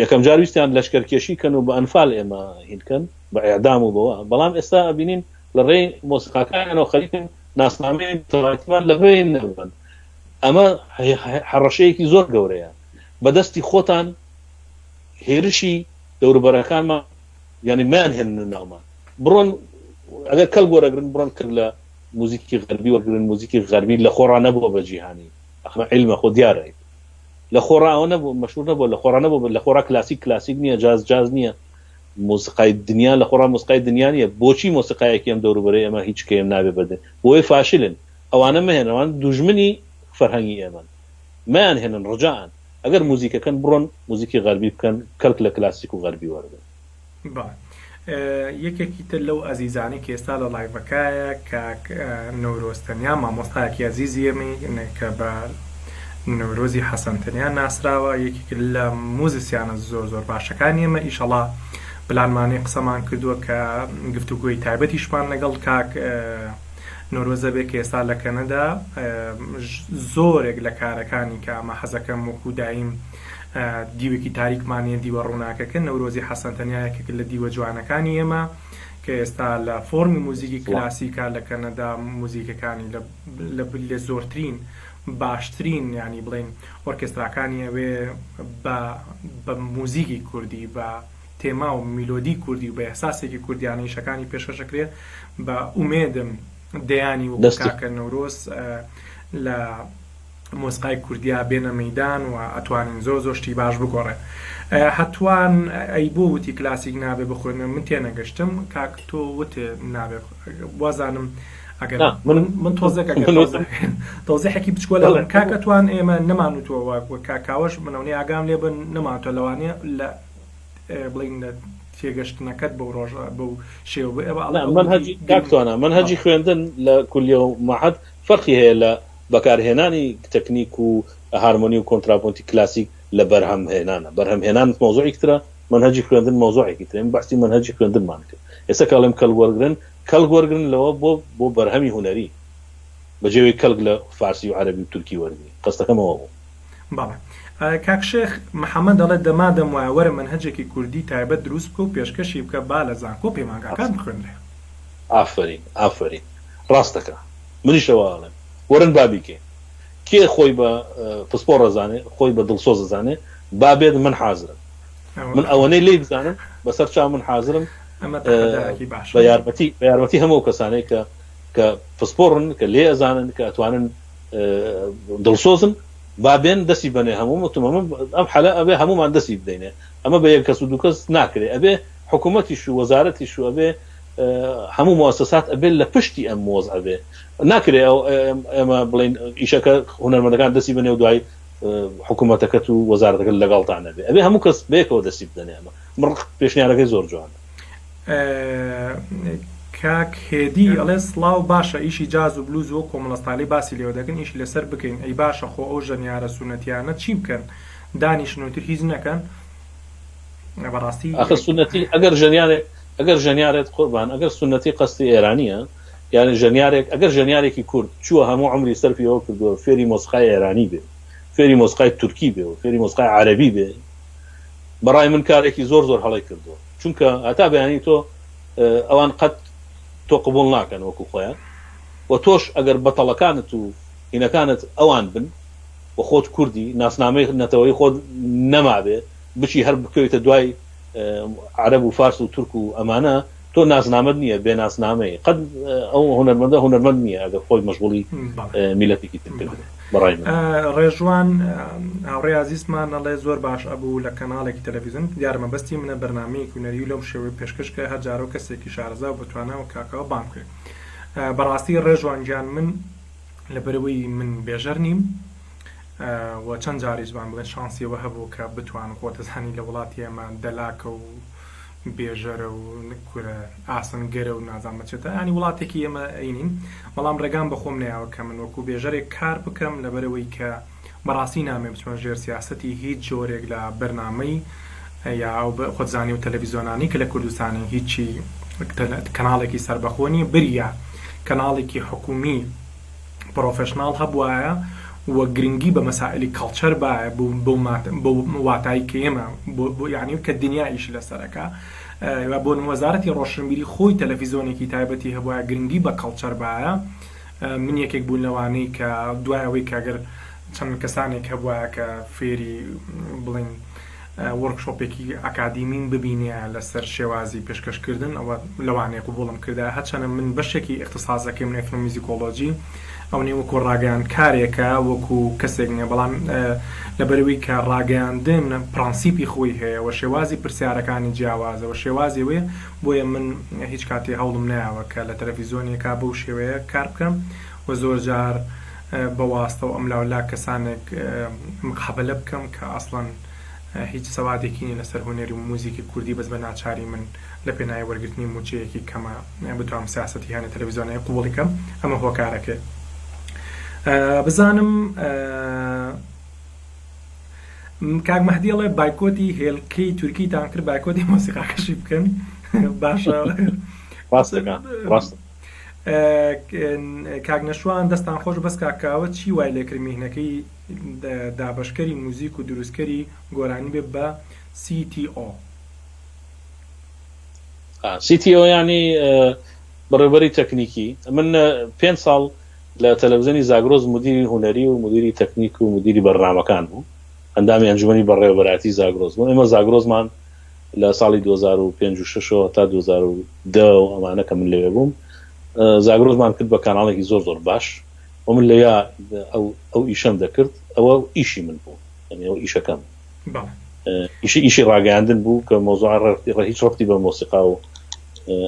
یەکەم جار ویستیان لەشکەرکێشی کەن و بە ئەنفال ئێمە هینکەن بە ئیعدام و بەوە، بەڵام ئێستا ئەبینین لە ڕێی مۆسیقاکانەوە خەریکن ناسنامەی تەواویتیمان لەبێ نەبن. ئەمە حەڕەشەیەکی زۆر گەورەیە بەدەستی خۆتان هێرشی دەوروبەرەکانمان یعنی مان هێنن ناومان بڕۆن ئەگەر کەل گۆرەگرن بڕۆن کرد لە موزیکی غەربی وەرگرن موزیکی غەربی لە خۆڕا نەبووە بە جیهانی ئەخمە علمە خۆ دیارە لە خۆڕاوە نەبوو مەشهور نەبوو لە خۆڕا نەبوو لە خۆڕا کلاسیک نییە جاز نییە مۆسیقای دنیا لە خۆڕا مۆسیقای دنیا نیە. بۆچی مۆسیقایەکی ئەم دەوروبەرەی ئەمە هیچ کەم نابێ بەدە بۆی فاشلن ئەوانە مەهێن ئەوان دوژمنی فەرهەنگی ئێمە مایان هێنن ڕجاان ئەگەر موزیکەکەن بڕۆن موزیکی غەربی بکەن کەلک لە کلاسیک و غەربی وەرگن. یەکێکی تر لەو ئەزیزانی کە ئێستا لە لایڤەکایە کاک نەورۆستەنیا مامۆستایەکی عەزیزیەمی کە بە نەورۆزی حەسەنتەنیا ناسراوە، یەکێک لە موزیسیانە زۆر باشەکانی ئێمە. ئیشەڵا پلانمانەی قسەمان کردووە کە گفتوگۆی تایبەتیشمان لەگەڵ کاک نۆرۆزە بێ کە ئێستا لە کەنەدا زۆرێک لە کارەکانی کە ئەمە حەزەکەم وەکو دایم دیوێکی تاریکمانیە دیوە ڕووناکەکە نەورۆزی حەسەنتەنیایەکێک لە دیوە جوانەکانی ئێمە کە ئێستا لە فۆرمی موزیکی کلاسیکا لە کەنەدا موزیکەکانی لە زۆرترین باشترین ینی بڵین ئۆرکستراکانی ئەوێ بە موزیکی کوردی بە تێما و میلۆدی کوردی و بە ئەحساسێکی کوردیانەی شەکانی پێشەشەکرێت بە ئومێدم دەیانی و کاکە نەورۆز لە مۆسیقای کوردیا بێنە مەیدان و ئەتوانین زۆر شتی باش بگۆڕێ. هەتوان ئەی بۆ وتی کلاسیک نابێ بخوێنە من تێنەگەشتم کاک تۆ وتێ نابێ وازانم ئەگەر من تۆزێحێکی بچکۆ لە کاک ئەتوان ئێمە نەمانوتەوە کاکاوەش منەونی ئاگام لێ بن نەمانتۆ لەوانەیە لە بڵین لە تێگەشتنەکەت بەو ڕۆژ بەو شێوە منهجی کاکتوانە منهجی خوێندن لە کولیە و مەحەد فەرقی هەیە لە بەکارهێنانی تەکنیک و هارمۆنی و کۆنتراپۆنتی کلاسیک لە بەرهەمهێنانە. بەرهەمهێنان مۆزوعێکی ترە، منهجی خوێندن مۆزوعێکی ترە. من بەحسی منهجی خوێندنمان کرد. ئێستا کاڵێم کەلک وەرگرن لەوە بۆ بەرهەمی هونەری بەجێوەی کەلک لە فارسی و عەرەبی و تورکی وەرگری. قەستەکەمەوە بوو. بەڵێ کاک شێخ محەممەد دەڵێت دەما دەموایە وەرە منهجێکی کوردی تایبەت دروست بکە و پێشکەشی بکە با لە زانکۆ پەیمانگاکان بخوێنرێ. ئافرین ڕاستەکە منیشەوەڵێم وەرن بابیکێ کێ خۆی بە پسپۆر ڕزانێ خۆی بە دڵسۆز زانێ بابێت من حازرم من ئەوەنەی لێ بزانم بەسەر چاو من حازرم بە یارمەتی هەموو کەسانەی کە پسپۆڕن کە لێ ئەزانن کە ئەتوانن دڵسۆزن بابێن دەستی بنێ هەموو متمەمە ئەم حەلە ئەبێ هەمومان دەستی بدەینێ. ئەمە بە یەک کەس و دوو کەس ناکرێ ئەبێ حکوومەتیش و وەزارەتیش و ئەبێ هەموو مؤسسات ئەبێ لە پشتی ئەم مۆز ئەبێ ناکرێ ئێمە بڵین ئیشەکە هونەرمەندەکان دەستی بنێ و دوای حکوومەتەکەت و وەزارەتەکە لەگەڵتان نەبێ ئەبێ هەموو کەس بێکەوە دەستی بدەنێ. ئەمە من پێشنیارەکەی زۆر جوانە. کاک هێدی ئەڵێ سڵاو باشە ئیشی جاز و بلوز و کۆمەڵەستالی باسی لێوە دەکەن ئیشی لەسەر بکەین ئەی باشە خۆ ئەو ژەنیارە سونەتیانە چی بکەن دانیشنوتر هیچ نەکەن بەڕاستی ئەخر سونەتی ئەگەر ژەنیارێت قوربان ئەگەر سونەتی قەستی ئێرانیە یعنی ژەنیارێک ئەگەر ژەنیارێکی کورد چووە هەموو عمری سەرفیەوە کردووە فێری مۆسیقای ئێرانی بێ فێری مۆسیقای تورکی بێ و فێری مۆسیقای عەرەبی بێ بەڕای من کارێکی زۆر هەڵی کردووە چونکە هەتا بەیانی تۆ ئەوان قەت تۆ قبول ناکەن وەکو خۆیان و تۆش ئەگەر بەتەڵەکانت و هینەکانت ئەوان بن و خۆت کوردی ناسنامەی نەتەوەی خۆت نەمابێ بچی هەر بکەویتە دوای عەرەب و فارس و تورک و ئەمانە تۆ ناسنامەت نییە بێ ناسنامەی قەت ئەو هونەرمەند نییە ئەگەر خۆی مەشغوڵی میلەتێکی تر کرد. بەڕای من ڕێژوان هاوڕێ عزیزمان ئەڵێ زۆر باش ئەبوو لە کەناڵێکی تەلەڤیزیۆن دیارمە بەستی منە بەرنامەیەکی هونەری و لەم شێوەی پێشکەشکە هەر جارۆ کەسێکی شارەزا و بتوانەوە کاکەوە بام کرد. بەڕاستی ڕێژوان گیان من لەبەرەوەی من بێژەر نیم و چەند جاری زبان بڵێن شانسیەوە هەبوو کە بتوان خۆتەزانی لە وڵاتی ئێمە دەلاکە و بێژەرە و کورە ئاسنگەرە و نازانمە چێتە ینی وڵاتێکی ئێمە ئەینین بەڵام ڕێگام بەخۆم نەیاوە کە من وەکو بێژەرێک کار بکەم لەبەرەوەی کە بەڕاستی نامێ بچمە ژێر سیاسەتی هیچ جۆرێک لە بەرنامەی یا خۆتزانی و تەلەڤیزۆنانی کە لە کوردستانی هیچی کەناڵێکی سەربەخۆنی بریە کەناڵێکی حکومی پرۆفشناڵ هەبوایە و گرنگی بە مەسائلی کەڵچەر باە بۆ واتایی کە ئێمە یعنی کە دنیایش لەسەرەکە بۆ وەزارەتی ڕۆشنبیری خۆی تەلەڤیزۆنێکی تایبەتی هەبووە گرنگی بە کەڵچەر باە. من یەکێک بوون لەوانەی کە دوایەوەی کاگەر چەند کەسانێک هەبووە کە فێری بڵین وەرکشۆپێکی ئەکادیمین ببینێ لەسەر شێوازی پێشکەشکردن ئەوە لەوانەیە قبوڵم کردا هەرچەنە من بەشێکی اختصاسەکەم لە ئێتنۆمیزیکۆلۆجی ئەو نێ وەکو ڕاگەیان کارێکە وەکو کەسێک نیە بەڵام لەبەرەوەی کە ڕاگەیاندن پرەنسیپی خۆی هەیە و شێوازی پرسیارەکانی جیاوازەوە شێوازی وێ بۆیە من هیچ کاتی هەوڵم نایەوە کە لە تەلەڤیزۆنێکا بەو شێوەیە کار بکەم و زۆر جار بەواستە و ئەم لاولا کەسانێک مقابلە بکەم کە ئەسڵەن هیچ سەوادێکی لەسەر هونەری و موزیکی کوردی بەس بە ناچاری من لە پێناوی وەرگرتنی موچەیەکی کەمە بتوانم سیاسەتی هەنە تەلەڤیزیۆنەیە قوبوڵی کەم ئەمە هۆکارەکە. بزانم کاک مەهدی ئەڵێ بایکۆتی هێلکەی تورکیتان کرد، بایکۆتی مۆسیقاکەشی بکەن. باشە کاک نەشوان دەستان خۆش بەس کاکاوە چی وای لێکرد میهنەکەی دابەشکەری موزیک و دروستکەری گۆرانی بێ بە CTO؟ CTO ینی بەڕێوەبەری تەکنیکی. من 5 ساڵ لە تەلەڤیزیۆنی زاگرۆز مدیری هونەری و مدیری تەکنیک و مدیری بەرنامەکان بوو، ئەندامی ئەنجومەنی بەڕێوەبەراتی زاگرۆز بوو. ئێمە زاگرۆزمان لە ساڵی 2005 تا 2010 ئەمانە کە من لەوێ بووم زاگرۆزمان کرد بە کاناڵێکی زۆر باش و من لەیا ئەو ئیشەم دەکرد. ئەوە ئیشی من بوو، ئەو ئیشەکەم ئیشی ڕاگەاندن بوو کە مۆزوع هیچ ڕەبتی بە مۆسیقا و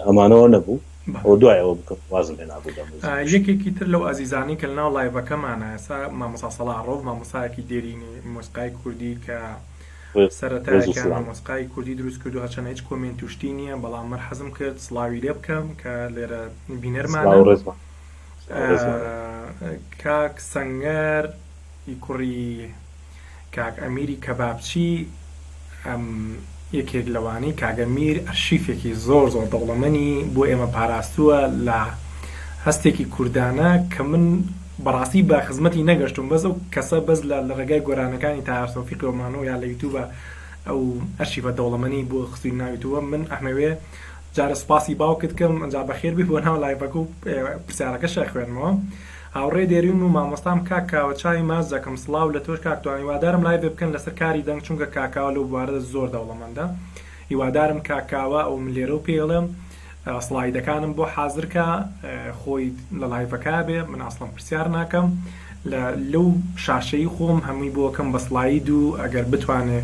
ئەمانەوە نەبوو. ئەو دوایەوە بکەم وازم لێ نابوو. یەکێکی تر لەو ئازیزانی کە لەناو لایڤەکەمانە ئێستا مامۆستا سەڵاڕۆڤ مامۆستایەکی دێرینی مۆسیقای کوردی کە سەرەتایەکیان مۆسیقای کوردی دروست کردو هەچەنە هیچ کۆمنت توشتی نییە، بەڵام من حەزم کرد سڵاوی لێ بکەم کە لێرە بینەرمانە. کاک سەنگەر کوڕی کاک ئەمیری کەبابچی یەکێک لەوانی کاگەمیر ئەرشیفێکی زۆر دەوڵەمەنی بۆ ئێمە پاراستووە لە هەستێکی کوردانە کە من بەڕاستی بە خزمەتی نەگەشتم، بەس ئەو کەسە بەس لە ڕێگای گۆرانەکانی تاهارسۆفی قۆمانەوە یا لە یوتیوبە ئەو ئەرشیفە دەوڵەمەنی بۆ خستوی ناویتووە. من ئەحمەوێ جارە سوپاسی باوکت کەم ئەنجا بەخێر بی بۆ ناو لایڤەکە و پرسیارەکەشە خوێنمەوە. هاوڕێ دێرین و مامۆستام کاکاوە چاوی ماز دەکەم سڵاو لە تۆش کاکتوانی هیوادارم لایڤ بکەن لەسەر کاری دەنگ چونکە کاکاوە لەو بوارەدا زۆر دەوڵەمەندە. هیوادارم کاکاوە ئەو من لێرە و پێڵێم سڵایدەکانم بۆ حازرکە خۆی لە لایڤەکە بێ، من ئەسڵەن پرسیار ناکەم لەو شاشەی خۆم هەمووی بۆکەم بە سڵاید و ئەگەر بتوانێ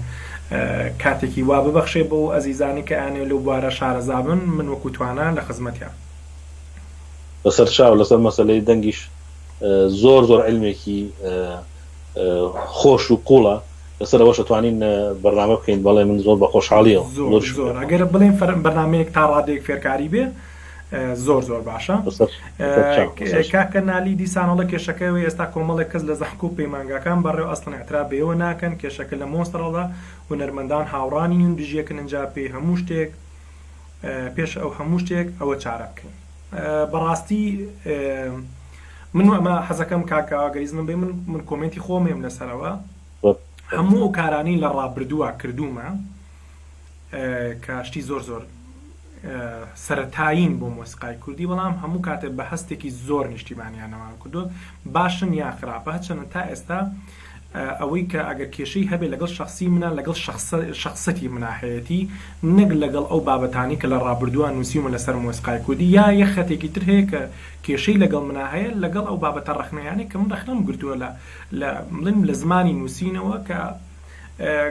کاتێکی وا ببەخشێ بۆ ئەزیزانی کە ئانێ لەو بوارە شارەزابن من وەکو توانە لە خزمەتیان. لەسەر چاو لەسەر مەسەلەی دەنگیش زۆر علمێکی خۆش و قوڵە لەسەرەوە شتوانین بەرنامە بکەین. بەڵێ من زۆر بە خۆشحاڵیەوە زۆر ئەگەر بڵێن بەرنامەیەک تا ڕادێک فێرکاری بێ زۆر باشە. کاکە نالی دیسانەڵە کێشەکەوی ئێستا کۆمەڵێک کەس لە زەحک و پەیمانگاکان بەڕێوە ئەسڵن ئەترا بێەوە ناکەن کێشەکە لە مۆستەڕەڵە هونەرمەندان هاوڕانی نین دژیەکەن ئەنجا پێی هەموو شتێک پێش ئەو هەموو شتێک ئەوە چارە بکەین. بەڕاستی من ئەمە حەزەکەم کاکەوە گەیزمە بێ من کۆمنتی خۆمێم لەسەرەوە هەموو ئەو کارانی لە ڕابردووە کردومە کاشتی زۆر سەرەتایین بۆ مۆسیقای کوردی، بەڵام هەموو کاتێک بە هەستێکی زۆر نیشتیمانیانەوە کردو باشن یا خراپە هەچەنە تا ئێستا ئەوەی کە ئەگەر کێشەی هەبێت لەگەڵ شخصی منە لەگەڵ شخصەتی مناحەتی نەک لەگەڵ ئەو بابەتانی کە لە ڕابردووە نووسیمە لەسەر مۆسیقای کوردی یا یە خەتێکی تر هەیە کە کێشەی لەگەڵ مناهەیە لەگەڵ ئەو بابەتە ڕەخنەیانی کە من ڕەخنەم گرتووە لە زمانی نووسینەوە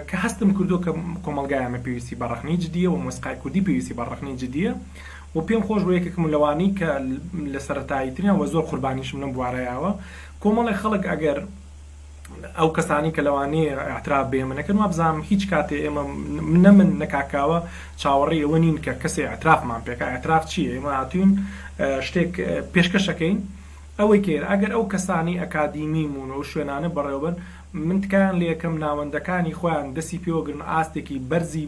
کە هەستم کردو کە کۆمەلگایامە پێویستی بە ڕەخنەی جدیە و مۆسیقای کوردی پێویستی بە ڕەخنەی جدیە و پێم خۆش بۆ یەکێکم لەوانی کە لە سەرەتاییترین و زۆر قوربانیشم لەم بوارەیەوە کۆمەڵی خەڵک ئەگەر ئەو کەسانی کە لەوانەیە ئاعتراف بێ منەکەن وابزانم هیچ کاتێ ئێمە من نەکاکاوە چاوەڕێی ئەوە نین کە کەسێ ئاعترافمان پێکە ئاعتراف چییە؟ ئێمە هاتوین شتێک پێشکەشەکەین ئەوەی کێر ئەگەر ئەو کەسانی ئەکادیمیمون و شوێنانە بەڕێوەبن من تکایان لە یەکەم ناوەندەکانی خۆیان دەستی پێوەگرن ئاستێکی بەرزی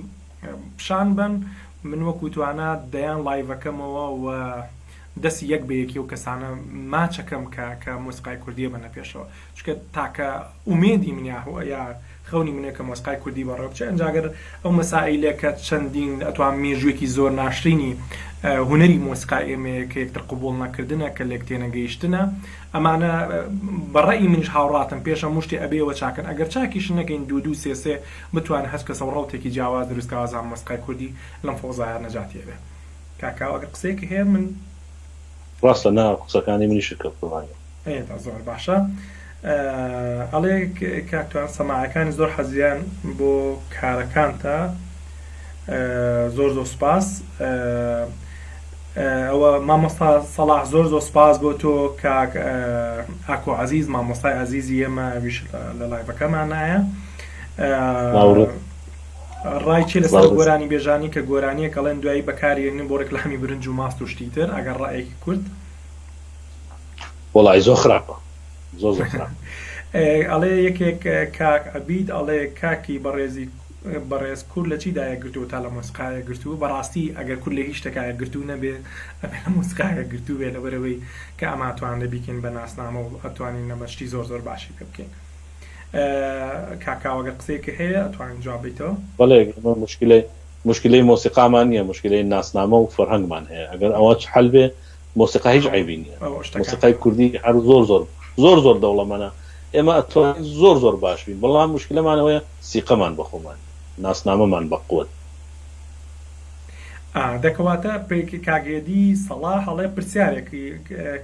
پیشان بن من وەکو توانە دەیان لایڤەکەمەوە و دەستی یەک بەیەکی و کەسانە ماچەکەم کە مۆسیقای کوردیە بەنە پێشەوە چکە تاکە ئومێدی منیا یا خەونی منێ کە مۆسیقای کوردی بەڕێوە بچێ ئەنجاگەر ئەو مەسائلێکە چەندین ئەتوان مێژوویەکی زۆر ناشرینی هونەری مۆسیقای ئێمەیە کە یەکتر قبوڵ نەکردنە کە لێک تێنەگەیشتنە ئەمانە بەڕێی منش هاوڕاتم پێشە مشتی ئەبێەوە چاکەن ئەگەر چاکیش نەکەین دوو سێ بتوان هەست کەسە ڕڵتێکی جیاواز دروستکەوازان مۆسیقای کوردی لەم فۆزایە نەجاتیە بێ. کاکاو ئەگەر قسەیەکی هەیە من ڕاستە نا قسەکانی منی شکە ئێتا زۆر باشە. ئەڵێ کاکتوان سەماعەکانی زۆر حەزیان بۆ کارەکانتە زۆر سوپاس. ئەوە مامۆستا سەلاح زۆر سوپاس بۆ تۆ کاک ئاکۆ عەزیز مامۆستای عەزیزی ئێمە ویش لە لایڤەکەمان نایە ڕای چی لەسەر گۆرانی بێژانی کە گۆرانیە کەڵێن دوایی بەکارێنن بۆ ڕێکلامی برنج و ماست و شتی تر ئەگەر ڕایەکی کورد وەڵای زۆر خراپە زۆر خراپ ئەڵێ یەکێک کاک عەبید ئەڵێ کاکی بەڕێز کورد لە چیدایە گرتووە تا لە مۆسیقایە گرتووە بەڕاستی ئەگەر کورد لە هیچ شتێکایە گرتوو نەبێ ئەبێ لە مۆسیقایە گرتوو بێ لەبەرەوەی کە ئەمە ئەتوانێ بیکەین بە ناسنامە و ئەتوانین نەبەشتی زۆر باشی پێ بکەین کاکاوەگە قسەیەکە هەیە ئەتوانین جواب بیتەوە بەڵێ مشکلەی مۆسیقامان نییە مشکلەی ناسنامە و فەرهەنگمان هەیە ئەگەر ئەوە حەل بێ مۆسیقا هیچ عیبی نییە مۆسیقای کوردی هەر زۆر دەوڵەمەنە ئێمە ئەتوانین زۆر باش بین بەڵام مشکلەمانەوەیە سیقەمان بەخۆمان ناسنامەمان بەقوت دەکەواتە پێکی کاگێدی سەڵاح هەڵێ پرسیارێکی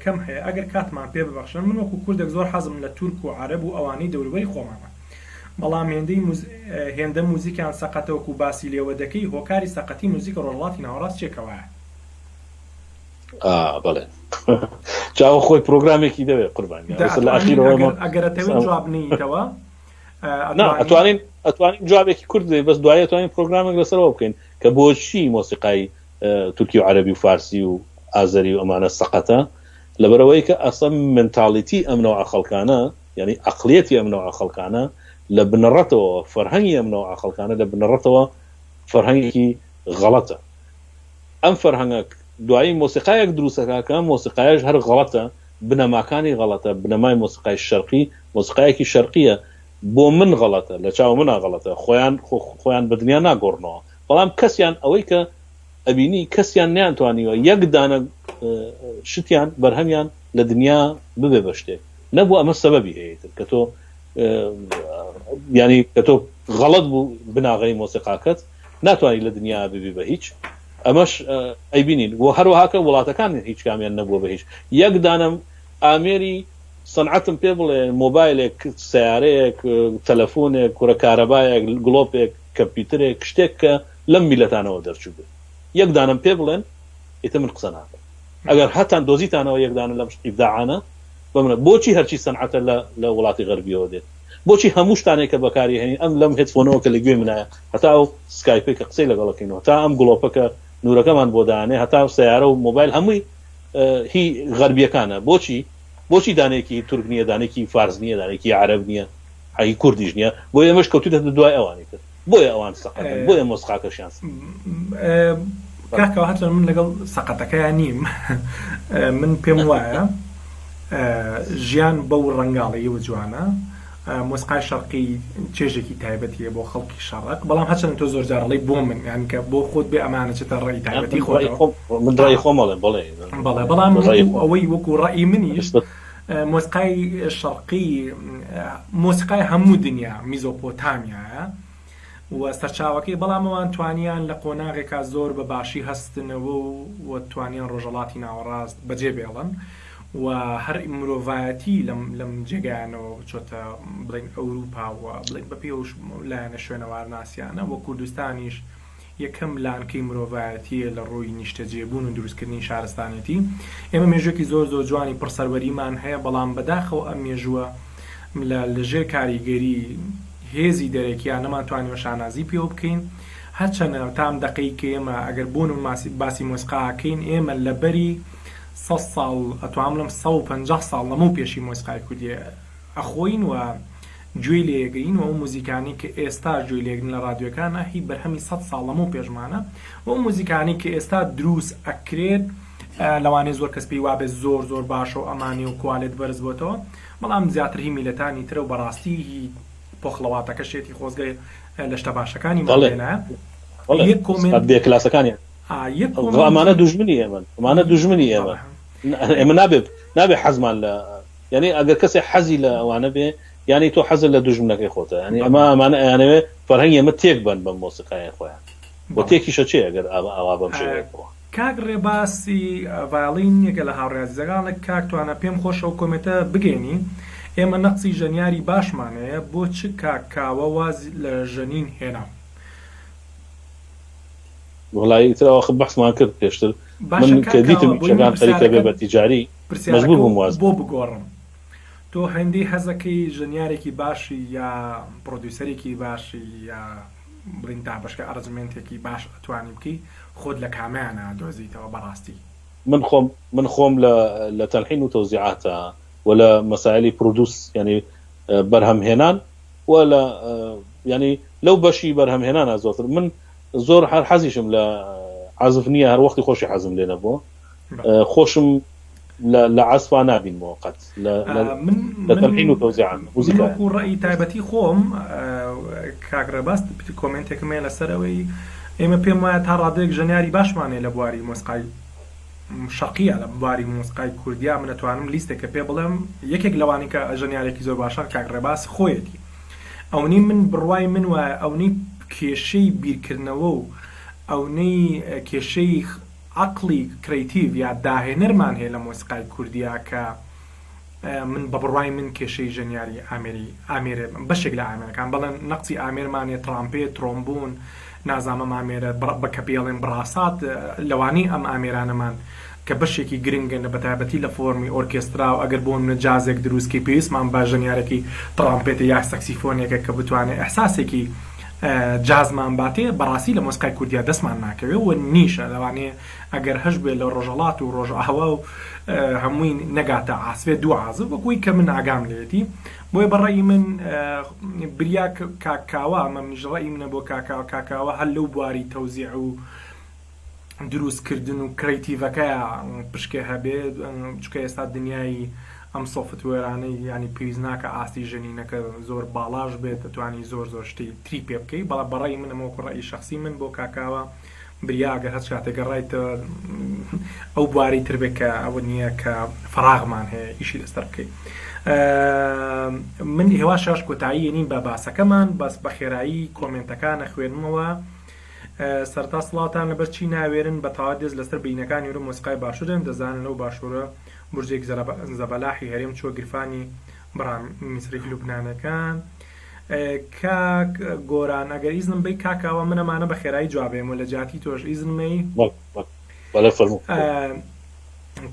کەم هەیە ئەگەر کاتمان پێ ببەخشن من وەکو کوردێک زۆر حەزم لە تورک و عەرەب و ئەوانەی دەوروبەری خۆمانە بەڵام هێندە موزیکیان سەقەتەوەکو باسی لێوە دەکەی هۆکاری سەقەتی موزیکە ڕۆژڵاتی ناوەڕاست چێکەوەیە بەڵێ چاوە خۆی پرۆگرامێکی دەوێت قوربان ئەگەرەتەوێت جواب نیتەوە ئەتوانین جوابێکی کورد بەس دوایە توانین پرۆگرامێک لەسەرەوە بکەین کە بۆچی مۆسیقای تورکی و عەرەبی و فارسی و ئازەری و ئەمانە سەقەتە لەبەرەوەی کە ئەسڵ مێنتاڵیتی ئەمنەوە خەڵکانە یعنی عەقڵیەتی ئەمنەوە خەڵکانە لە بنەڕەتەوە فەرهەنگی ئەمنەوە خەڵکانە لە بنەڕەتەوە فەرهەنگێکی غەڵەتە ئەم فەرهەنگە دوایی مۆسیقایەک دروستەکە مۆسیقایش هەر غەڵەتە بنەماکانی غەڵەتە بنەمای مۆسیقای شەرقی مۆسیقایەکی شەرقیە بۆ من غەڵەتە لە چاو منە غەڵەتە خۆیان بە دنیا ناگۆڕنەوە بەڵام کەسیان ئەوەی کە ئەبینی کەسیان نیانتوانیوە یەک دانە شتیان بەرهەمیان لە دنیا ببێ بە شتێک نەبوو ئەمە سەبەبی هەیەتر کە تۆ ینی کە تۆ غەڵەت بوو بناغی مۆسیقاکەت ناتوانانی لە دنیا ببی بە هیچ ئەمەش ئەیبینین بۆ هەروەهاکە وڵاتەکان هیچ کامیان نەبووە بە هیچ یەک دانم ئامێری سەنعەتم پێ بڵێ مۆبایلێک سیارەیەک تەلەفۆنێک کوڕە کارەبایەک گڵۆپێک کەمپیوترێک شتێک کە لەم میلەتانەوە دەرچوو بێت یەک دانم پێ بڵێن ئێتە من قسە ناکەم ئەگەر هەتان دۆزیتانەوە یەک دانە لەم ئیبداعانە بمنە بۆچی هەرچی سەنعەتە لە وڵاتی غەربیەوە دێت بۆچی هەموو شتانێک کە بەکاری هێنی ئەم لەم هێدفۆنەوە کە لەگوێ منایە هەتا ئەو سکایپێک کە قسەی لەگەڵەکەینەوە تا ئەم گڵۆپەکە نورەکەمان بۆ دانێ هەتا سیارە و مۆبایل هەمووی هی غەربیەکانە بۆچی دانێکی تورک نییە دانێکی فارس نییە دانێکی عەرەب نییە هەی کوردیش نییە بۆ ئێمەش کەوتوتە دوای ئەوانی کرد بۆیە ئەوان سەقەتن بۆیە مۆسیقاکەشیان کاکەوە هەچەند من لەگەڵ سەقەتەکەیان نیم من پێم وایە ژیان بەو ڕەنگاڵیەوە جوانە مۆسیقای شەرقی چێژێکی تایبەتیە بۆ خەڵکی شەڕق بەڵام هەچەند تۆ زۆر جارڵی بۆ من یان کە بۆ خۆت بێ ئەمانە چێتە ڕێی تایبەتی خۆت من ڕای خۆمەڵێ بڵێ بەڵام ئەوەی وەکو ڕێی منیش مۆسیقای شەرقی مۆسیقای هەموو دنیا میزۆپۆتامیایە و سەرچاوەکەی بەڵام ئەوان توانیان لە قۆناغێکا زۆر بە باشی هەستنەوە و توانیان ڕۆژەڵاتی ناوەڕاست بەجێ بێڵن و هەر مرۆڤایەتی لەم جێگایانەوە چۆتە بڵین ئەوروپا و بڵین بە پێوش لایەنە شوێنەوار ناسیانە وە کوردستانیش یەکەم لانکەی مرۆڤایەتیە لە ڕووی نیشتەجێبوون و دروستکردنی شارستانێتی ئێمە مێژوەکی زۆر جوانی پڕسەروەریمان هەیە بەڵام بەداخەوە ئەم مێژووە لەژێر کاریگەری هێزی دەرەکیان نەمانتوانیوە شانازی پێوە بکەین هەرچەنە تام دەقەی کە ئێمە ئەگەر بوون و باسی مۆسیقاکەین ئێمە لەبەری 100 ساڵ ئەتوانم لەم 150 ساڵ لەمەوو پێشی مۆسیقای کوردی ئەخۆین و گوێی لێگەین و ئەو موزیکانی کە ئێستا گوێی لێگرن لە رادیۆکانە هی بەرهەمی 100 ساڵ لەمەوو پێشمانە و ئەو موزیکانی کە ئێستا دروست ئەکرێت لەوانەیە زۆر کەس پێی وابێت زۆر باشە و ئەمانی و کوالێت بەرز بۆتەوە بەڵام زیاتر هی میلەتانی ترە و بەڕاستی هی پۆخڵەواتەکە شێتی خۆزگای لە شتە باشەکانی ماڵێنە یەک کۆمنت بێ کلاسەکانی ئەمانە دوژمنی ئێمە ئێمە نابێ حەزمان لە یعنی ئەگەر کەسێ حەزی لە ئەوانە بێ یعنی تۆ حەزت لە دوژمنەکەی خۆتە ینی ئەمانە ئەیانەوێ فەرهەنگی ئێمە تێک بن بە مۆسیقای خۆیان بۆ تێکیشە چێ ئەگەر ئاوا بەم شێوەیەکەوە کاک ڕێباسی ڤایۆلین یەکە لە هاوڕێزەکانە کاک توانە پێم خۆشە و کۆمێتە بگەینی ئێمە نەقسی ژەنیاری باشمانەیە بۆ چ کاکاوە واز لە ژەنین هێنا وڵایی ترەوە بەحسمان کرد پێشتر من کە دیتم شەکان خەریکە بێ بە تیجاری مەجبور بووم واز بۆ بگۆڕم تۆ هەندی حەزەکەی ژنیارێکی باشی یا پرۆدیوسەرێکی باشی یا بڵین تا بەشکە ئەرزمنتێکی باش ئەتوانی بکەی خۆت لە کامیانە دۆزیتەوە بەڕاستی من خۆم لە تەلحین و تەوزیعاتە ولا مسائلی پرودوس ینی بەرهەمهێنان ولا ینی لەو بەشی بەرهەمهێنانە زۆرتر من زۆر هەر حەزیشم لە عزف نییە هەر وەختی خۆشی حەزم لێ نەبووە خۆشم لە عزفا نابینمەوە قەت لە تەلحین و تەوزیعات موزیکا ڕێی تایبەتی خۆم کاگڕێباست کۆمنتێکمێ لەسەرەوەی ئێمە پێم وایە تا ڕادێک ژەنیاری باشمانێ لە بواری مۆسیقای شەقیە لە بواری مۆسیقای کوردیا من دەتوانم لیستێکە پێ بڵێم یەکێک لەوانی کە ژەنیارێکی زۆر باشە کاگڕێباس خۆیەتی ئەوەی من بڕوای من وایە ئەوەی کێشەی بیرکردنەوە و ئەوەی کێشەی عقلی کریتیڤ یا داهێنەرمان هەیە لە مۆسیقای کوردیا کە من بە بڕوای من کێشەی ژەنیاری ئامێرە بەشێک لە ئامێرەکان بەڵێن نەقچی ئامێرمانێ ترامپێت ترۆمبون نازانمە ئامێرە بە کە پێڵێن بڕاسات لەوانی ئەم ئامێرانەمان کە بەشێکی گرنگن بە تایبەتی لە فۆرمی ئۆرکێسترا و ئەگەر بۆ منە جازێک دروستکەی پێویستمان با ژەنیارێکی ترامپێت یا سەکسیفۆنێکە کە بتوانێت ئەحساسێکی جازمان باتێ بەڕاستی لە مۆسیقای کوردیا دەستمان ناکەوێت و نیشە لەوانێ ئەگەر هەش بێت لە ڕۆژەڵات و ڕۆژئاوا و هەمووی نەگاتە ئاسوێ دوو عازب وەکوی کە من ئاگام لێتی بۆی بەڕێی من بریا کاکاوە ئەمە منیژڕی منە بۆ کاکاوە هەر لەو بواری تەوزیع و دروستکردن و کریتیڤەکە پشکێ هەبێت چکە ئێستا دنیای ئەم سۆفتوێرانەی ینی پێویست ناکە ئاستی ژەنینەکە زۆر باڵاش بێت دەتوانی زۆر شتی تری پێ بکەی بەڵام بەڕێی منەوە کوڕی شخصی من بۆ کاکاوە بریاگەر هەست کاتێکە ڕایتەوە ئەو بواری تر بێت کە ئەوە نییە کە فراغمان هەیە ئیشی لەسەر بکەیت من هێوا شاش کۆتایی نین بە باسەکەمان بەس بە خێرایی کۆمنتەکانە خوێنمەوە سەرتا سڵاتان لەبەر چی ناوێرن بە تەواو دێز لەسەر بینەکانی و مۆسیقای باشوورن دەزانن لەو باشوورە برجێک زەبەلاحی هەرێم چوە گرفانی بڕام میسری لوبنانەکان کاک گۆران ئەگەر ئیزنم بەی کاکاوە منەمانە بە خێرایی جوابێم و لە جاتی تۆش ئیزنمەی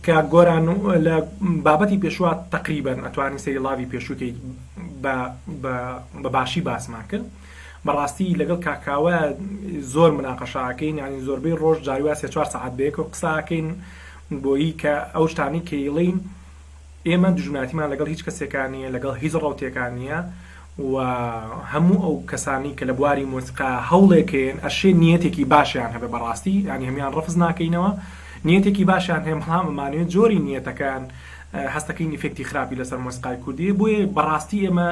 کاک گۆران لە بابەتی پێشوە تقریبەن ئەتوانی سەیری ڵاوی پێشووکەی بە باشی باسمان کرد بەڕاستی لەگەڵ کاکاوە زۆر مناقەشاکەین ینی زۆربەی ڕۆژ جاروە 3-4 ساعت بەیەک و قساکەین بۆیی کە ئەو شتانی کەیڵین ئێمە دژمناتیمان لەگەڵ هیچ کەسێکانیە لەگەڵ هیچ ڕەوتێکانیە و هەموو ئەو کەسانی کە لە بواری مۆسیقا هەوڵێکێن ئەشێ نیەتێکی باشیان هەبێ بەڕاستی ینی هەمیان ڕەفز ناکەینەوە نیەتێکی باشیان هەیە بەڵام ئەمانوێت جۆری نیەتەکان هەستەکەی ئیفێکتی خراپی لەسەر مۆسیقای کوردی بۆیە بەڕاستی ئێمە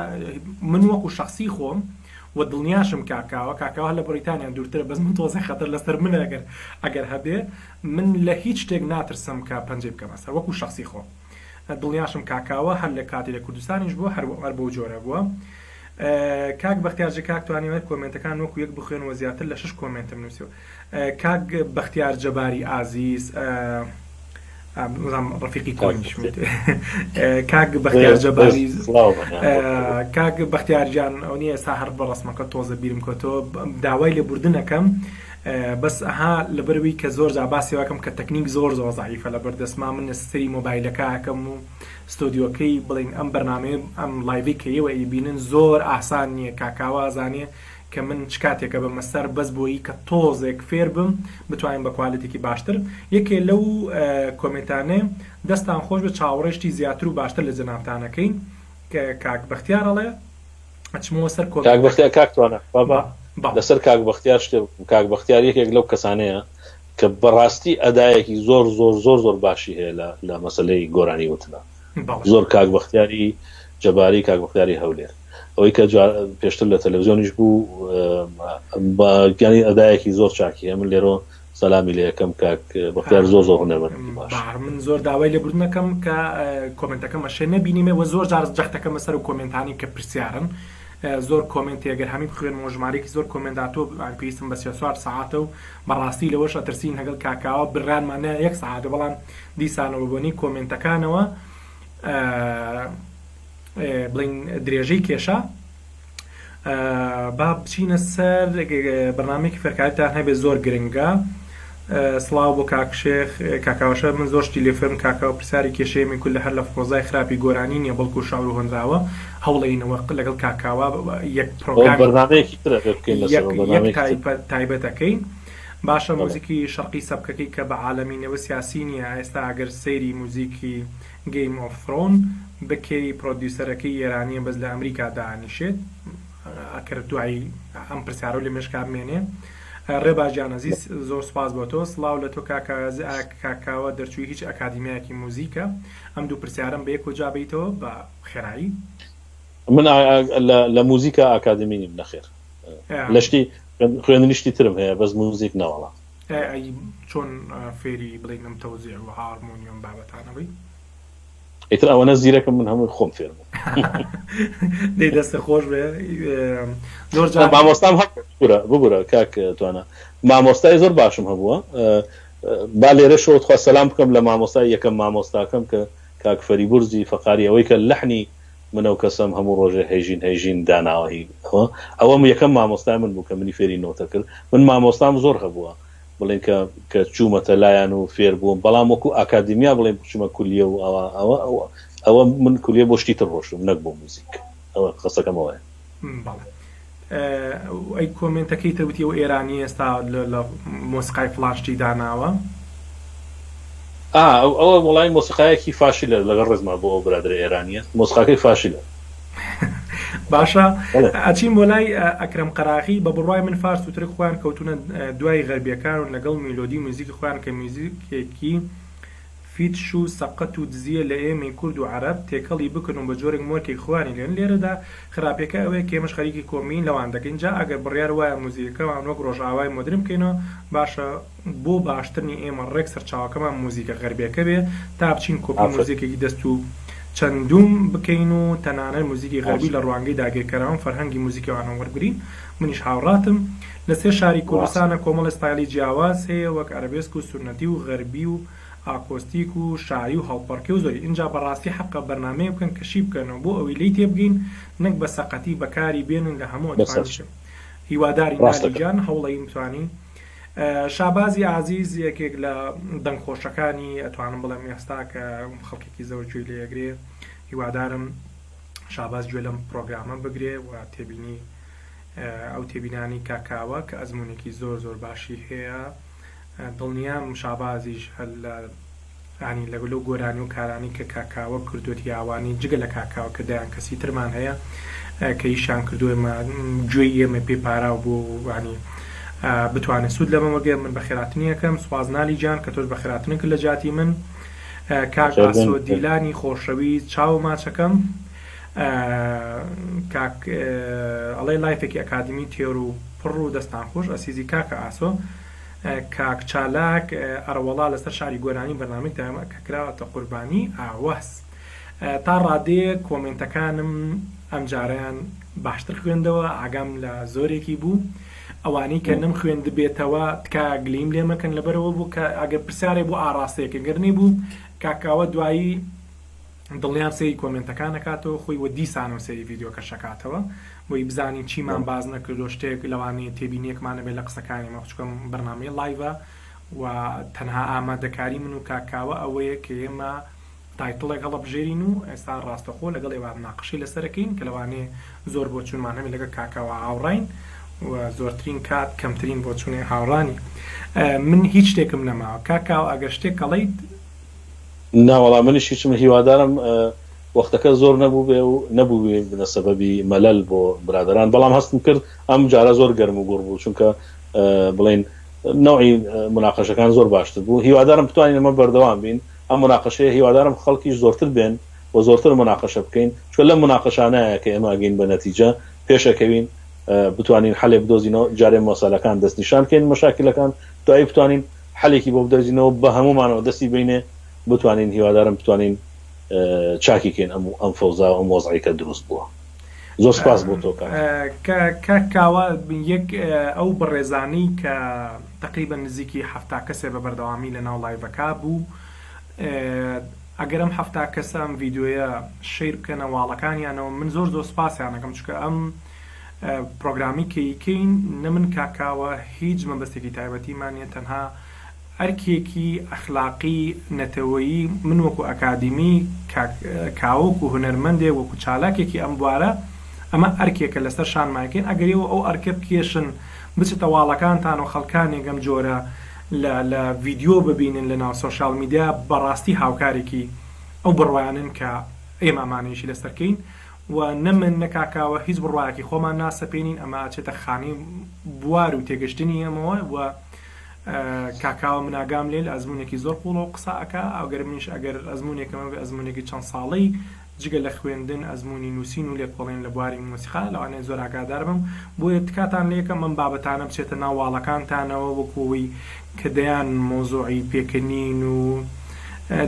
من وەکو شخصی خۆم و دڵنیاشم کاکاوە لە بریتانیا دوورترە بەس من تۆزە خەتەر لەسەر منە ئەگەر هەبێ من لە هیچ شتێک ناترسم کە پەنجەی بکەمە سەر وەکو شخصی خۆ دڵنیاشم کاکاوە هەر لە کاتی لە کوردستانیش بووە هەر بۆ جۆرە بووە کاک بەختیارجە کاک توانیوێت کۆمنتەکان وەکو یەک بخوێنەوە زیاتر لە 6 کۆمنتم نووسیوە کاک بەختیار جەباری ئازیز ڕفیقی کۆنیش کاک بەختیار جەباری کاک بەختیارجان ئەو نیە ئێستا هەر بە ڕسمەکە تۆزە بیرم کۆتەوە داوای لێبوردنەکەم بەس ئەها لەبەروی کە زۆر جاباسی واکەم کە تەکنیک زۆر زایفە لە بەردەسما من سەری مۆبایلەکەکەم و ستۆدیۆکەی بڵین ئەم بەرنامەیە ئەم لایڤی کەیەوە ئیبینن زۆر ئاسان نییە کاکاوە ئازانێ کە من چ کاتێکە بە مەسەر بەس بۆیی کە تۆزێک فێر بم بتوانین بە کوالیتێکی باشتر یەکێ لەو کۆمنتانێ دەستان خۆش بە چاوەڕێشتی زیاتر و باشتر لە جەنابتانەکەین کە کاک بەختیارەڵێ ئەچمەوە سەر کاک بەختیار کاکتوانە لەسەر کاک بەختیار شتێ کاک بەختیار یەکێک لەو کەسانەیە کە بەڕاستی ئەدایەکی زۆر باشی هەیە لە مەسەلەی گۆرانی وتنا زۆر کاک بەختیاری جەباری کاک بەختیاری هەولێر ئەوەی کە پێشتر لە تەلەڤیزیۆنیش بوو بەگیانی ئەدایەکی زۆر چاکیە من لێرۆ سەلامی لێ یەکەم کاک بەختیار زۆر هونەرمەندی باش من زۆر داوای لێبوردنەکەم کە کۆمنتەکەمە شێ نەبینیمەوە زۆر جار جەختەکەمە سەر و کۆمنتانی کە پرسیارن زۆر کۆمنتی ئەگەر هەمی بخوێنەوە ژمارەیەکی زۆر کۆمنتاتۆ پێویستم بە 3 ساعتە و بەڕاستی لەوەش ئەترسین هەگەڵ کاکاوە بڕانمانە 1 ساعتە بەڵام دیسانەوە بۆنی کۆمنتەکانەوە بڵین درێژەی کێشە با بچینە سەر بەرنامەیەکی فەرکاریتان هەبێ زۆر گرنگە سڵاو بۆ کاکشێخ کاکاوەشە من زۆرشتی لێفرم کاکاوە پرسیاری کێشەیەمی کول لە هەر لە فڕۆزای خراپی گۆرانی نییە بەڵکو شاور و هۆنراوە هەوڵێنەوە لەگەڵ کاکاوە یەک بەرنامەیەکی ترە بکەین لەسەر تایبەتەکەین باشە موزیکی شەرقی سەبکەکەی کە بە عالەمینەوە سیاسی نییە ئێستا ئەگەر سەیری موزیکی گەیم ئۆف فرۆن بکەی پرۆدیوسەرەکەی ئێرانیە بەس لە ئەمریکا دانیشێت ئەکرد دوایی ئەم پرسیارە لە مێشکا بمێنێ ڕێباژیان عەزیز زۆر سپاس بۆ تۆ سڵاو لە تۆ کاکاوە دەرچووی هیچ ئەکادیمیایەکی موزیکە ئەم دوو پرسیارم بە یەک کۆجا بیتەوە بە خێرایی من لە موزیکە ئاکادمی نیم نەخێر لەشتی خوێندنیشتی ترم هەیە بەس موزیک ناوەڵا چۆن فێری بڵێنم تەوزیع و هارمۆنیۆم بابەتانەوەی ئیتر ئەوەنە زیرەکەم من هەمووی خۆم فێرم دەی دەستە خۆش بێ زۆر مامۆستام ببوورە کاک توانە مامۆستای زۆر باشم هەبووە با لێرە شۆتخوا سەلام بکەم لە مامۆستای یەکەم مامۆستاکەم کە کاک فەریبورزی فەقاری ئەوەی کە لەحنی منە و کەسم هەموو ڕۆژێ هەیژین داناوەهی ئەوەم یەکەم مامۆستای من بوو کە منی فێری نۆتە کرد من مامۆستام زۆر هەبووە بڵێن کە چوومەتە لایەن و فێر بووم بەڵام وەکو ئاکادیمیا بڵێن بچوومە کولیە و ئەوە من کولیە بۆ شتی تر ڕۆشتم نەک بۆ موزیک ئەوە قسەکەم ئەوەیە ئەی کۆمنتەکەی تەوتی و ئێرانی ئێستا لە مۆسیقای فڵاشتی داناوە ئەوە وڵای مۆسیقایەکی فاشیلە لەگەڵ ڕێزما بۆ ئەو برادرە ئێرانیە مۆسیقاکەی فاشیلە باشە ئەچین بۆ لای ئەکرەم قەراغی بە بڕوای من فارس و ترک خۆیان کەوتونە دوای غەربیەکان و لەگەڵ میلۆدی موزیکی خۆیان کە موزیکێکی فیتش و سەقەت و دزیە لە ئێمەی کورد و عەرەب تێکەڵی بکەن و بە جۆرێک مۆرکێک خوانی لێن لێرەدا خراپەکە ئەوەیە کە ئێمەش خەریکی کۆمین لەوان دەکەین جا ئەگەر بڕیار وایە موزیکەکەمان وەک ڕۆژاوای مۆدرن بکەینەوە باشە بۆ باشترنی ئێمە ڕێک سەرچاوەکەمان موزیکە غەربیەکە بێ تا بچین کۆپی موزیکێکی دەست و چەندوم بکەین و تەنانەت موزیکی غەربی لە ڕوانگەی داگیرکەرەوە فەرهەنگی موزیکیوانە وەرگرین منیش هاوڕاتم لەسێر شاری کوردستانە کۆمەڵ ستایلی جیاواز هەیە وەک ئەرەبێسک و سونەتی و غەربی و ئاکۆستیک و شاری و هەڵپەڕکێ و زۆری اینجا بەڕاستی حەقە بەرنامەیە بکەن کەشی بکەنەوە بۆ ئەوەی لی تێبگەین نەک بە سەقەتی بەکاری بێنن لە هەموو ئەتوانشم هیواداری نالیجان هەوڵەی بتوانین شابازی عزیز یەکێک لە دەنگخۆشەکانی ئەتوانم بڵێم ئێستا کە خەڵکێکی زەوەجوی لێگرێ هیوادارم شاباز گوێ لەم پرۆگرامە بگرێ و تێبینی ئەو تێبینانی کاکاوە کە ئەزمونێکی زۆر زۆر باشی هەیە دڵنیام شابازیش هەل ینی لەگەلو گۆرانی و کارانی کە کاکاوە کردوەتی ئاوانی جگە لە کاکاوە کە دەیان کەسی ترمان هەیە کە ئیشان کردوێمە گوێی ئێمە پێپاراو بۆ وانی بتوانێت سوود لەمە وەرگێ من بە خێراتنی یەکەم سوازنالی جان کە تۆش بە خێراتنە کرد لە جاتی من کاک ئاسۆ دیلانی خۆشەوی چاو ماچەکەم کاک ئەڵێ لایفێکی ئەکادمی تێر و پڕ و دەستان خۆش ئەسیزی کاکە ئاسۆ کاک چالاک ئەرەوەڵا لەسەر شاری گۆرانی بەرنامەی دامە کە کراوەتە قوربانی ئاواز تا ڕادەیە کۆمنتەکانم ئەم جارەیان باشتر خوێندەوە ئاگام لە زۆرێکی بوو ئەوانەی کە نم خوێند بێتەوە تکا گلیم لێ مەکەن لەبەرەوە بوو کە ئەگەر پرسیارێ بۆ ئاڕاستەیەکە گەرنی بوو کاکاوە دوایی دڵنیام سەیری کۆمنتەکان نکاتەوە خۆی وە دیسانەوە سەیری ڤیدیۆکە شەکاتەوە بۆی بزانین چیمان باز نەکردو شتێک لەوانەیە تێبینیەکمانە بێت لە قسەکانی مەخچکەم بەرنامەی لایڤە و تەنها ئامادەکاری من و کاکاوە ئەوەیە کە ئێمە تایتڵێک هەڵە بژێرین و ئێستا ڕاستەخۆ لەگەڵ ئێوە ناقشەی لەسەرەکەین کە لەوانەیە زۆر بۆ چوونمان هەمێ لەگە کاکاوە هاوڕاین و زۆرترین کات کەمترین بۆ چوونێ هاوڕانی من هیچ شتێکم نەماوە کاکاوە ئەگەر شتێک کەڵیت ناوەڵام منیش هیچم هیوادارم وەختەکە زۆر نەبوو بێ و نەبوو بنە سەبەبی مەلەل بۆ برادران بەڵام هەستم کرد ئەم جارە زۆر گەرم و گوڕ بوو چونکە بڵێن نوعی مناقەشەکان زۆر باشتر بوو هیوادارم بتوانین ئەمە بەردەوام بین ئەم مناقەشەیە هیوادارم خەڵکیش زۆرتر بێن و زۆرتر مناقەشە بکەین چون لە مناقەشانەیە کە ئێمە ئەگەین بە نەتیجە پێشەکەوین بتوانین حەلێ بدۆزینەوە جارێ مەسەلەکان دەستنیشان بکەین مەشاکلەکان دوایی بتوانین حەلێکی بۆ بدۆزینەوە بە هەمومانەوە دەستی بینێ بتوانین هیوادارم بتوانین چاکیکەین ئەم فەوزا و ئەم وەزعیکە دروست بووە زۆر سپاس بۆ تۆ کاکاوە یەک ئەو بەڕێزانەی کە تقریبا نزیکی 7 کەسێ بە بەردەوامی لە ناو لایڤەکە بوو ئەگەرم 7 کەسە ئەم ڤیدیۆیە شیر بکەنە واڵەکانیانەوە من زۆر زۆر سپاسیانەکەم چونکە ئەم پرۆگرامی کەیکەین نە من کاکاوە هیچ مەبەستێکی تایبەتیمانە تەنها ئەرکێکی ئەخلاقی نەتەوەیی من وەکو ئەکادیمی کاوەک و هونەرمەندێ وەکو چالاکێکی ئەم بوارە ئەمە ئەرکێکە لەسەر شانماکەین ئەگەریەوە ئەو ئەرکە بکێشن بچێتە واڵەکانتان و خەڵکانێکم جۆرە لە ڤیددیۆ ببینن لە ناو سۆشال میدیا بەڕاستی هاوکارێکی ئەو بڕوایانن کە ئێمە ئەمانەیەشی لەسەرکەین و نەمن نەکاکاوە هیچ بڕواایەکی خۆمان ناسەپێنین ئەمە ئاچێتە خانی بوار و تێگەشتنی ئەمەوە و کاکاوە مناگام لێ لە ئەزمونێکی زۆر قوڵ و قسە ئەکا ئەوگەر منیش ئەگەر ئەزمونێکەمە بێ ئەزمونێکی چەند ساڵی جگە لە خوێندن ئەزمموی نووسین و لێکۆڵێن لە بواری مۆسیقا لەوانەیە زۆر ئاگادار بم بۆیە تکاتان لێکە من بابەتانە بچێتە ناوواڵەکانتانەوە وەکوەوەی کە دەیان مۆزوعی پێکەنین و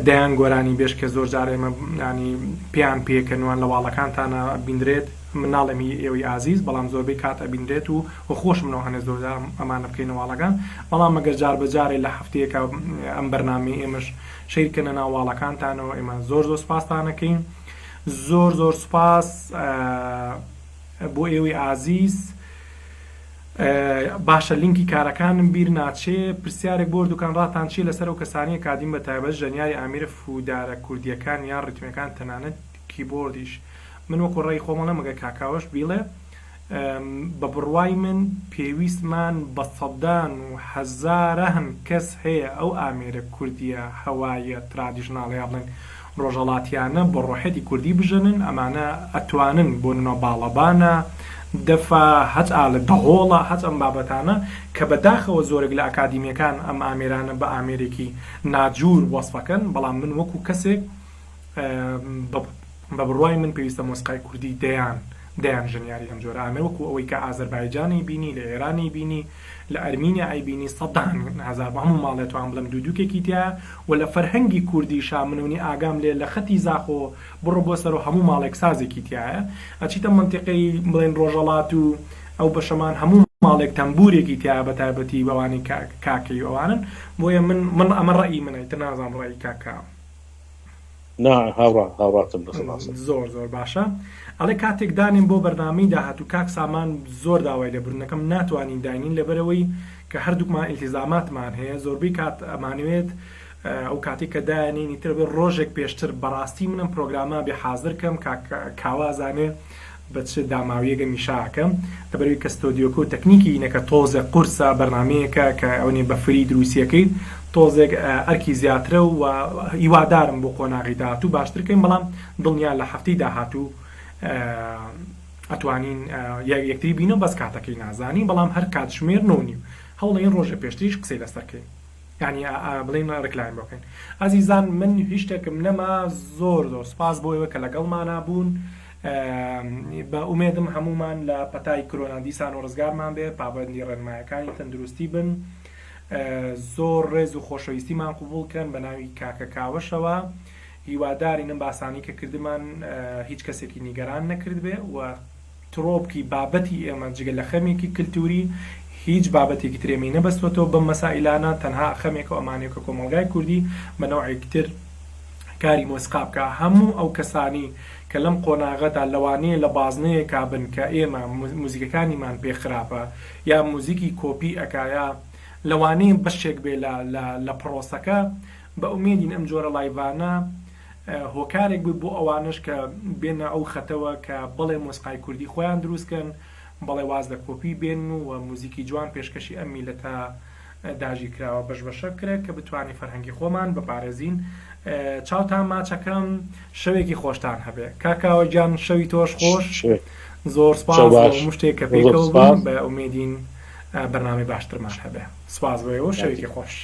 دەیان گۆرانی بێش کە زۆر جار ئێمە ینی پێیان پێکەنوان لە واڵەکانتانە بینرێت مناڵێمی ئێوەی ئازیز بەڵام زۆربەی کات ئەبینرێت و خۆش منەوە هەنێ زۆر ئەمانە بکەینە واڵەکان بەڵام مەگەر جار بەجارێ لە هەفتەیەکە ئەم بەرنامەی ئێمەش شەیرکەنە ناو واڵەکانتانەوە ئێمە زۆر سوپاستانەکەین زۆر سوپاس بۆ ئێوەی ئازیز باشە لینکی کارەکانم بیر ناچێ پرسیارێک بۆ دوکان ڕاتان چی لەسەر و کەسانی کادیم بە تایبەت ژەنیاری ئامیر فودارە کوردیەکان یان ڕتمەکان تەنانەت کیبۆردیش من وەکو ڕێی خۆمەڵە مەگە کاکاوەش بیڵێ بە بڕوای من پێویستمان بە سەدان و هەزارەهن کەس هەیە ئەو ئامێرە کوردیە هەوایە ترادیشناڵیا بڵێن ڕۆژەڵاتیانە بە ڕۆحەتی کوردی بژنن ئەمانە ئەتوانن بۆ نۆ باڵەبانە دەفا هەچ ئالە دەهۆڵە هەچ ئەم بابەتانە کە بەداخەوە زۆرێک لە ئەکادیمیەکان ئەم ئامێرانە بە ئامێرێکی ناجوور وەسفەکەن بەڵام من وەکو کەسێک بە بڕوای من پێویستە مۆسیقای کوردی دەیان ژنیاری ئەم جۆرە ئامێر وەکو ئەوەی کە ئازەربایجانی بینی لە ئێرانی بینی لە ئەرمینیا ئایبینی سەدان هەزار بە هەموو ماڵێتوان بڵم دوودووکێکی تیا و لە فەرهەنگی کوردی شامنونی ئاگام لێ لە خەتی زاخۆ بڕۆ بۆ سەر و هەموو ماڵێک سازێکی تایە ئەچیتە منتیقەی بڵێن ڕۆژەڵات و ئەو بەشەمان هەموو ماڵێک تەمبورێکی تیا بە تایبەتی بەوانی کاکەی ئەوانن بۆیە من ئەمە ڕەئی منە تر نازانم ڕەئی کاکا هاوڕاتم زۆر باشە ئەڵێ کاتێک دانین بۆ بەرنامەی داهاتوو کاک سامان زۆر داوای لەبرنەکەم ناتوانین داینین لەبەرەوەی کە هەردووکمان ئیلتیزاماتمان هەیە زۆربەی کات ئەمانوێت ئەو کاتێک کە دایانینی تر بێ ڕۆژێک پێشتر بەڕاستی منم پرۆگرامە بێ حازرکەم کاوازانێ بە چ داماویەگە میشاکەم لەبەرەوەی کە ستۆدیۆکە و تەکنیکی اینەکە تۆزێک قورسە بەرنمەیەکە کە ئەوێ بە فری دروستیەکەیت تۆزێک ئەرکی زیاترە و هیوادارم بۆ قۆناغی داهاتوو باشترکەین بەڵام دڵنیان لە هەفتەی داهاتوو ئەتوانین یەکتری بینە بەس کاتەکەی نازانی بەڵام هەر کاتژمێر نۆنی هەوڵەیە ڕۆژە پێشتریش قسەی لەسەرکەین یعنی بڵێن ڕکلایم بۆکەین ئازیزان من هیچ شتێکم نەما زۆر سپاس بۆ ئێوە کە لەگەڵمانە بوون بە ئومێدم هەمومان لە پەتای کۆرۆنا دیسان و ڕزگارمان بێ پابەندی ڕێنمایەکانی تەندروستی بن زۆر ڕێز و خۆشەویستیمان قوبوڵکەن بە ناوی کاکە کاوەشەوە هیوادارینم باسانی کە کردمان هیچ کەسێکی نیگەران نەکرد بێ و ترۆپکی بابەتی ئێمە جگە لە خەمێکی کلتوری هیچ بابەتێکی ترێمی نەبەستوەتەوە بەم مەسائلانە تەنها خەمێک و ئەمانێکە کۆمەلگای کوردی بە نەوعێکتر کاری مۆسیقا بکە هەموو ئەو کەسانی کە لەم قۆناغەدا لەوانەیە لە بازنەیە کابن کە ئێمە موزیکەکانیمان پێ خراپە یا موزیکی کۆپی ئەکایە لەوانەیە بەشێک بێ لە پرۆسەکە بە ئومێدین ئەم جۆرە لایڤانە هۆکارێک بوو بۆ ئەوانش کە بێنە ئەو خەتەوە کە بڵێ مۆسیقای کوردی خۆیان دروستکەن بەڵێ واز لە کۆپی بێن و موزیکی جوان پێشکەشی ئەم میلەتە داژی کراوە بەشە کرێت کە بتوانین فەرهەنگی خۆمان بپارێزین چاوتان ماچەکەم شەوێکی خۆشتان هەبێ کاکاوە گیان شەوی تۆش خۆش زۆر سپاس هەموو شتێک کە پێکەوە بوون بە ئومێدین بەرنامەی باشترمان هەبێ سپاس بۆ ئێوە شەوێکی خۆش